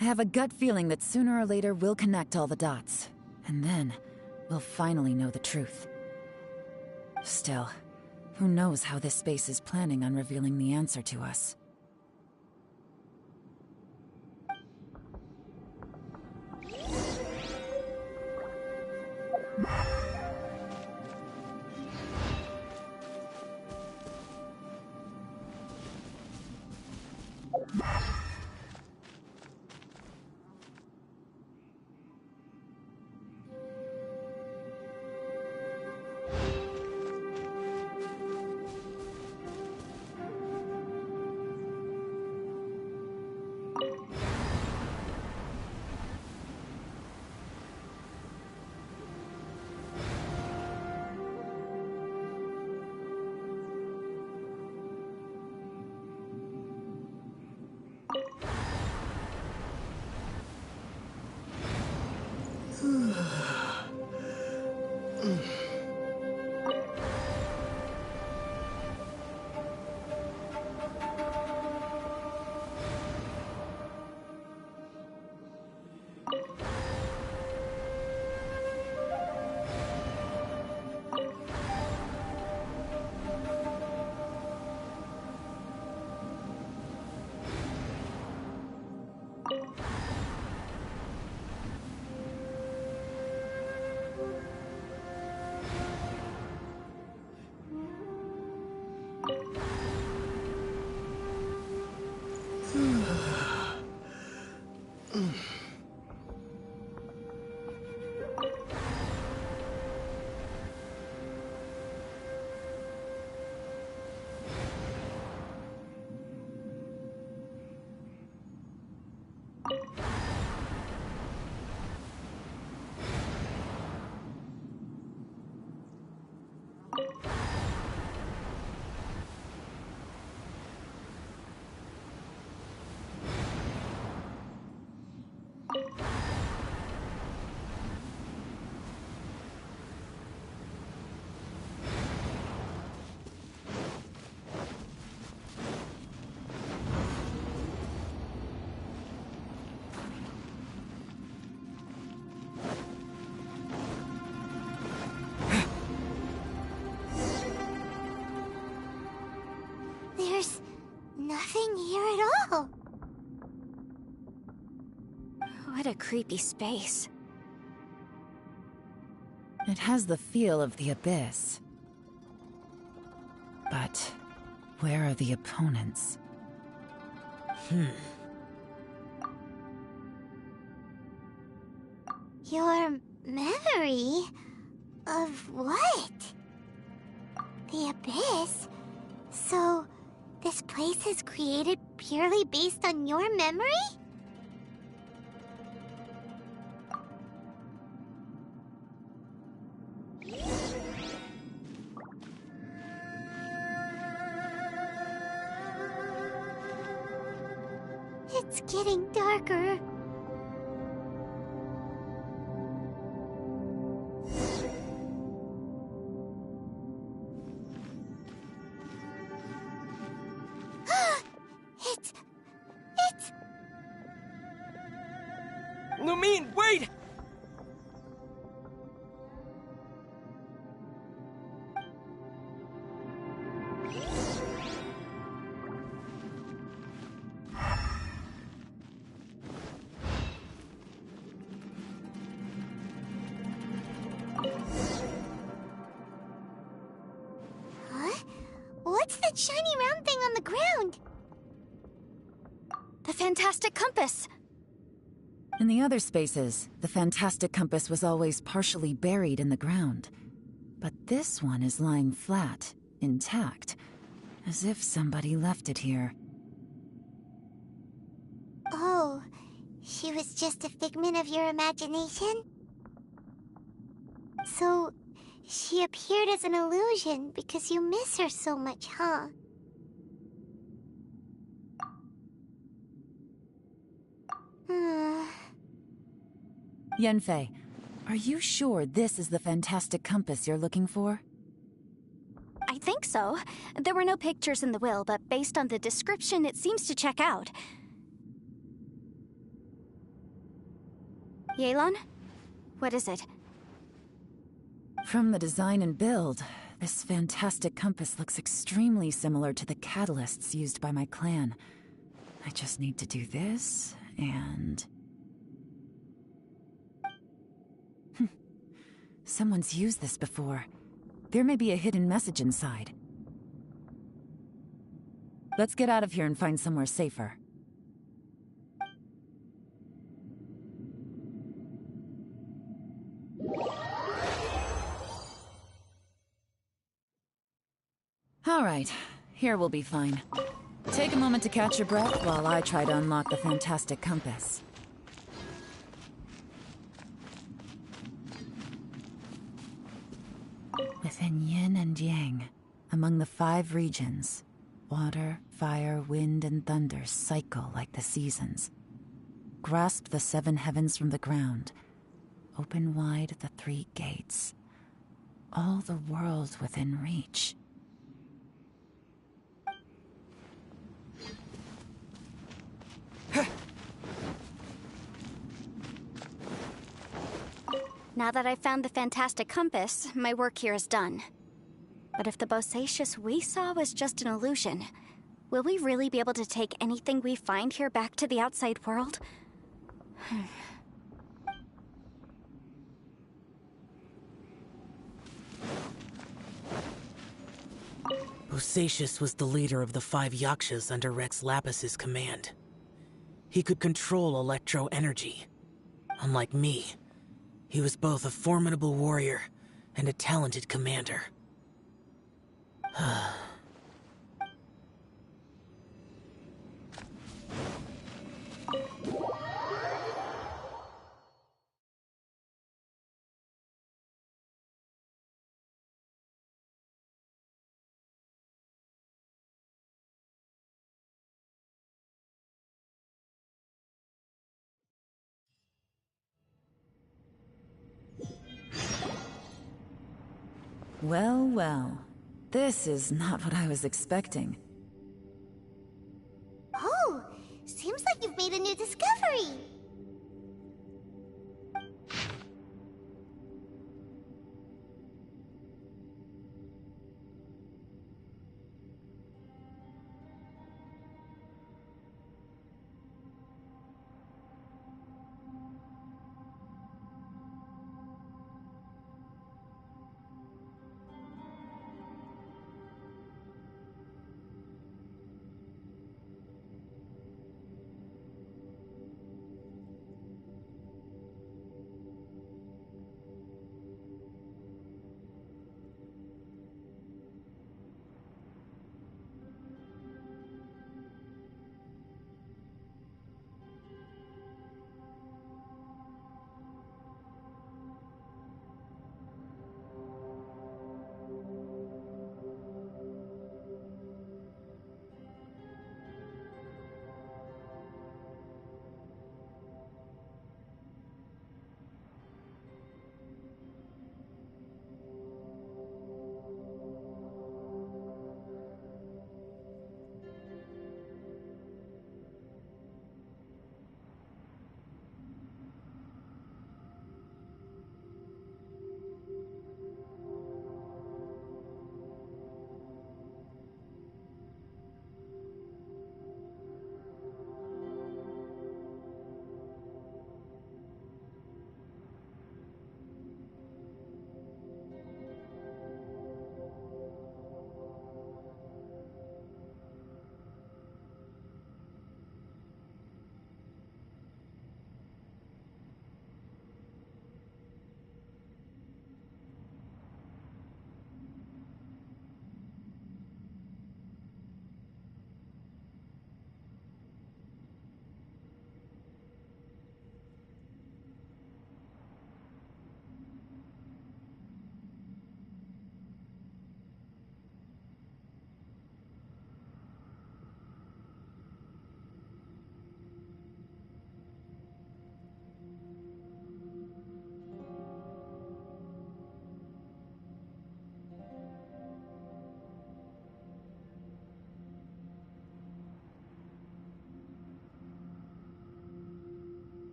I have a gut feeling that sooner or later we'll connect all the dots. And then, we'll finally know the truth. Still, who knows how this space is planning on revealing the answer to us. There's nothing here at all. What a creepy space. It has the feel of the abyss. But where are the opponents? Your memory of what? The abyss? So, this place is created purely based on your memory? It's getting darker. It's... Lumine, wait! Huh? What's that shiny round thing on the ground? The fantastic compass! In the other spaces, the fantastic compass was always partially buried in the ground. But this one is lying flat, intact, as if somebody left it here. Oh, she was just a figment of your imagination? So, she appeared as an illusion because you miss her so much, huh? Yanfei, are you sure this is the fantastic compass you're looking for? I think so. There were no pictures in the will, but based on the description, it seems to check out. Yelan? What is it? From the design and build, this fantastic compass looks extremely similar to the catalysts used by my clan. I just need to do this, and... Someone's used this before. There may be a hidden message inside. Let's get out of here and find somewhere safer. All right, here we'll be fine. Take a moment to catch your breath while I try to unlock the fantastic compass. Within yin and yang, among the 5 regions, water, fire, wind, and thunder cycle like the seasons. Grasp the 7 heavens from the ground. Open wide the 3 gates. All the world within reach. Now that I've found the fantastic compass, my work here is done. But if the bosacious we saw was just an illusion, will we really be able to take anything we find here back to the outside world? Bosacious was the leader of the 5 Yakshas under Rex Lapis's command. he could control electro energy. Unlike me, he was both a formidable warrior and a talented commander. Well, well. This is not what I was expecting. Oh, seems like you've made a new discovery.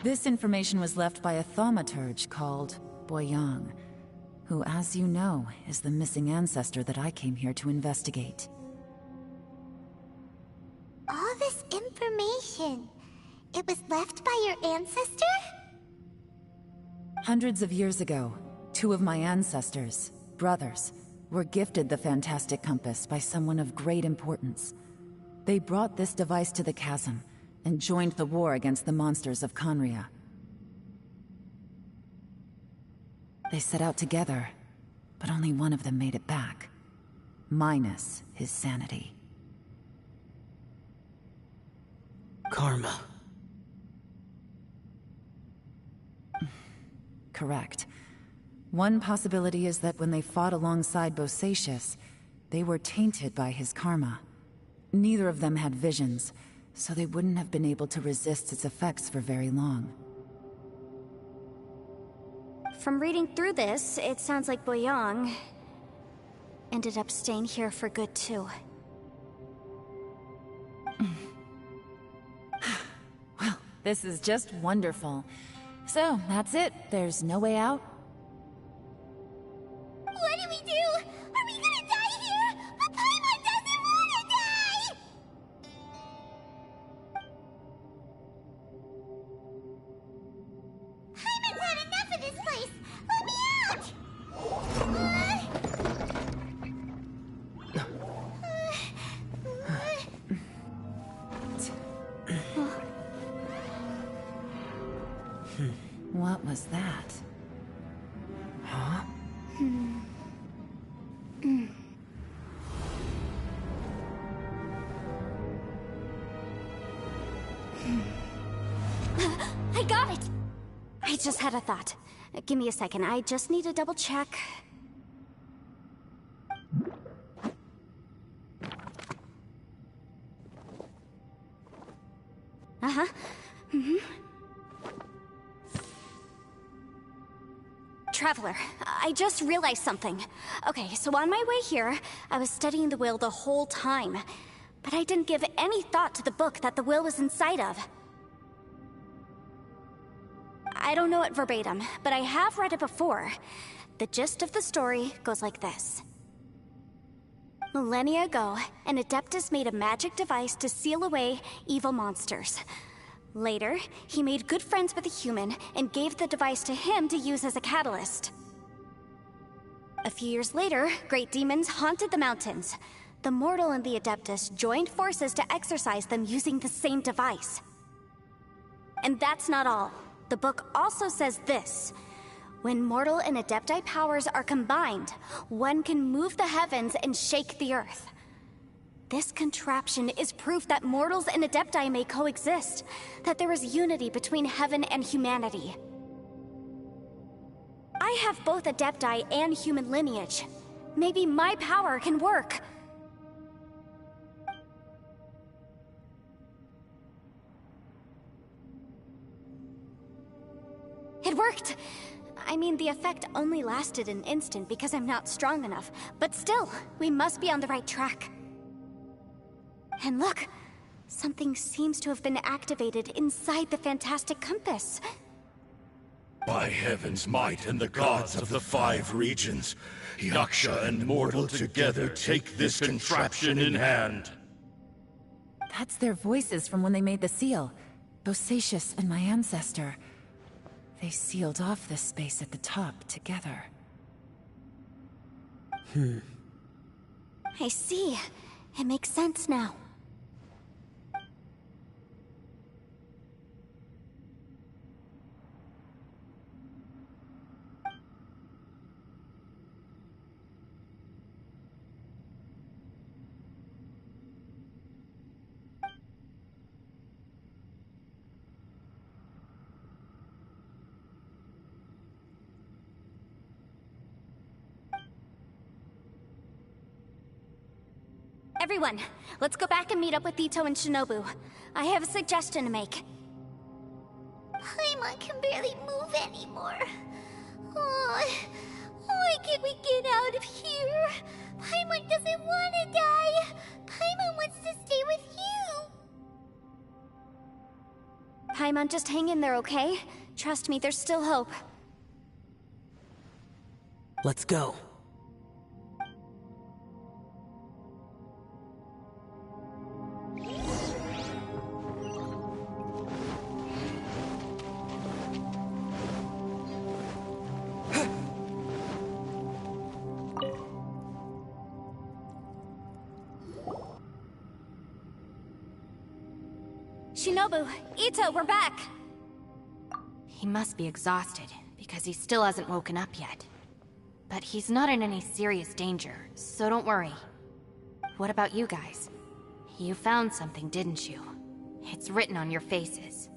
This information was left by a thaumaturge called Boyang, who, as you know, is the missing ancestor that I came here to investigate. All this information, it was left by your ancestor? Hundreds of years ago, two of my ancestors, brothers, were gifted the fantastic compass by someone of great importance. They brought this device to the chasm and joined the war against the monsters of Conria. They set out together, but only one of them made it back, minus his sanity. Karma. Correct. One possibility is that when they fought alongside Bosacius, they were tainted by his karma. Neither of them had visions, so they wouldn't have been able to resist its effects for very long. From reading through this, it sounds like Boyang ended up staying here for good too. Well, this is just wonderful. So, that's it. There's no way out? What do we do? Are we gonna die here? But Paimon doesn't wanna die! Paimon's had enough of this place! Let me out! What was that? Huh? I got it! I just had a thought. Give me a second, I just need to double check. Uh-huh. Traveler, I just realized something. Okay, so on my way here, I was studying the will the whole time. But I didn't give any thought to the book that the will was inside of. I don't know it verbatim, but I have read it before. The gist of the story goes like this. Millennia ago, an Adeptus made a magic device to seal away evil monsters. Later, he made good friends with a human and gave the device to him to use as a catalyst. A few years later, great demons haunted the mountains. The mortal and the Adeptus joined forces to exorcise them using the same device. And that's not all. The book also says this. When mortal and Adepti powers are combined, one can move the heavens and shake the earth. This contraption is proof that mortals and Adepti may coexist, that there is unity between heaven and humanity. I have both Adepti and human lineage. Maybe my power can work. It worked! I mean, the effect only lasted an instant because I'm not strong enough, but still, we must be on the right track. And look, something seems to have been activated inside the fantastic compass. By heaven's might and the gods of the 5 regions, Yaksha and mortal together take this contraption in hand. That's their voices from when they made the seal. Bosacius and my ancestor. They sealed off this space at the top together. I see. It makes sense now. Everyone, let's go back and meet up with Ito and Shinobu. I have a suggestion to make. Paimon can barely move anymore. Oh, why can't we get out of here? Paimon doesn't want to die. Paimon wants to stay with you. Paimon, just hang in there, okay? Trust me, there's still hope. Let's go. Shinobu, Ito, we're back! He must be exhausted, because he still hasn't woken up yet. But he's not in any serious danger, so don't worry. What about you guys? You found something, didn't you? It's written on your faces.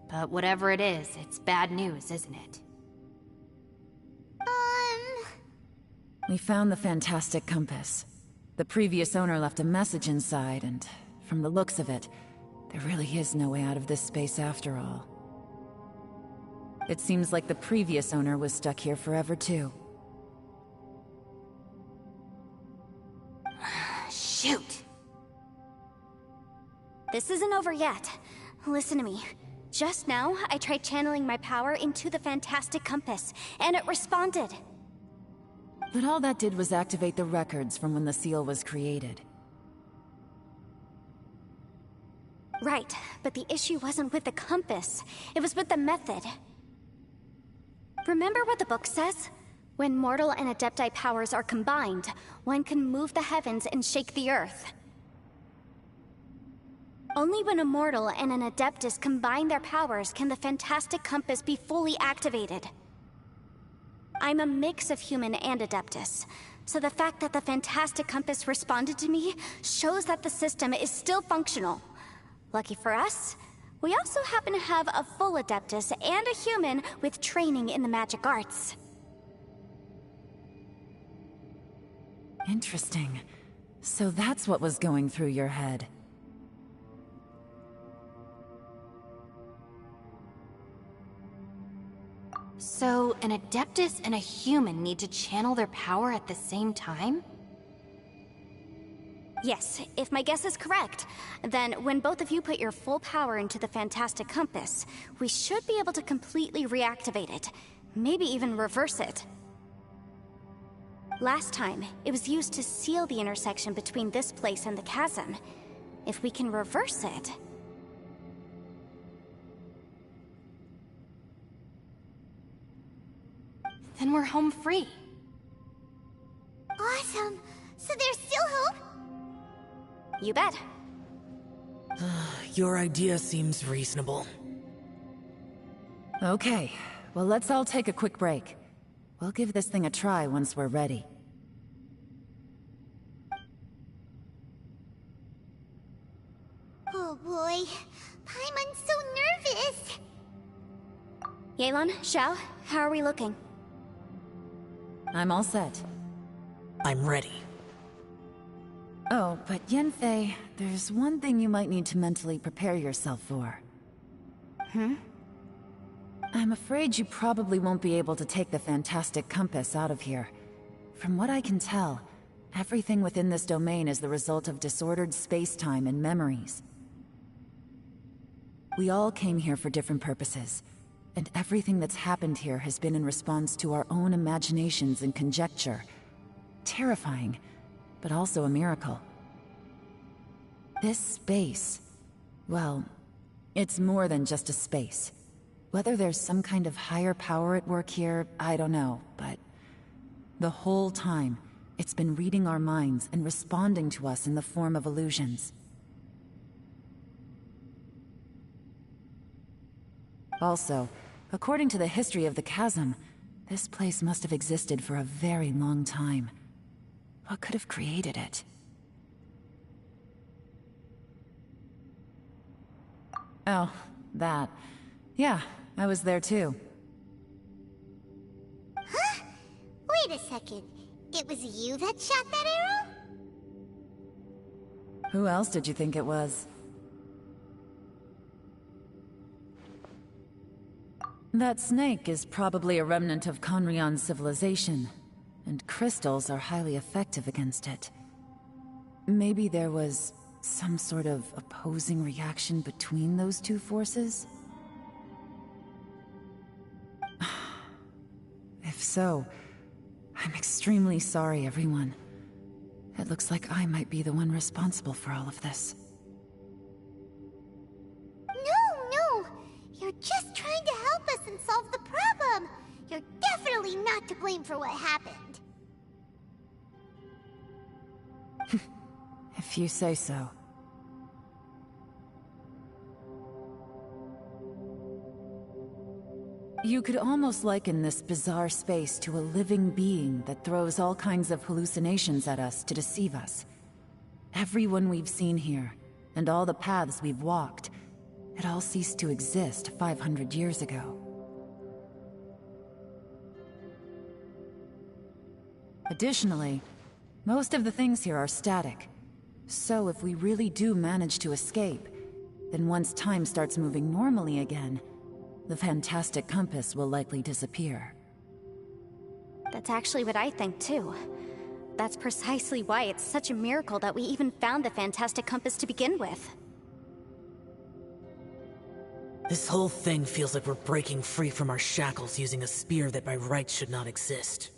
But whatever it is, it's bad news, isn't it? We found the fantastic compass. The previous owner left a message inside, and from the looks of it, there really is no way out of this space after all. It seems like the previous owner was stuck here forever too. Shoot! This isn't over yet. Listen to me. Just now, I tried channeling my power into the fantastic compass, and it responded. But all that did was activate the records from when the seal was created. Right, but the issue wasn't with the compass. It was with the method. Remember what the book says? When mortal and adepti powers are combined, one can move the heavens and shake the earth. Only when a mortal and an adeptus combine their powers can the fantastic compass be fully activated. I'm a mix of human and adeptus, so the fact that the fantastic compass responded to me shows that the system is still functional. Lucky for us, we also happen to have a full adeptus and a human with training in the magic arts. Interesting. So that's what was going through your head. So, an Adeptus and a human need to channel their power at the same time? Yes, if my guess is correct, then when both of you put your full power into the fantastic compass, we should be able to completely reactivate it. Maybe even reverse it. Last time, it was used to seal the intersection between this place and the chasm. If we can reverse it... Then we're home free. Awesome! So there's still hope? You bet. Your idea seems reasonable. Okay, well let's all take a quick break. We'll give this thing a try once we're ready. Oh boy, Paimon's so nervous! Yelan, Xiao, how are we looking? I'm all set. I'm ready. Oh, but Yanfei, there's one thing you might need to mentally prepare yourself for. I'm afraid you probably won't be able to take the fantastic compass out of here. From what I can tell, everything within this domain is the result of disordered space-time and memories. We all came here for different purposes, and everything that's happened here has been in response to our own imaginations and conjecture. Terrifying, but also a miracle. This space, well, it's more than just a space. Whether there's some kind of higher power at work here, I don't know, but the whole time, it's been reading our minds and responding to us in the form of illusions. Also, according to the history of the chasm, this place must have existed for a very long time. What could have created it? Oh, that. Yeah, I was there too. Huh? Wait a second. It was you that shot that arrow? Who else did you think it was? That snake is probably a remnant of Conrion's civilization, and crystals are highly effective against it. Maybe there was some sort of opposing reaction between those two forces? If so, I'm extremely sorry, everyone. It looks like I might be the one responsible for all of this. No! You're just trying to help us and solve the problem! You're definitely not to blame for what happened. If you say so. You could almost liken this bizarre space to a living being that throws all kinds of hallucinations at us to deceive us. Everyone we've seen here, and all the paths we've walked. It all ceased to exist 500 years ago. Additionally, most of the things here are static. So if we really do manage to escape, then once time starts moving normally again, the fantastic compass will likely disappear. That's actually what I think too. That's precisely why it's such a miracle that we even found the fantastic compass to begin with. This whole thing feels like we're breaking free from our shackles using a spear that by rights should not exist.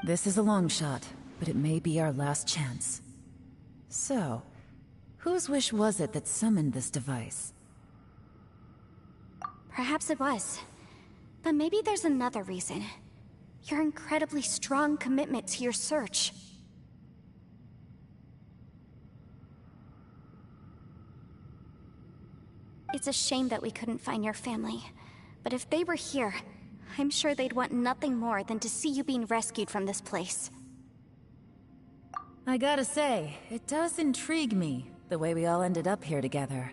This is a long shot, but it may be our last chance. So, whose wish was it that summoned this device? Perhaps it was. But maybe there's another reason. Your incredibly strong commitment to your search. It's a shame that we couldn't find your family. But if they were here, I'm sure they'd want nothing more than to see you being rescued from this place. I gotta say, it does intrigue me, the way we all ended up here together.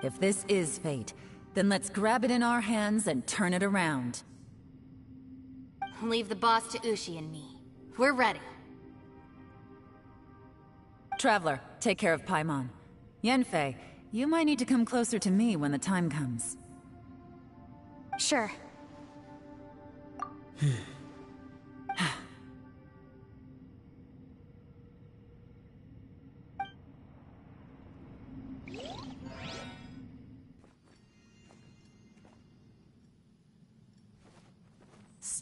If this is fate, then let's grab it in our hands and turn it around. Leave the boss to Ushi and me. We're ready. Traveler, take care of Paimon. Yanfei, you might need to come closer to me when the time comes. Sure.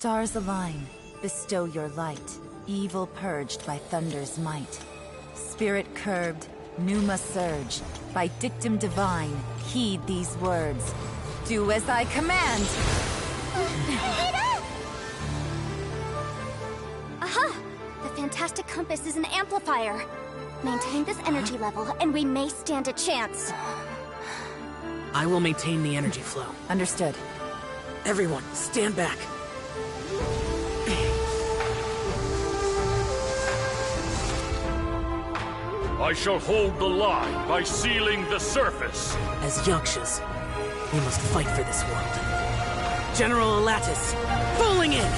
Stars align, bestow your light, evil purged by thunder's might. Spirit curbed, pneuma surge, by dictum divine, heed these words. Do as I command! Aha! The fantastic compass is an amplifier. Maintain this energy level, and we may stand a chance. I will maintain the energy flow. Understood. Everyone, stand back. I shall hold the line by sealing the surface. As Yakshas, we must fight for this world. General Elatus, falling in!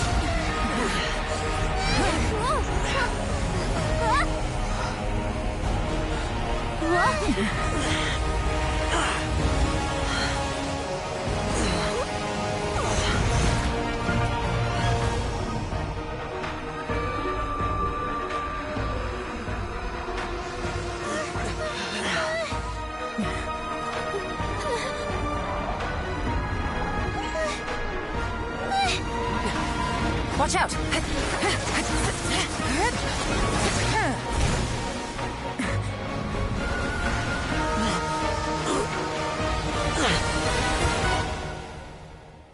Watch out!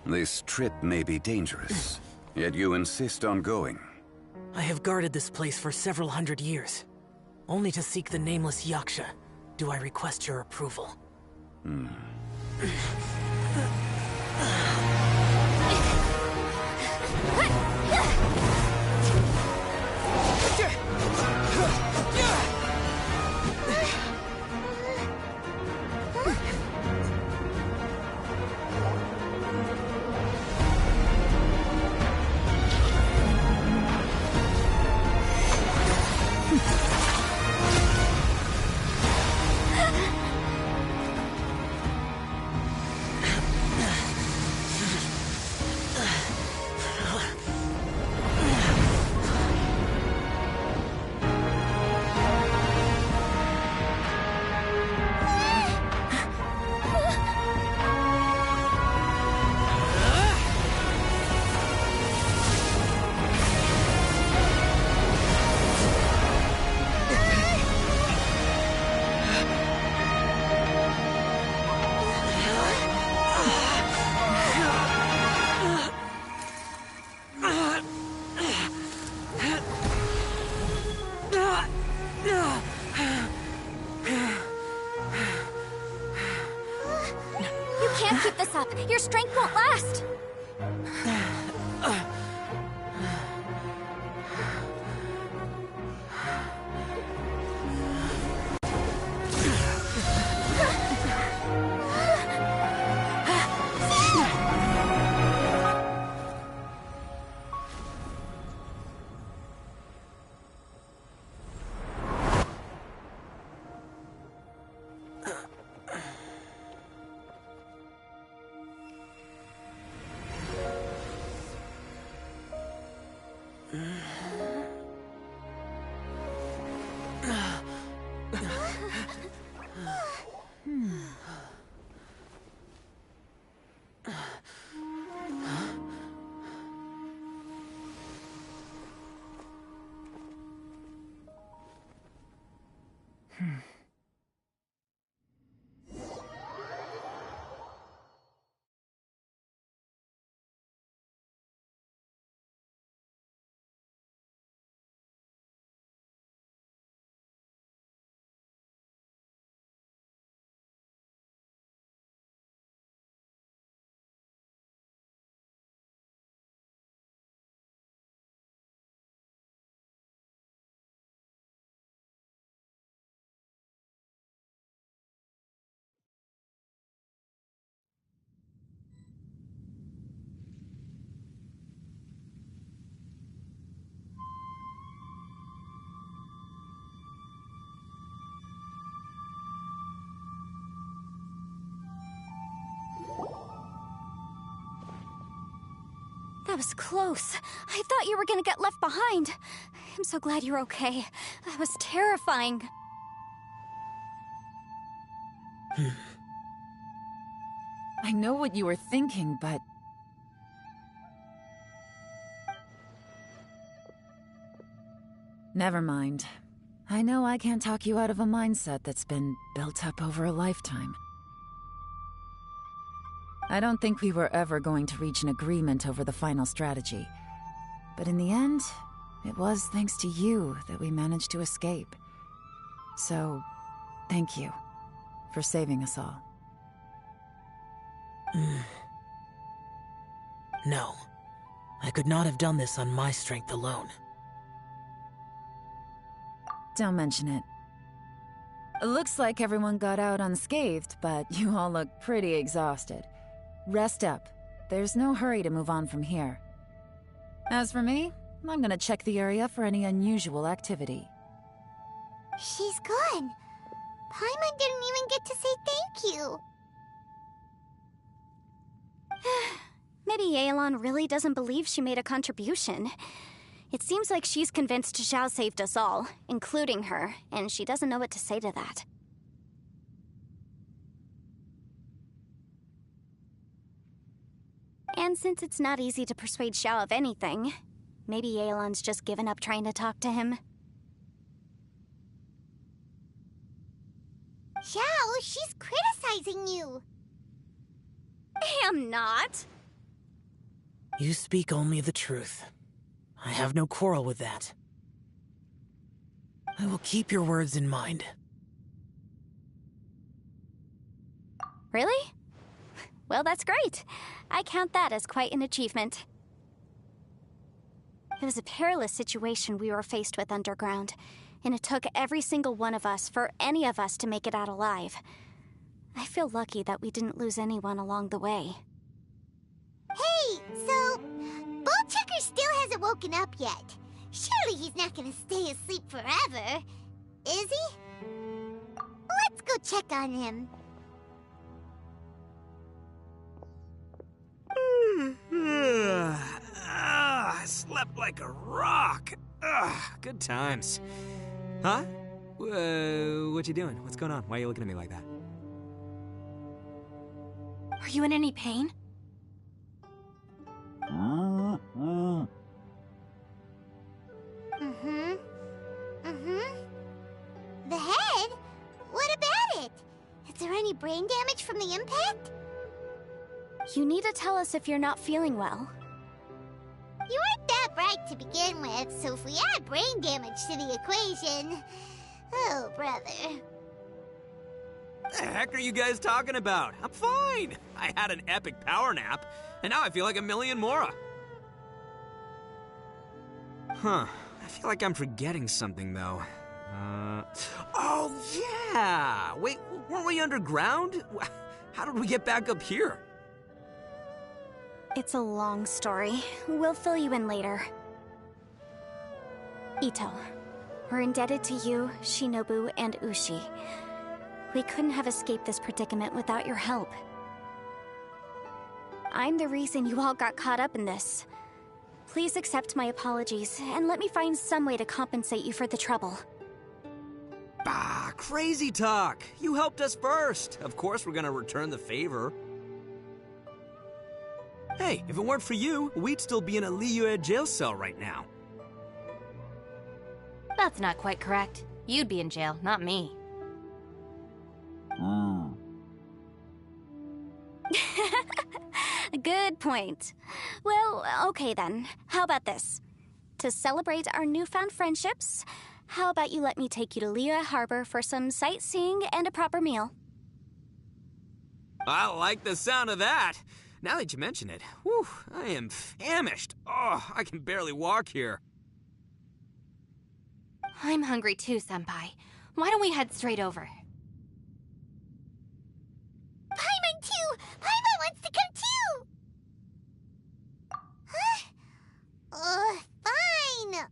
This trip may be dangerous, yet you insist on going. I have guarded this place for several hundred years. Only to seek the nameless Yaksha do I request your approval. Your strength won't last! That was close. I thought you were gonna get left behind. I'm so glad you're okay. That was terrifying. I know what you were thinking, but... Never mind. I know I can't talk you out of a mindset that's been built up over a lifetime. I don't think we were ever going to reach an agreement over the final strategy. But in the end, it was thanks to you that we managed to escape. So, thank you for saving us all. No. I could not have done this on my strength alone. Don't mention it. It looks like everyone got out unscathed, but you all look pretty exhausted. Rest up. There's no hurry to move on from here. As for me, I'm gonna check the area for any unusual activity. She's gone. Paimon didn't even get to say thank you. Maybe Yelan really doesn't believe she made a contribution. It seems like she's convinced Xiao saved us all, including her, and she doesn't know what to say to that. And since it's not easy to persuade Xiao of anything, maybe Yelan's just given up trying to talk to him. Xiao, she's criticizing you. I am not. You speak only the truth. I have no quarrel with that. I will keep your words in mind. Really? Well, that's great. I count that as quite an achievement. It was a perilous situation we were faced with underground, and it took every single one of us for any of us to make it out alive. I feel lucky that we didn't lose anyone along the way. Hey, so... Bullchecker still hasn't woken up yet. Surely he's not gonna stay asleep forever, is he? Let's go check on him. I slept like a rock. Good times. Huh? What you doing? What's going on? Why are you looking at me like that? Are you in any pain? The head? What about it? Is there any brain damage from the impact? You need to tell us if you're not feeling well. You weren't that bright to begin with, so if we add brain damage to the equation... Oh, brother. The heck are you guys talking about? I'm fine. I had an epic power nap, and now I feel like a million Mora. Huh. I feel like I'm forgetting something, though. Oh, yeah! Wait, weren't we underground? How did we get back up here? It's a long story. We'll fill you in later. Ito, we're indebted to you, Shinobu, and Ushi. We couldn't have escaped this predicament without your help. I'm the reason you all got caught up in this. Please accept my apologies, and let me find some way to compensate you for the trouble. Bah, crazy talk! You helped us first! Of course we're gonna return the favor. Hey, if it weren't for you, we'd still be in a Liyue jail cell right now. That's not quite correct. You'd be in jail, not me. point. Well, okay then. How about this? To celebrate our newfound friendships, how about you let me take you to Liyue Harbor for some sightseeing and a proper meal? I like the sound of that. Now that you mention it, whew, I am famished. Oh, I can barely walk here. I'm hungry too, Senpai. Why don't we head straight over? Paimon too! Paimon wants to come too! Huh? Fine!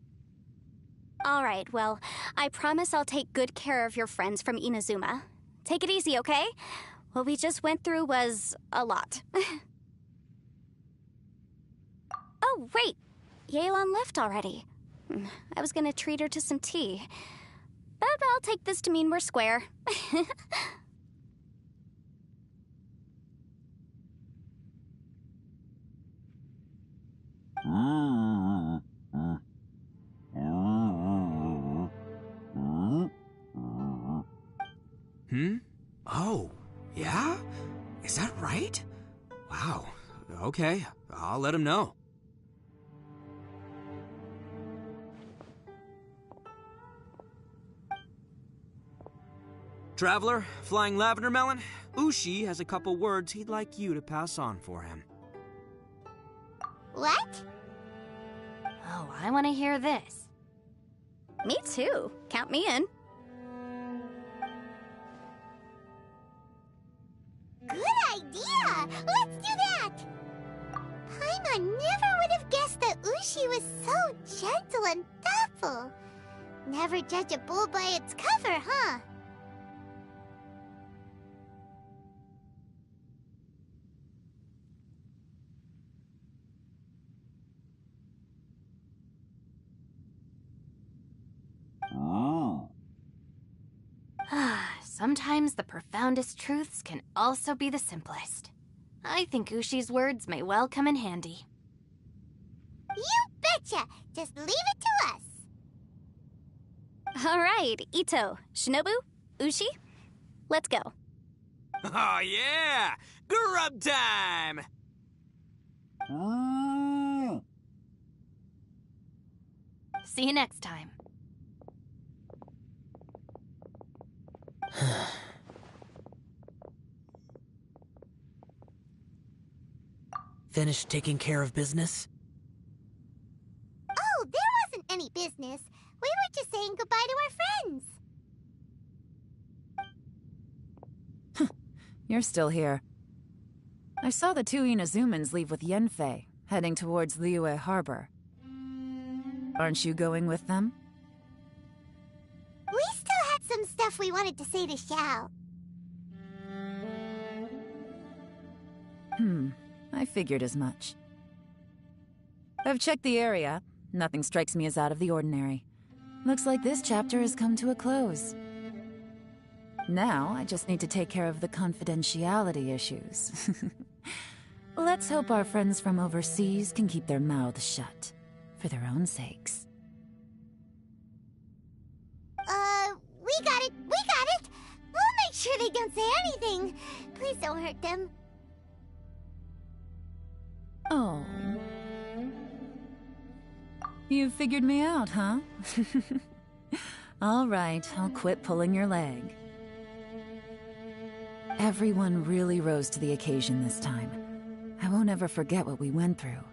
Alright, well, I promise I'll take good care of your friends from Inazuma. Take it easy, okay? What we just went through was a lot. Oh, wait! Yelan left already. I was gonna treat her to some tea. But I'll take this to mean we're square. Oh, yeah? Is that right? Wow. Okay, I'll let him know. Traveler, Flying Lavender Melon, Ushi has a couple words he'd like you to pass on for him. What? Oh, I want to hear this. Me too. Count me in. Good idea! Let's do that! Paimon never would have guessed that Ushi was so gentle and thoughtful. Never judge a bull by its cover, huh? Sometimes the profoundest truths can also be the simplest. I think Ushi's words may well come in handy. You betcha! Just leave it to us! Alright, Ito, Shinobu, Ushi, let's go. Oh yeah! Grub time! See you next time. Finished taking care of business? Oh, there wasn't any business. We were just saying goodbye to our friends. You're still here. I saw the two Inazumans leave with Yanfei, heading towards Liyue Harbor. Aren't you going with them? We still had some stuff we wanted to say to Xiao. I figured as much. I've checked the area. Nothing strikes me as out of the ordinary. Looks like this chapter has come to a close. Now, I just need to take care of the confidentiality issues. Let's hope our friends from overseas can keep their mouths shut, for their own sakes. We got it! We got it! We'll make sure they don't say anything. Please don't hurt them. Oh. You figured me out, huh? All right, I'll quit pulling your leg. Everyone really rose to the occasion this time. I won't ever forget what we went through.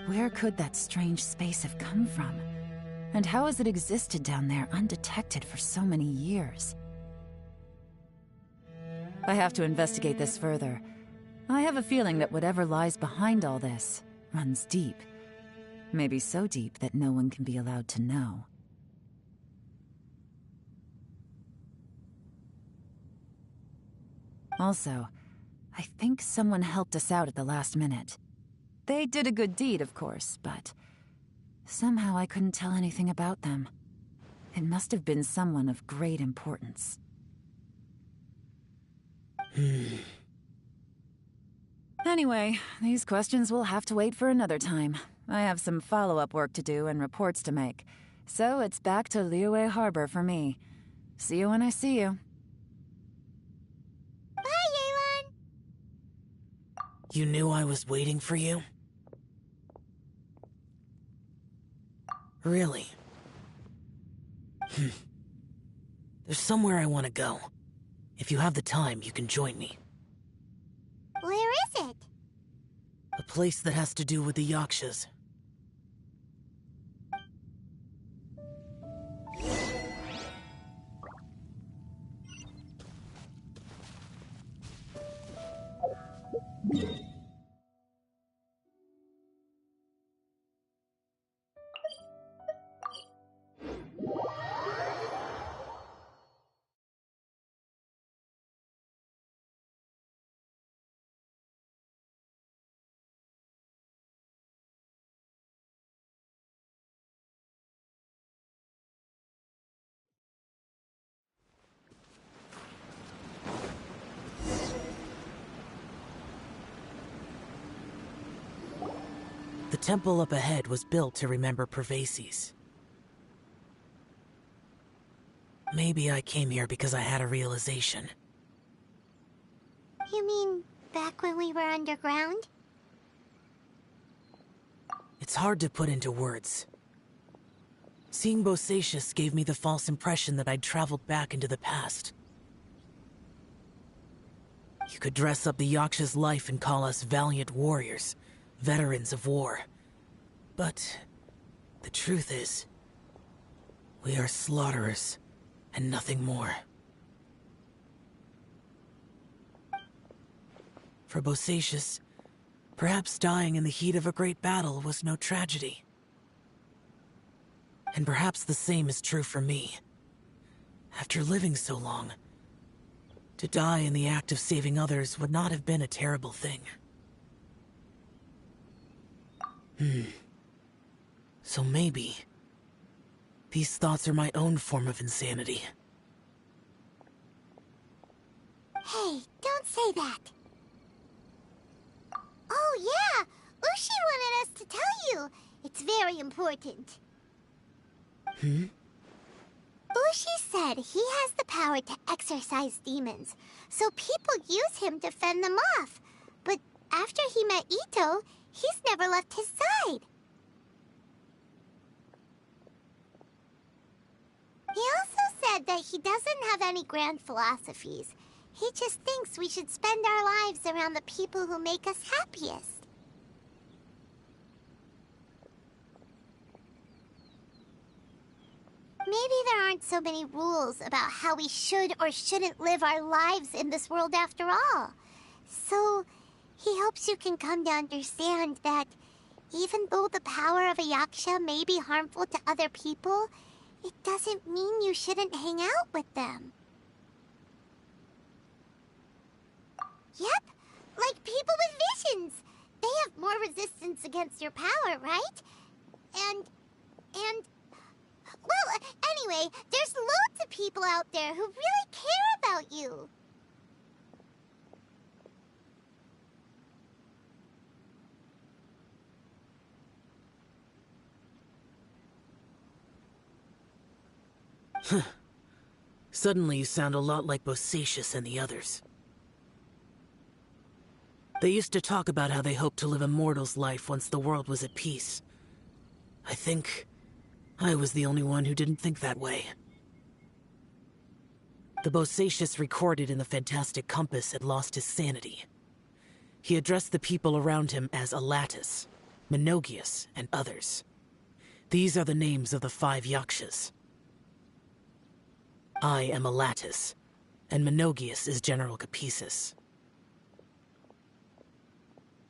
Where could that strange space have come from? And how has it existed down there undetected for so many years? I have to investigate this further. I have a feeling that whatever lies behind all this runs deep. Maybe so deep that no one can be allowed to know. Also, I think someone helped us out at the last minute. They did a good deed, of course, but somehow I couldn't tell anything about them. It must have been someone of great importance. Anyway, these questions will have to wait for another time. I have some follow-up work to do and reports to make. So it's back to Liyue Harbor for me. See you when I see you. Bye, Yelan! You knew I was waiting for you? Really? There's somewhere I want to go. If you have the time, you can join me. Where is it? A place that has to do with the Yakshas. The temple up ahead was built to remember Pervases. Maybe I came here because I had a realization. You mean back when we were underground? It's hard to put into words. Seeing Bosacius gave me the false impression that I'd traveled back into the past. You could dress up the Yaksha's life and call us valiant warriors, veterans of war. But the truth is, we are slaughterers and nothing more. For Bosacius, perhaps dying in the heat of a great battle was no tragedy. And perhaps the same is true for me. After living so long, to die in the act of saving others would not have been a terrible thing. So maybe these thoughts are my own form of insanity. Hey, don't say that. Oh yeah, Ushi wanted us to tell you. It's very important. Ushi said he has the power to exorcise demons, so people use him to fend them off. But after he met Ito, he's never left his side. He also said that he doesn't have any grand philosophies. He just thinks we should spend our lives around the people who make us happiest. Maybe there aren't so many rules about how we should or shouldn't live our lives in this world after all. So, he hopes you can come to understand that even though the power of a Yaksha may be harmful to other people, it doesn't mean you shouldn't hang out with them. Yep, like people with visions. They have more resistance against your power, right? Well, anyway, there's loads of people out there who really care about you. Suddenly you sound a lot like Bosacius and the others. They used to talk about how they hoped to live a mortal's life once the world was at peace. I think I was the only one who didn't think that way. The Bosacius recorded in the Fantastic Compass had lost his sanity. He addressed the people around him as Alatus, Menogius, and others. These are the names of the 5 Yakshas. I am Alatus, and Menogius is General Capesus.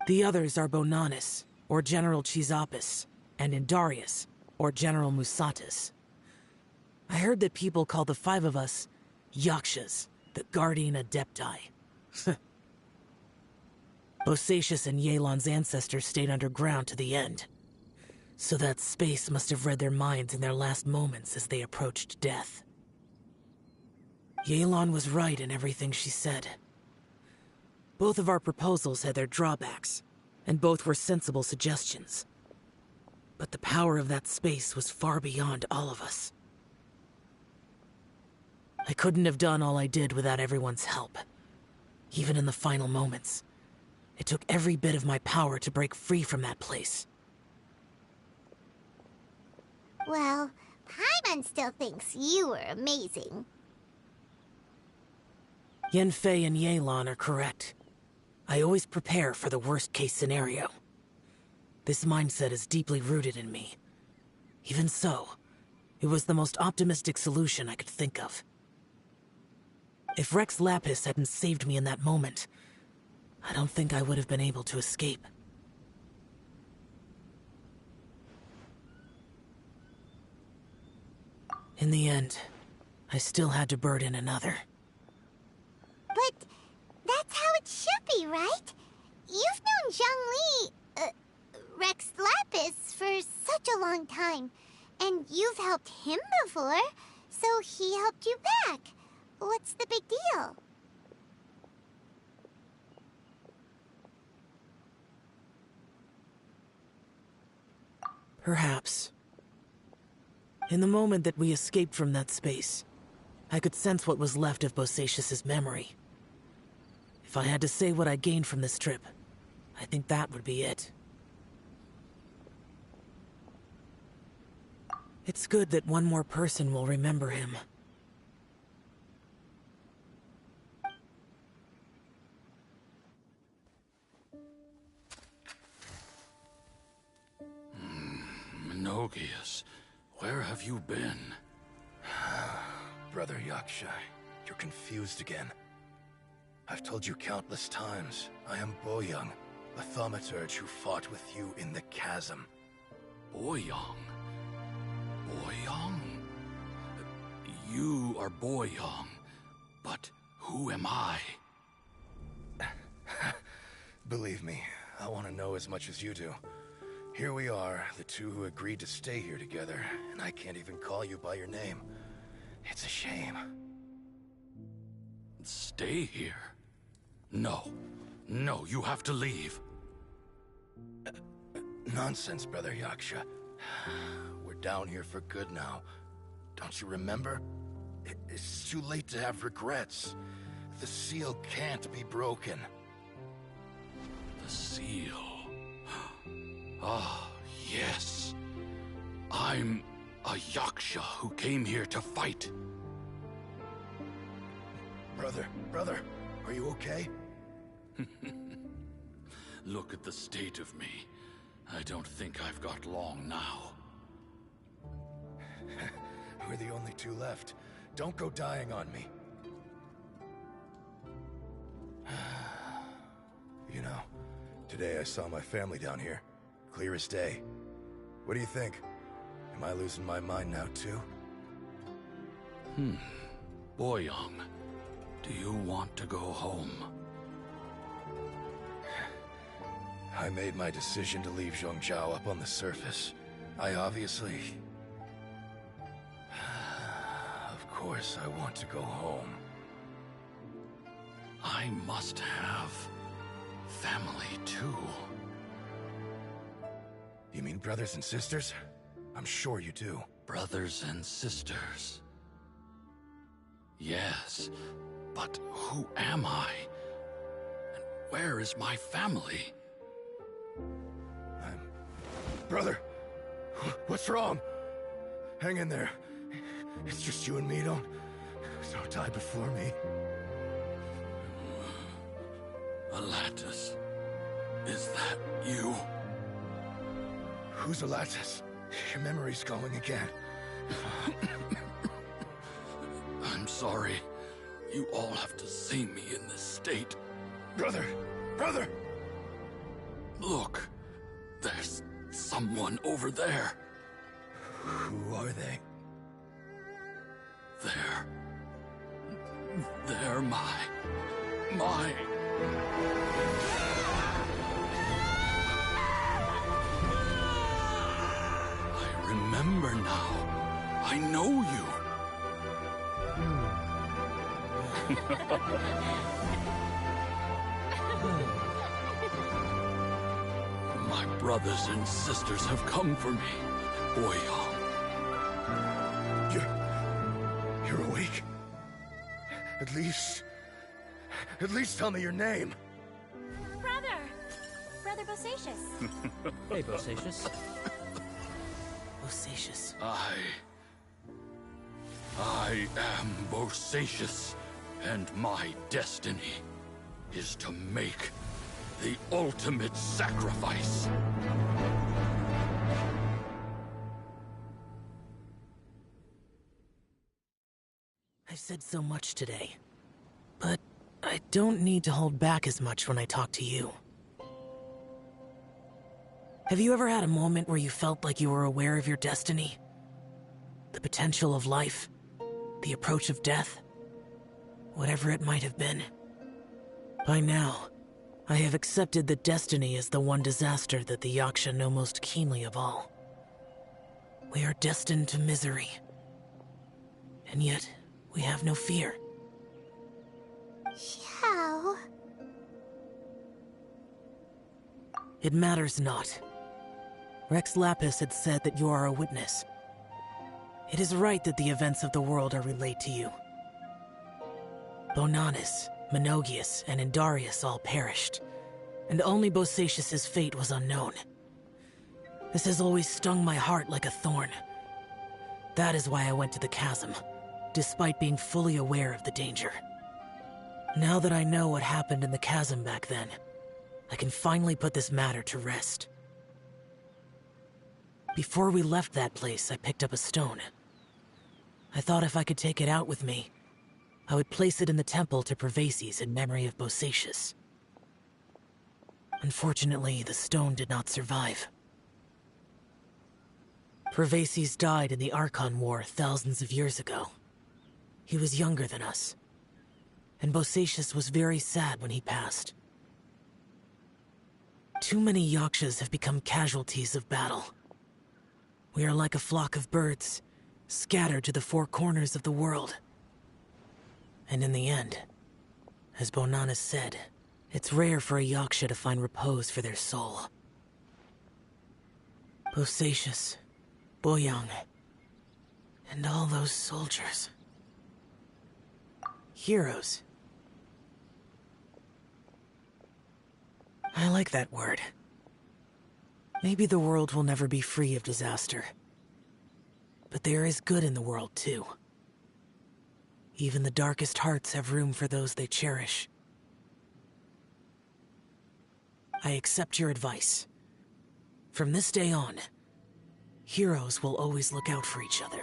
The others are Bonanis, or General Chizapis, and Indarius, or General Musatus. I heard that people call the 5 of us Yakshas, the Guardian Adepti. Bosacius and Yelan's ancestors stayed underground to the end, so that space must have read their minds in their last moments as they approached death. Yelan was right in everything she said. Both of our proposals had their drawbacks, and both were sensible suggestions. But the power of that space was far beyond all of us. I couldn't have done all I did without everyone's help. Even in the final moments. It took every bit of my power to break free from that place. Well, Paimon still thinks you were amazing. Yanfei and Yelan are correct. I always prepare for the worst-case scenario. This mindset is deeply rooted in me. Even so, it was the most optimistic solution I could think of. If Rex Lapis hadn't saved me in that moment, I don't think I would have been able to escape. In the end, I still had to burden another. But that's how it should be, right? You've known Zhongli, Rex Lapis, for such a long time. And you've helped him before, so he helped you back. What's the big deal? Perhaps. In the moment that we escaped from that space, I could sense what was left of Bosacius's memory. If I had to say what I gained from this trip, I think that would be it. It's good that one more person will remember him. Menogias, where have you been? Brother Yaksha, you're confused again. I've told you countless times, I am Boyoung, a thaumaturge who fought with you in the chasm. Boyoung? Boyoung? You are Boyoung, but who am I? Believe me, I want to know as much as you do. Here we are, the two who agreed to stay here together, and I can't even call you by your name. It's a shame. Stay here? No. No, you have to leave. Nonsense, Brother Yaksha. We're down here for good now. Don't you remember? It's too late to have regrets. The seal can't be broken. The seal. Ah, yes. I'm a Yaksha who came here to fight. Brother, are you okay? Look at the state of me. I don't think I've got long now. We're the only two left. Don't go dying on me. You know, today I saw my family down here. Clear as day. What do you think? Am I losing my mind now, too? Boyoung, do you want to go home? I made my decision to leave Zhongzhou up on the surface. I obviously... Of course I want to go home. I must have family, too. You mean brothers and sisters? I'm sure you do. Brothers and sisters. Yes, but who am I? And where is my family? Brother! What's wrong? Hang in there. It's just you and me, don't die before me. Alatus, is that you? Who's Alatus? Your memory's going again. I'm sorry. You all have to see me in this state. Brother! Look, there's someone over there. Who are they? They're my... I remember now. I know you. My brothers and sisters have come for me, Boyong. You're awake? At least tell me your name. Brother Bosacius. Hey, Bosacius. Bosacius. I am Bosacius, and my destiny is to make the ultimate sacrifice. I've said so much today, but I don't need to hold back as much when I talk to you. Have you ever had a moment where you felt like you were aware of your destiny? The potential of life? The approach of death? Whatever it might have been. By now, I have accepted that destiny is the one disaster that the Yaksha know most keenly of all. We are destined to misery. And yet, we have no fear. Xiao. It matters not. Rex Lapis had said that you are a witness. It is right that the events of the world are relayed to you. Bonanis, Menogias, and Indarius all perished, and only Bosacius's fate was unknown. This has always stung my heart like a thorn. That is why I went to the chasm, despite being fully aware of the danger. Now that I know what happened in the chasm back then, I can finally put this matter to rest. Before we left that place, I picked up a stone. I thought if I could take it out with me, I would place it in the temple to Pervases in memory of Bosacius. Unfortunately, the stone did not survive. Pervases died in the Archon War thousands of years ago. He was younger than us, and Bosacius was very sad when he passed. Too many Yakshas have become casualties of battle. We are like a flock of birds, scattered to the four corners of the world. And in the end, as Bonanis said, it's rare for a Yaksha to find repose for their soul. Bosacius, Boyong, and all those soldiers. Heroes. I like that word. Maybe the world will never be free of disaster. But there is good in the world, too. Even the darkest hearts have room for those they cherish. I accept your advice. From this day on, heroes will always look out for each other.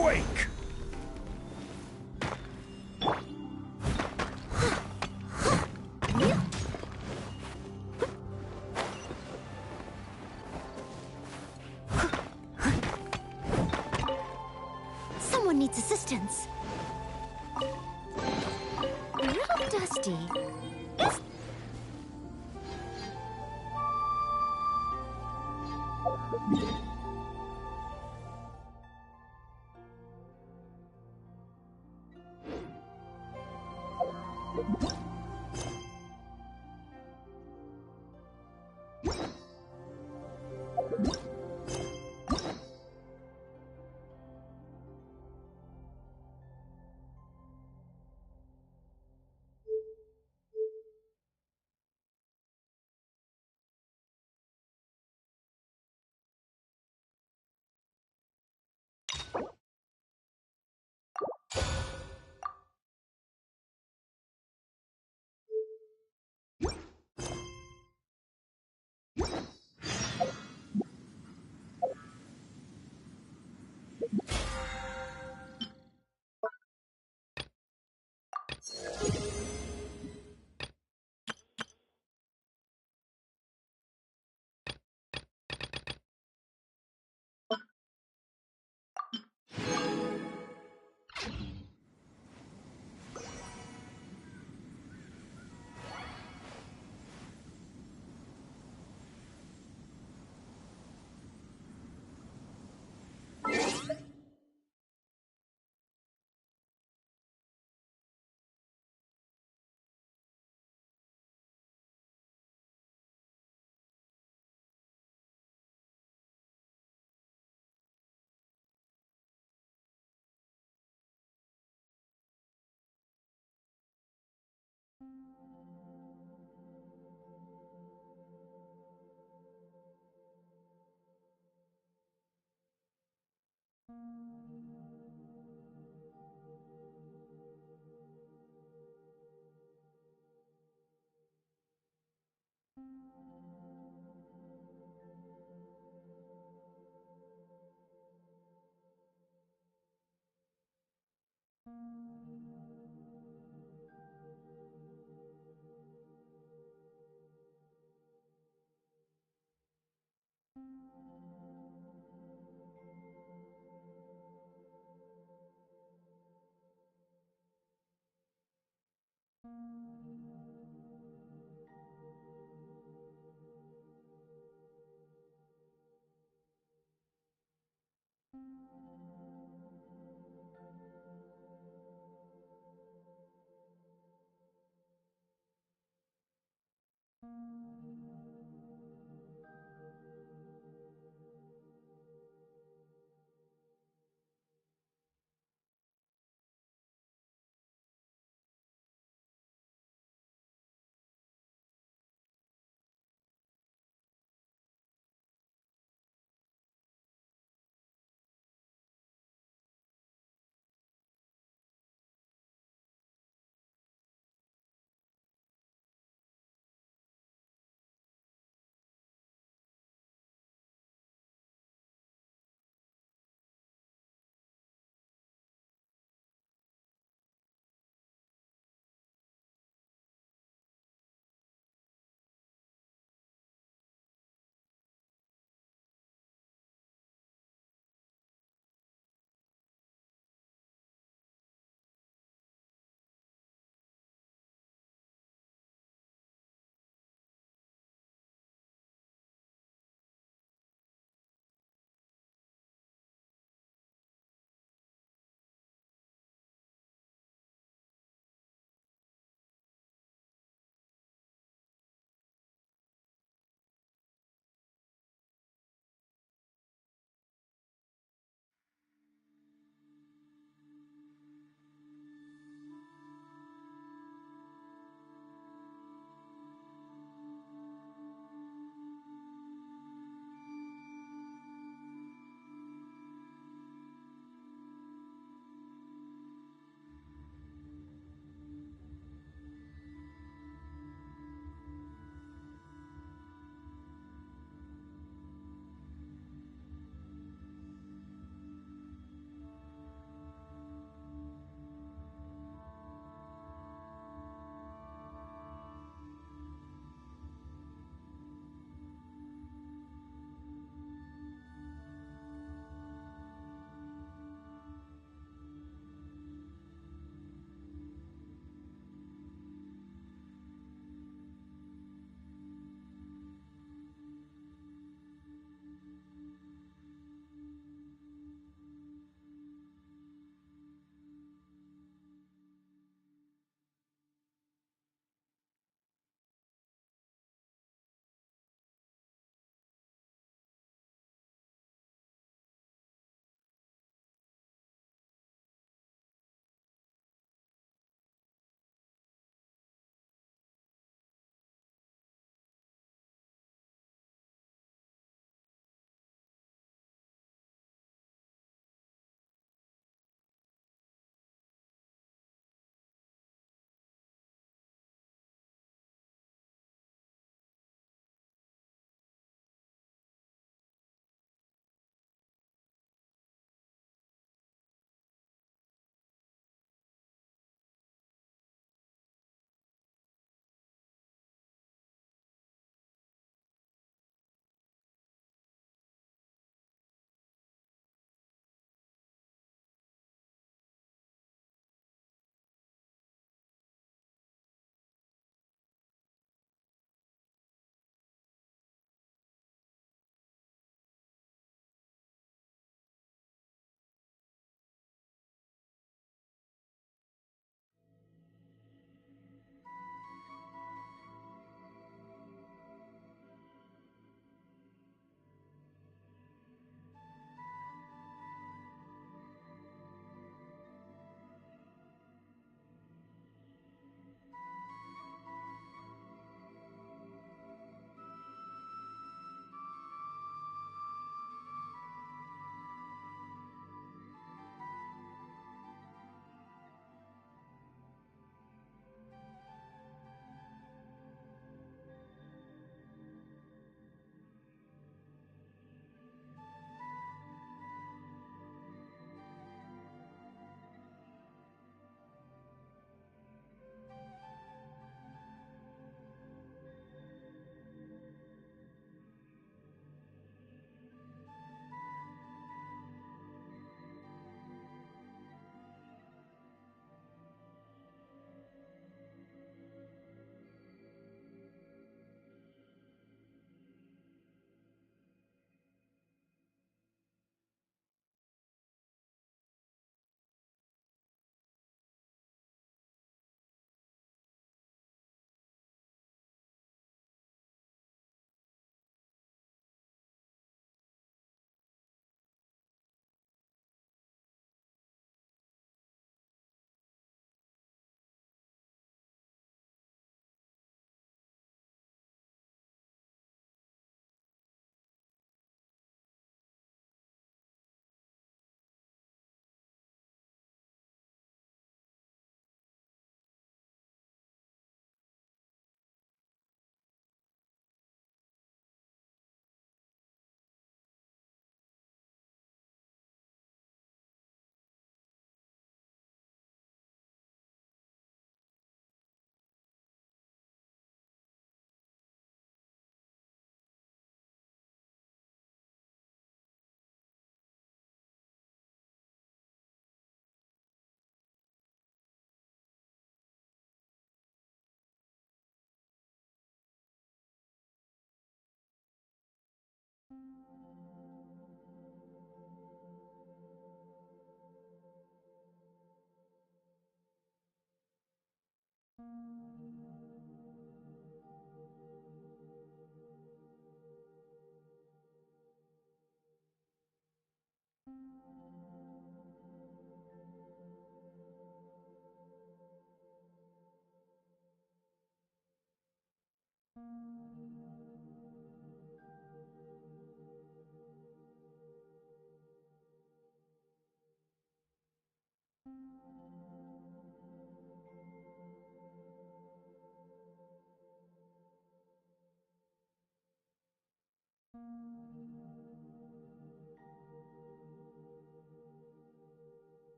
quake! Someone needs assistance. A little dusty.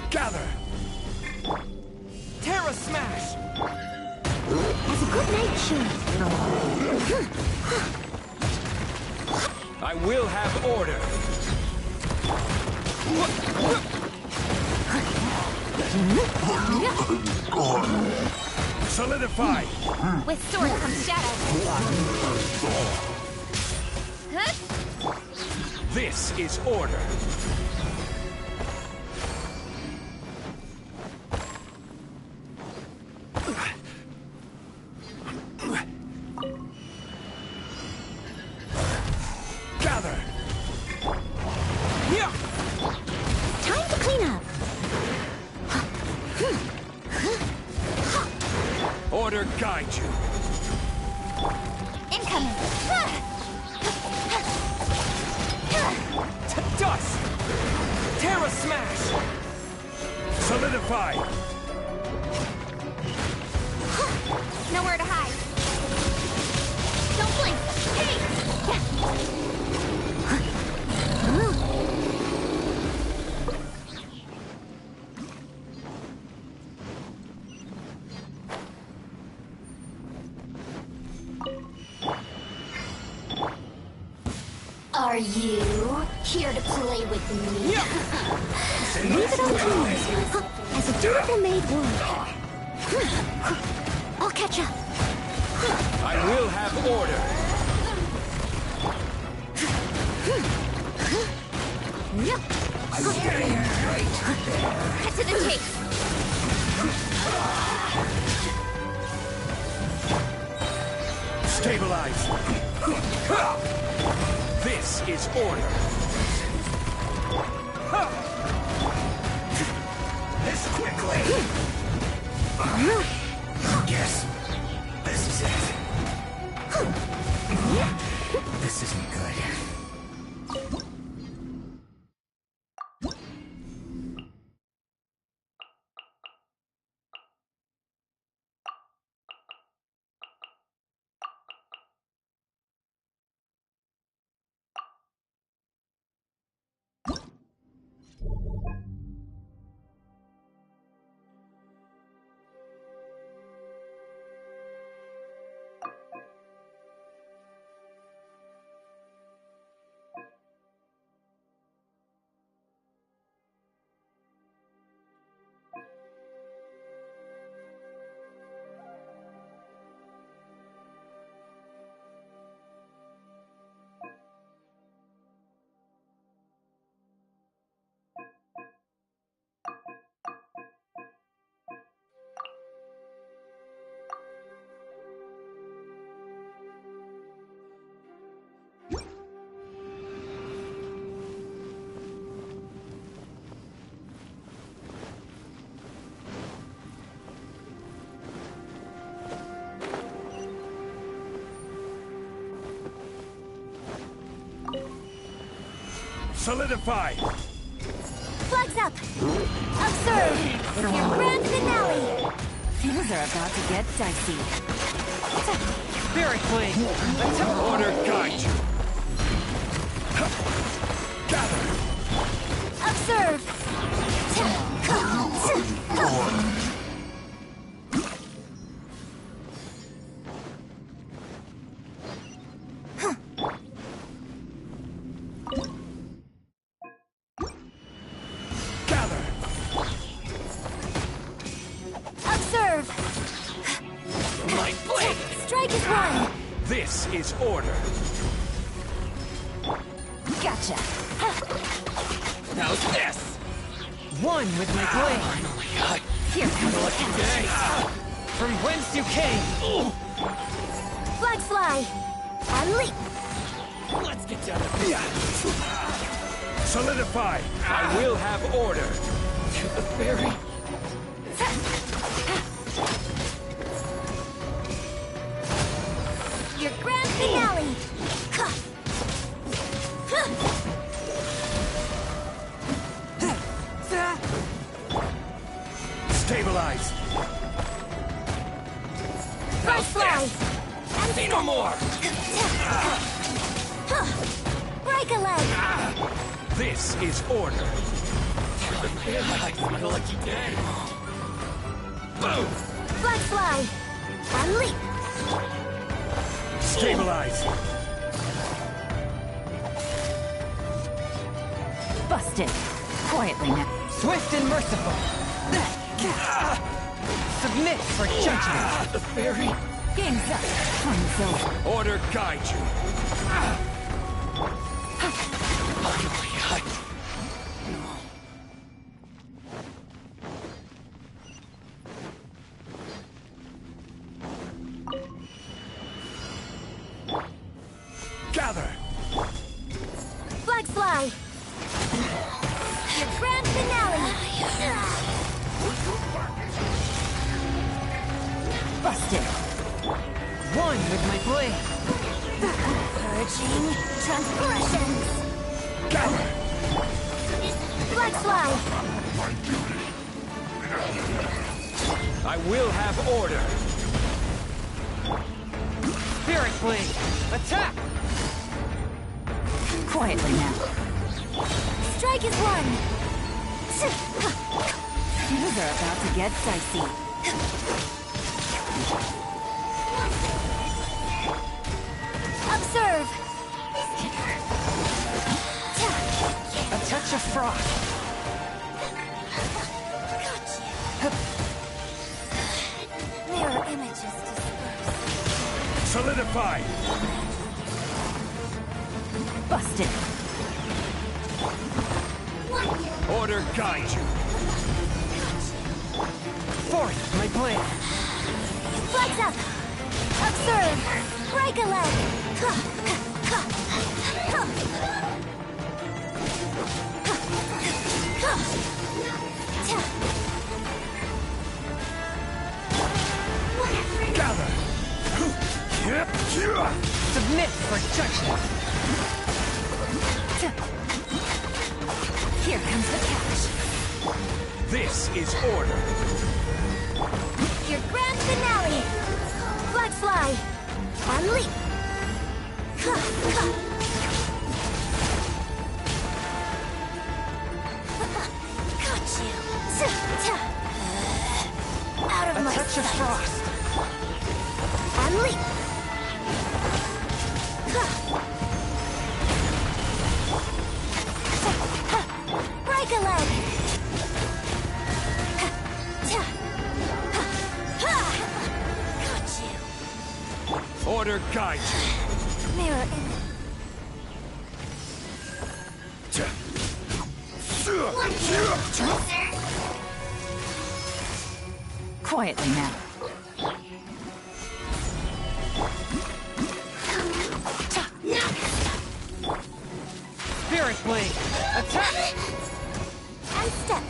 Gather! Terra Smash! Has a good nature. I will have order! Solidify! With sword comes shadow. This is order! Gather! Yeah! Time to clean up. Order guide you. Incoming. Dust! Terra Smash! Solidify! Nowhere to hide. Don't blink. Hey! Are you here to play with me? Leave it all to me. As a dutiful maid would. I'll catch up. I will have order. Cut to the chase. Stabilize. This is order. This quickly. Yes. This is it. This isn't good. Solidify! Flags up! Observe! Your grand finale! Things are about to get dicey. Spirit Queen! Order guide you! Gather! Observe! Observe! My blade! Strike is one! This is order. Gotcha. How's this? One with my blade! Here comes the Lucky day! From whence you came! Flags fly! And leap! Let's get down to business! Solidify! I will have order. To the very... Your grand finale! Stabilize! Flags fly! And Say no more! break a leg! This is order. My lucky day! Boom! Flags fly! And leap! Stabilize! busted. Quietly now. Swift and merciful! Submit for judgment! The fairy! Game's up. Time's over. Order guide you. Gather! Flags fly! Your grand finale! Busted. One with my blade! Purging transgressions! Gather! Flags fly! I will have order. Spirit blade! Attack! Quietly now. Strike is one! Things are about to get dicey. Observe! touch of frost. Mirror images dispersed. Solidify! Busted. Order guide you. Forth, my plan. Flex up! Observe! Break a leg! Gather! Submit for judgment. Here comes the catch. This is order. Your grand finale! Flex fly! Unleash! Got you! Out of A my touch of sight! frost. Unleash! Break a leg! Got you! Order guide you. Mirror image. Quietly now. Spirit blade. Attack! And step.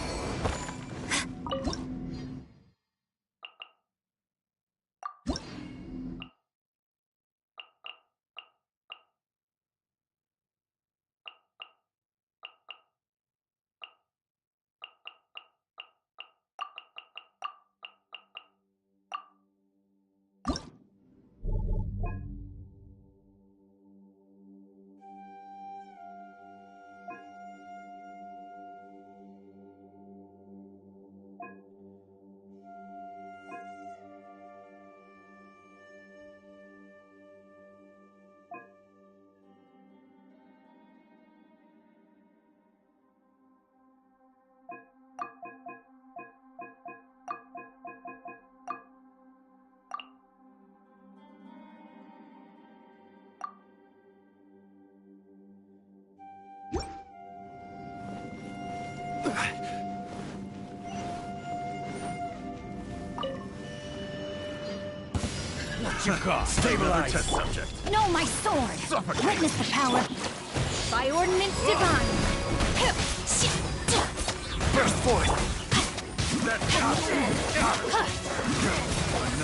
Stabilize. Test subject. No, my sword! Witness the power. By ordinance divine. Burst forth.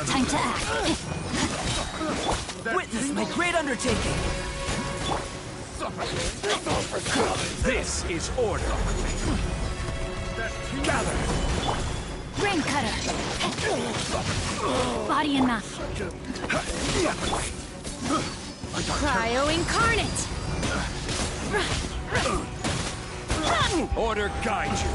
Time to act. Witness my great undertaking. This is order. Gather. Brain cutter. Body enough. Cryo incarnate. Order guide you.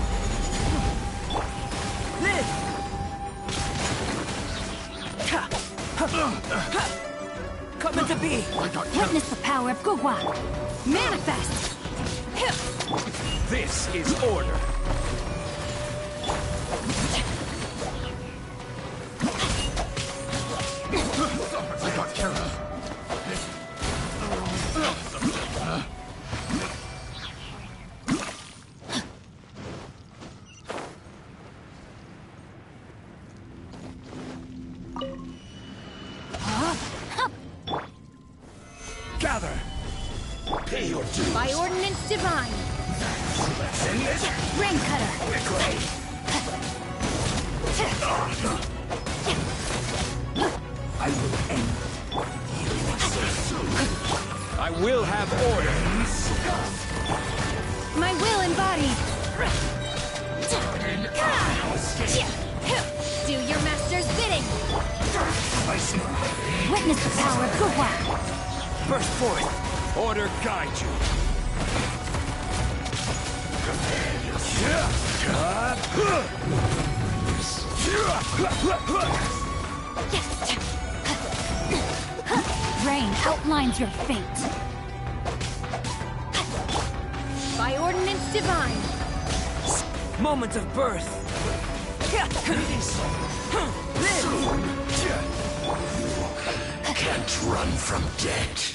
Coming to be. Witness the power of Gugwa. Manifest. This is order. I got carried. Gather. Pay your dues. By ordinance divine. Brain cutter. I will end. I will have order. My will embodied. Do your master's bidding. Witness the power of Gugwa. Burst forth. Order guide you. Rain outlines your fate. By ordinance divine. Moment of birth. Can't run from death.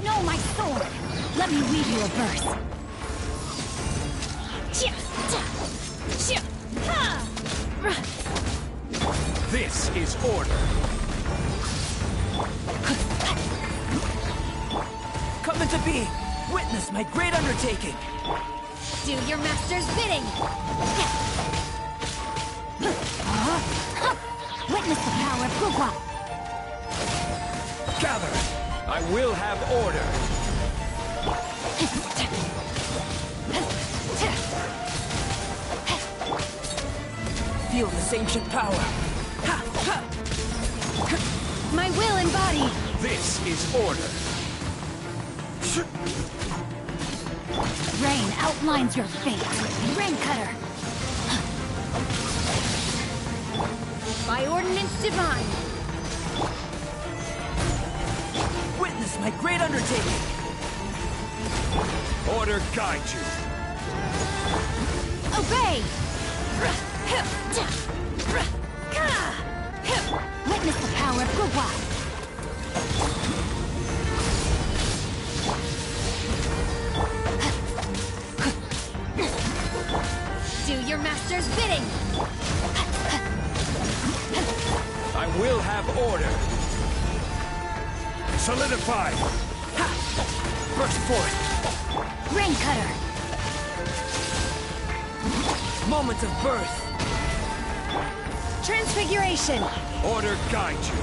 No, my sword! Let me weave you a verse. This is order. Come into being. Witness my great undertaking. Do your master's bidding! Witness the power of Gugwa! Gather. I will have order. Feel this ancient power. My will embodied! This is order. Rain outlines your fate. Rain Cutter! By ordinance divine! Witness my great undertaking. Order guide you. Obey! Witness the power of Gugwa! Do your master's bidding! I will have order. Solidify. Burst forth. Rain Cutter! Moment of birth. Transfiguration! Order guide you.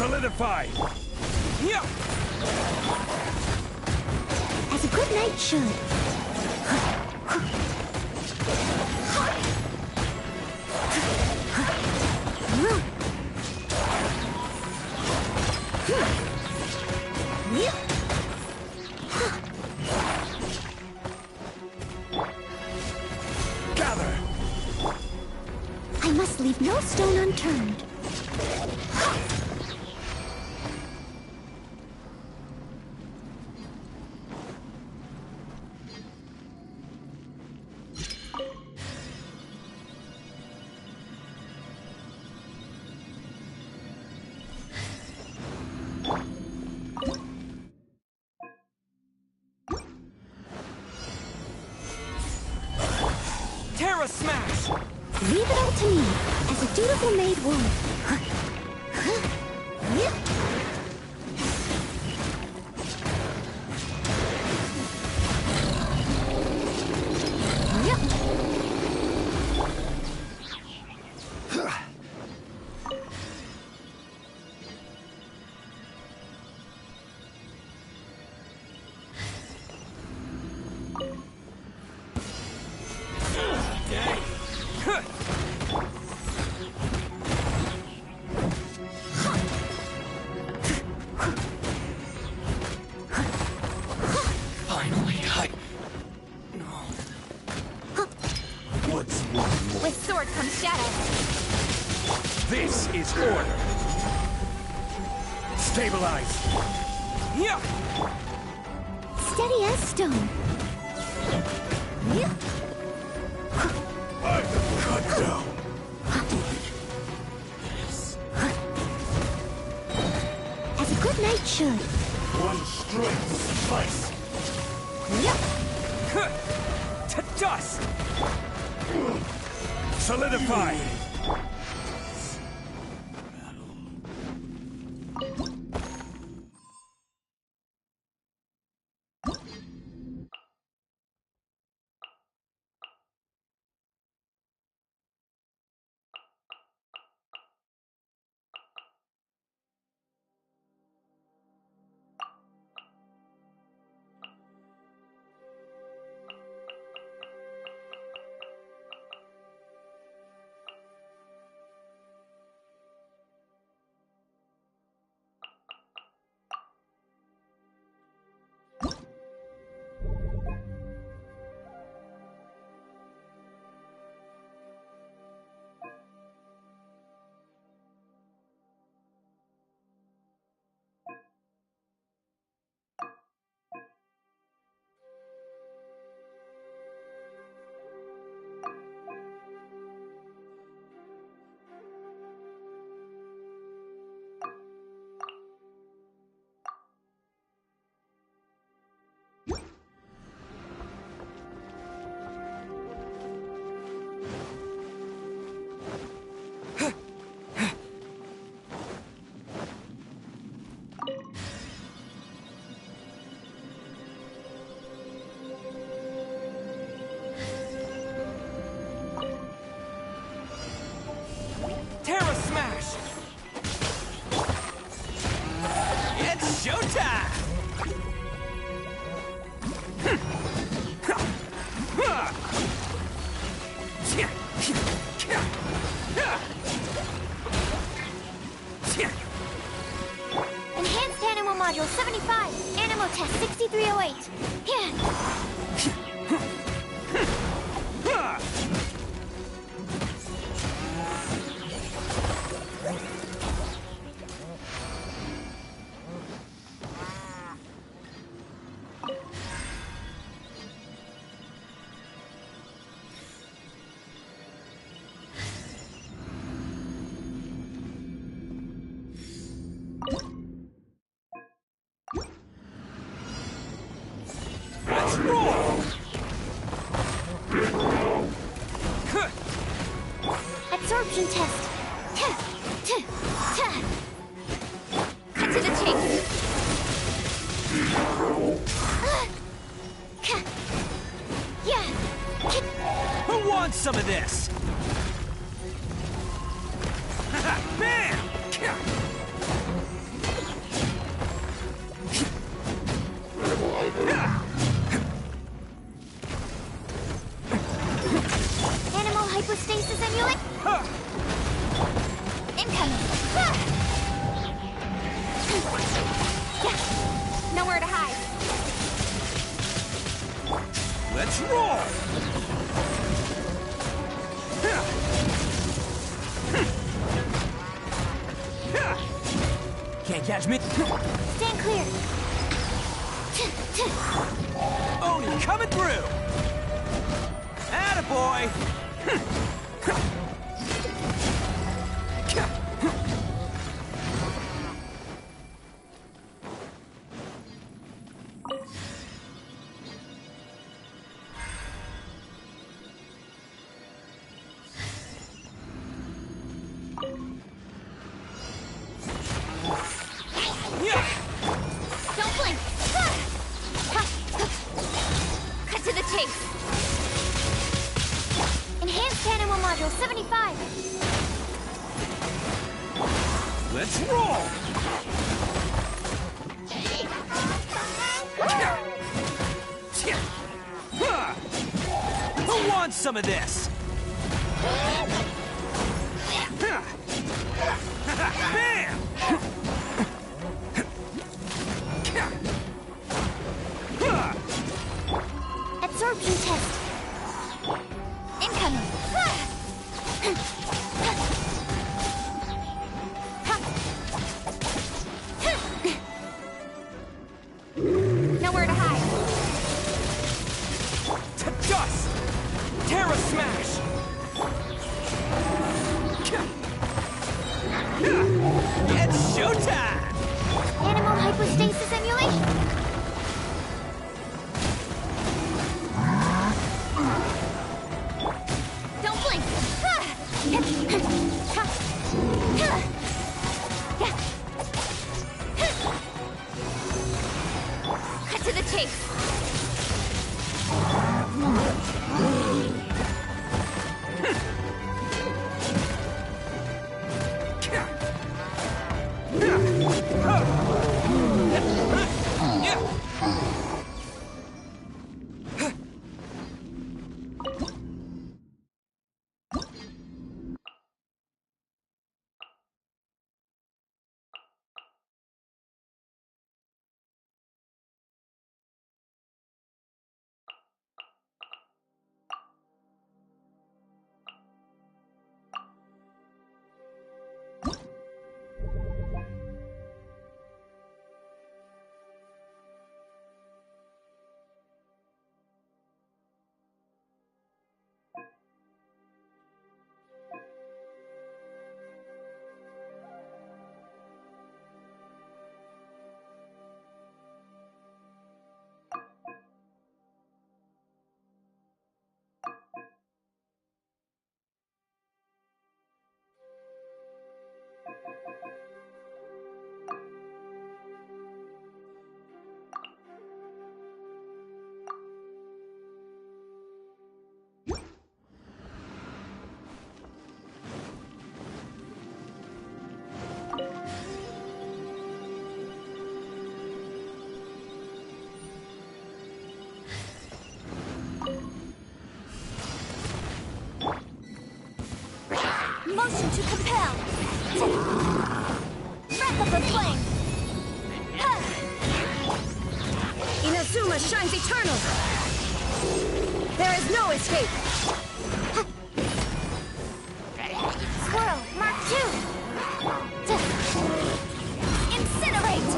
Solidify! Yeah! As a good knight should. Gather! I must leave no stone unturned. Terra Smash! Leave it all to me, as a dutiful maid would. With sword comes shadow. This is order. Stabilize. Yeah! Steady as stone. Cut down. As a good knight should. One straight slice. To dust! Solidify. Terra Smash! It's showtime! Enhanced Animal Module 75. Animal Test 6308. Yeah. Let's roll! Absorption test. Cut to the chase. Who wants some of this? Bam! it! Incoming! Nowhere to hide. Let's roll! Can't catch me. Stand clear. Oni coming through! Attaboy! Don't blink. Cut to the chase. Enhanced animal module 75. Let's roll! Who wants some of this? Bam! Absorption test. Incoming. Nowhere to hide. To dust! Terra smash! It's showtime! Animal hypostasis emulation. Don't blink. Cut to the chase. Motion to compel. Breath of the flame. Inazuma shines eternal. There is no escape. Swirl, Mark 2. Incinerate.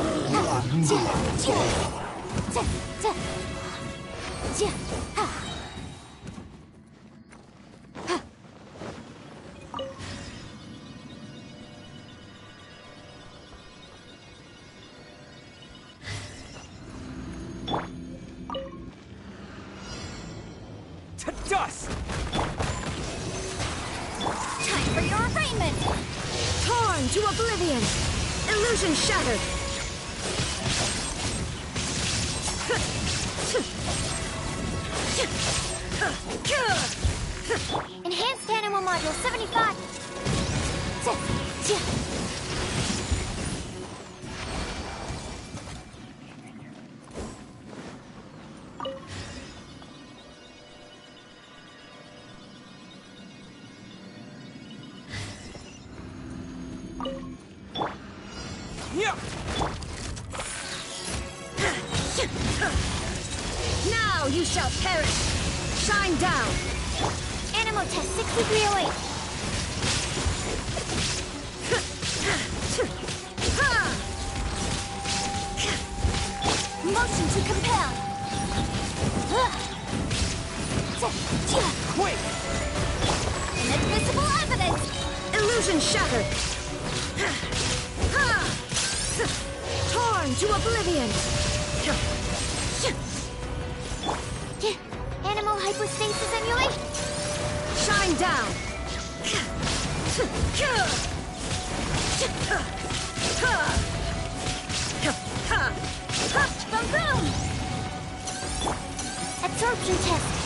To dust! Time for your arraignment. Torn to oblivion. Illusion shattered. Enhanced animal module 75. Now you shall perish! Shine down! Animal test 6308. Motion to compel. Quick! Inadmissible evidence. Illusion shattered! Torn to oblivion! Animal hypostasis emulation. Shine down! Boom boom. Absorption test.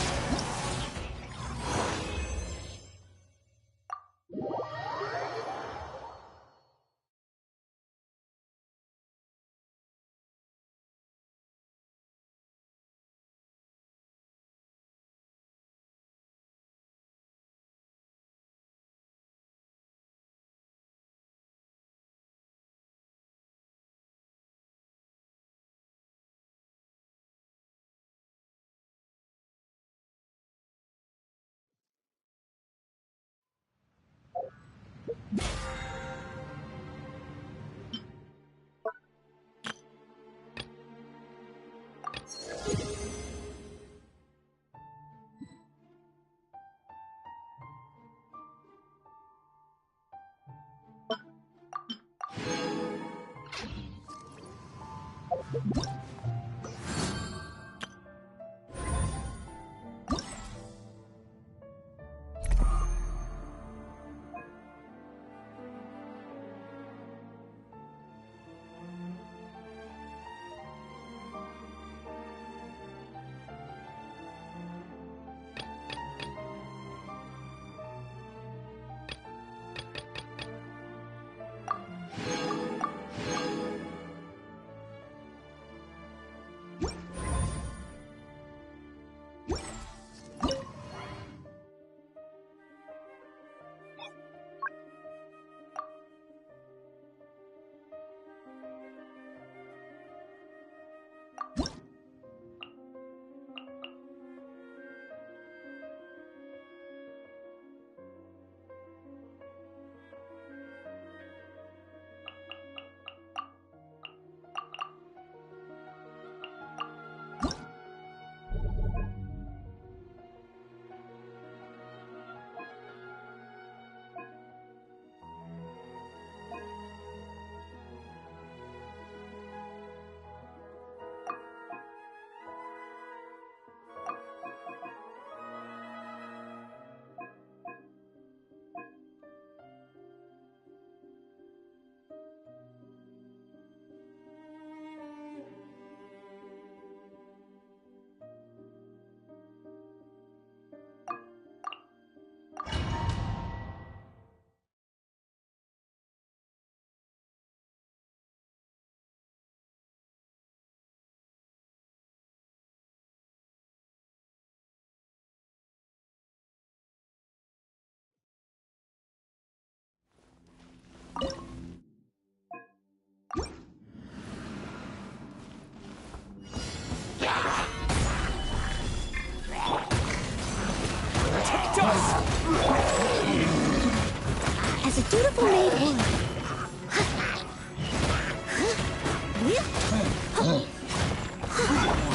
As a dutiful maid,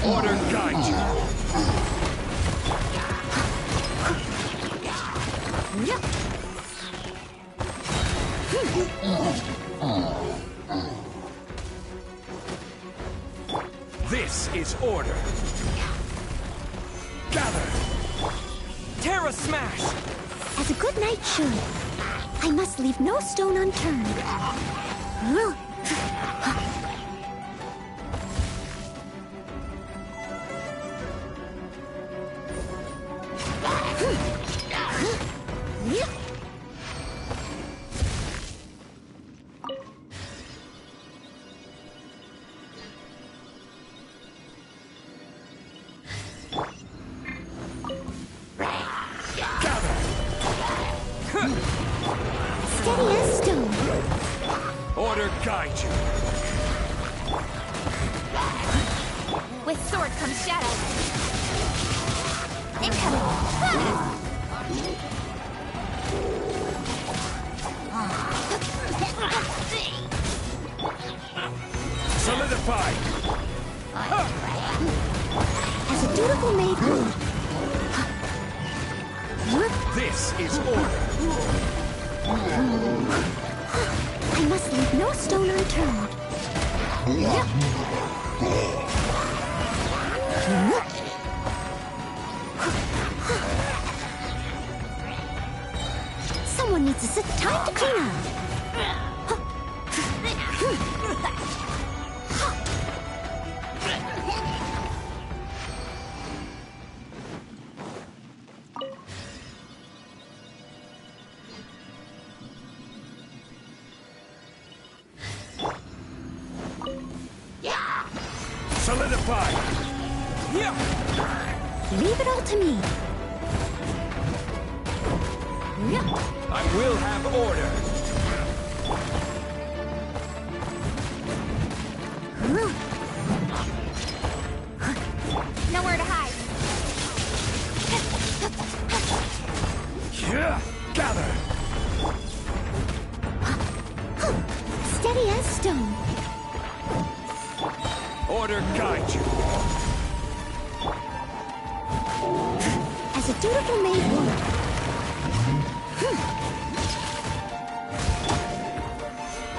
Order guide you. This is order. Gather. Terra Smash! as a good knight should, I must leave no stone unturned. Order guide you. With sword comes shadow. Incoming! Solidify! As a dutiful maid would. This is order! I must leave no stone unturned. Someone needs to sit time to clean up. Solidify! Leave it all to me. I will have order! Nowhere to hide. Gather! Steady as stone. Order guide you! As a dutiful maid would.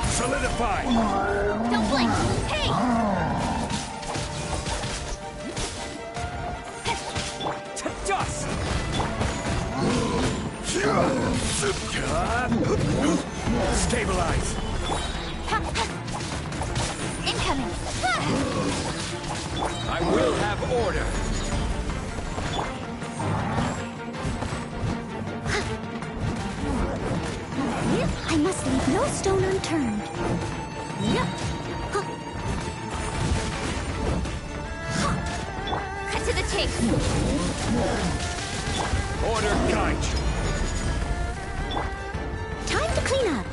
Solidify! Don't blink! Hey! To dust! Stabilize! Incoming! I will have order! I must leave no stone unturned. Cut to the chase! Order guide you! Time to clean up.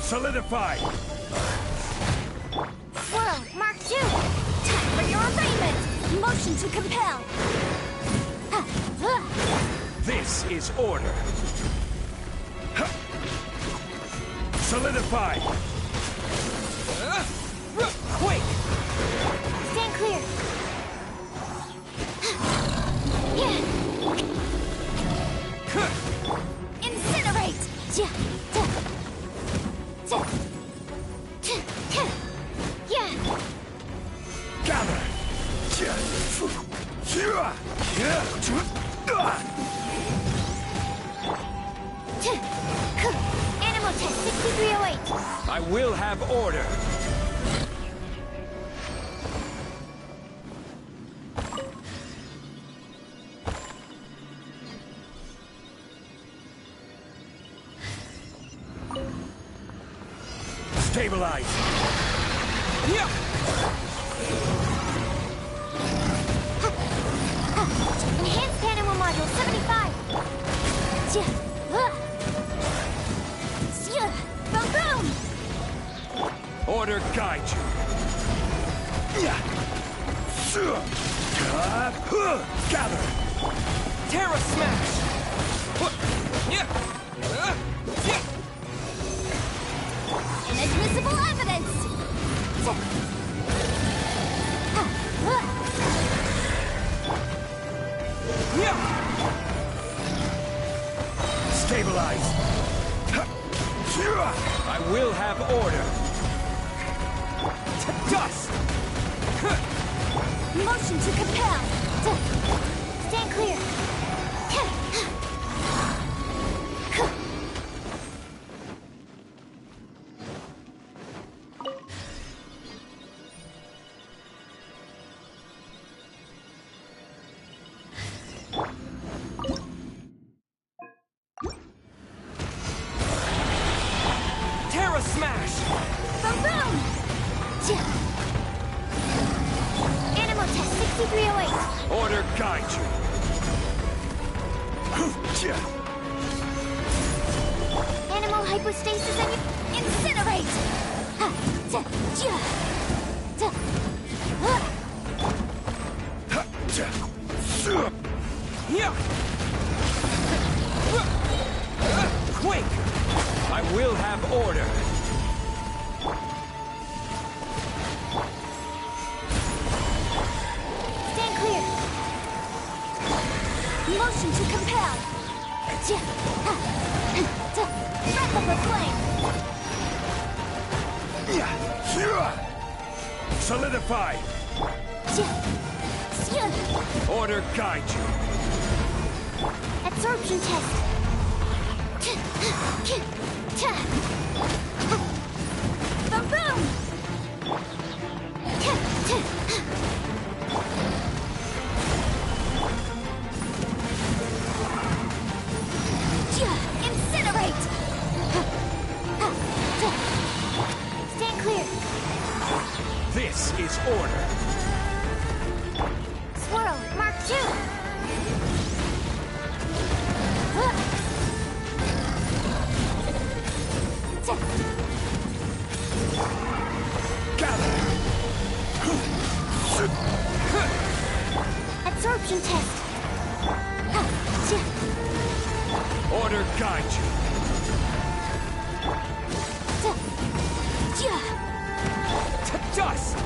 Solidify! Swirl, Mark 2! Time for your arraignment! Motion to compel! This is order. Solidify! Quake! Stand clear! Yeah. Incinerate! Yeah. Gather! Animal test 6308! I will have order! Stabilize! Yeah! Enhanced animal module 75! Boom boom! Order guide you! Gather! Terra Smash! Inadmissible evidence! Stabilize! I will have order! Dust! Motion to compel! Stand clear! Terra Smash! Boom boom! Animal test 6308! Order guide you! Animal hypostasis and incinerate! Quake! I will have order! Stand clear! Motion to compel! Breath of the flame! Solidify! Order guide you! Absorption test! Boom boom! Incinerate! Stand clear! This is order! Swirl, Mark 2! Gather! Absorption test! Order guide you! Dust!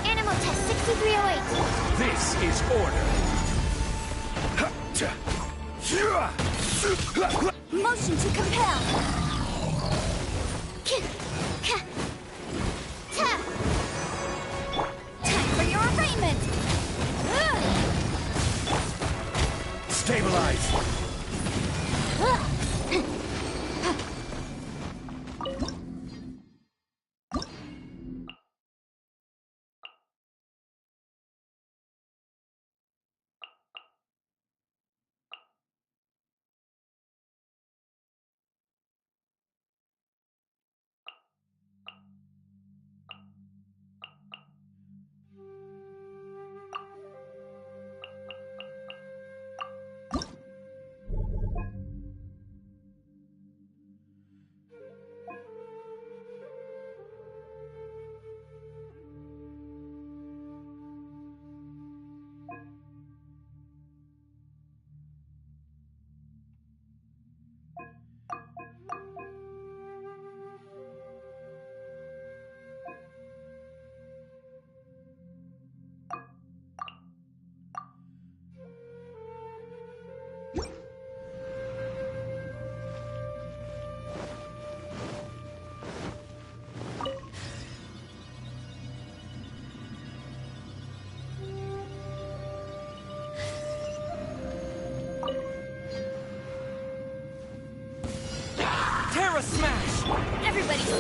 Animal test 6308! This is order! Motion to compel! Time for your arraignment! Stabilize!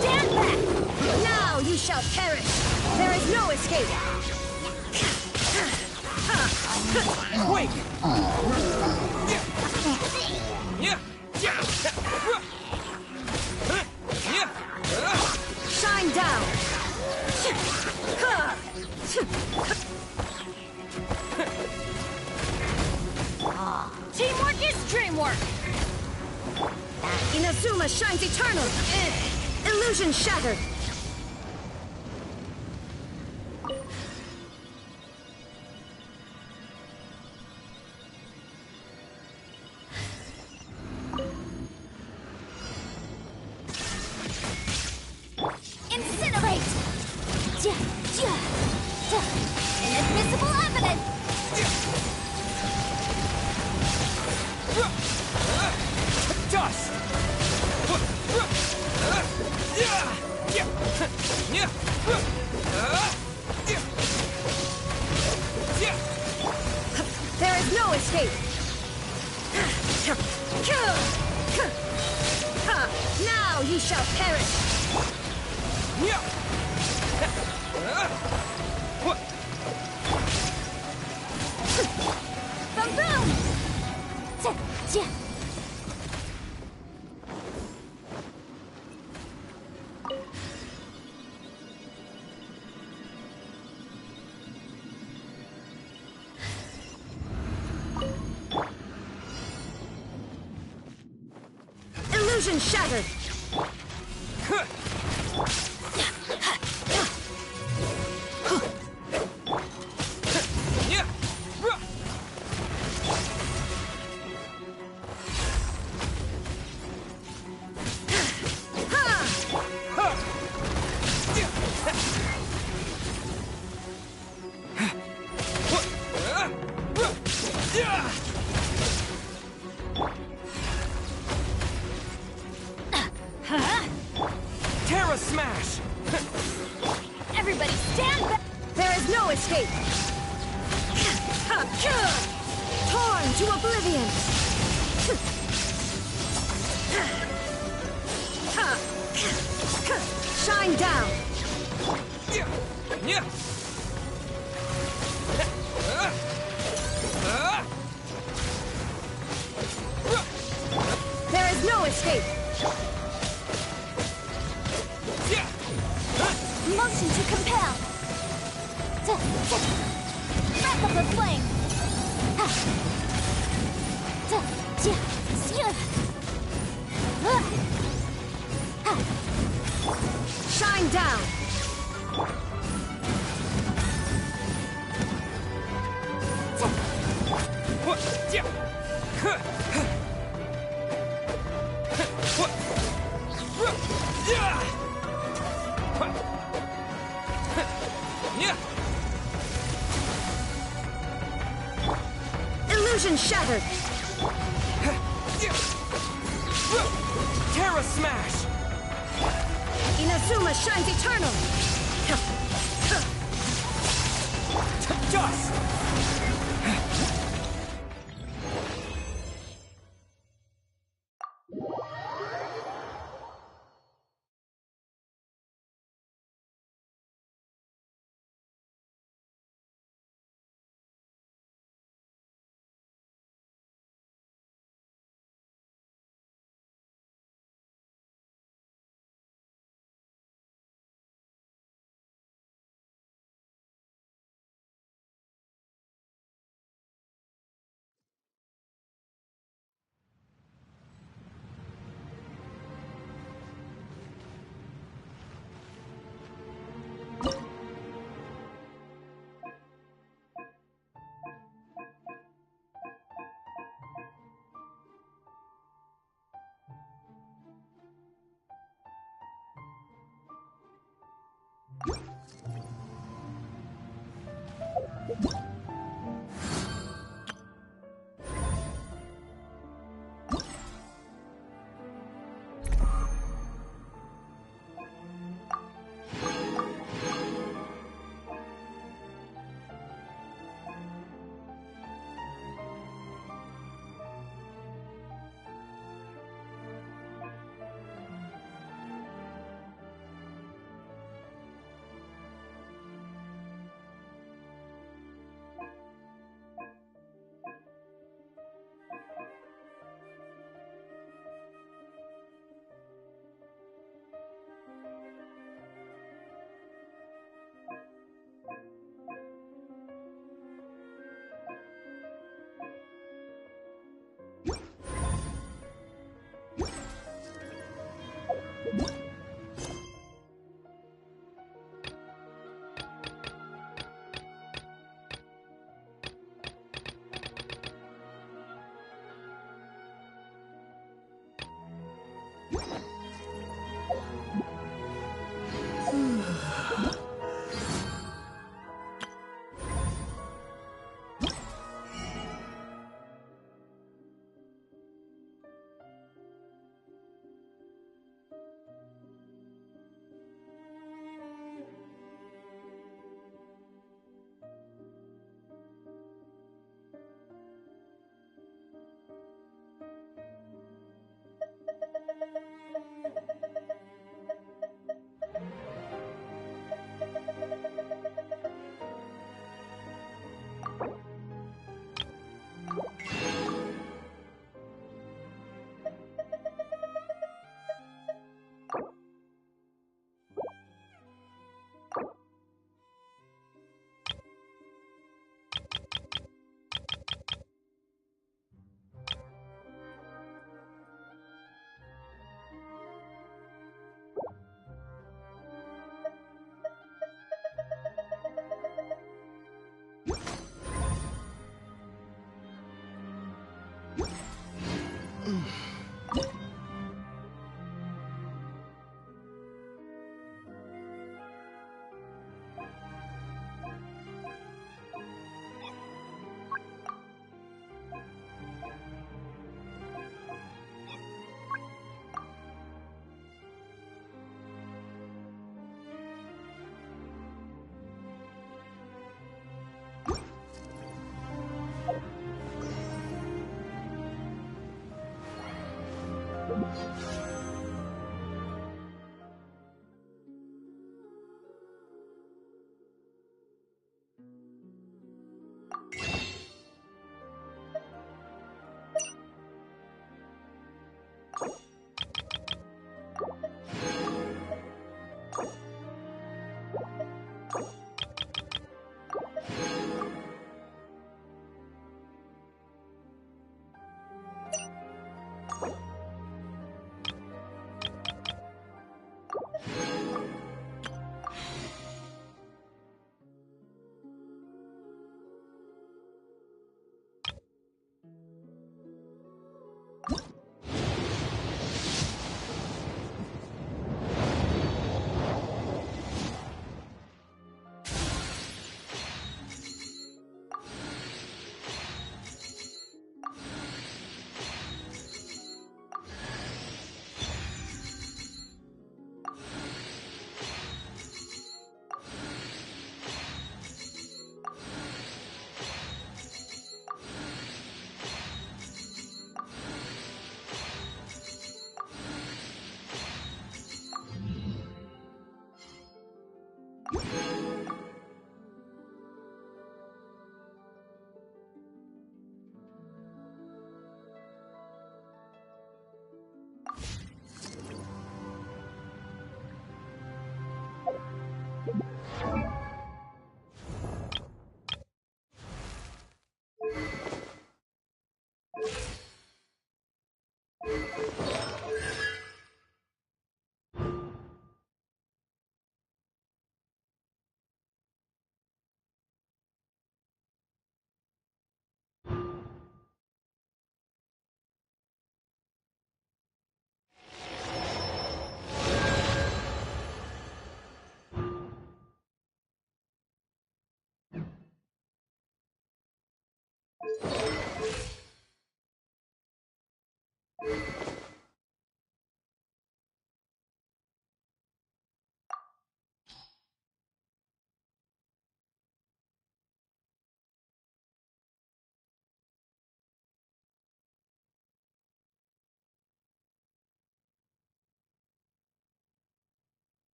stand back! Now you shall perish! There is no escape! Wait! Shine down! Teamwork is dreamwork! Inazuma shines eternal! Illusion shattered! Incinerate! Inadmissible evidence! Dust! There is no escape! Now you shall perish! From boom! Illusion shattered! Terra Smash! Everybody stand back! There is no escape! Torn to oblivion! Shine down! There is no escape! Motion to compel! Breath of the flame! Shine down! Illusion shattered! Terra Smash! Inazuma shines eternal! Dust!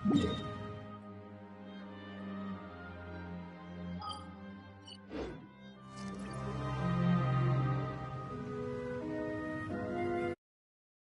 Huh?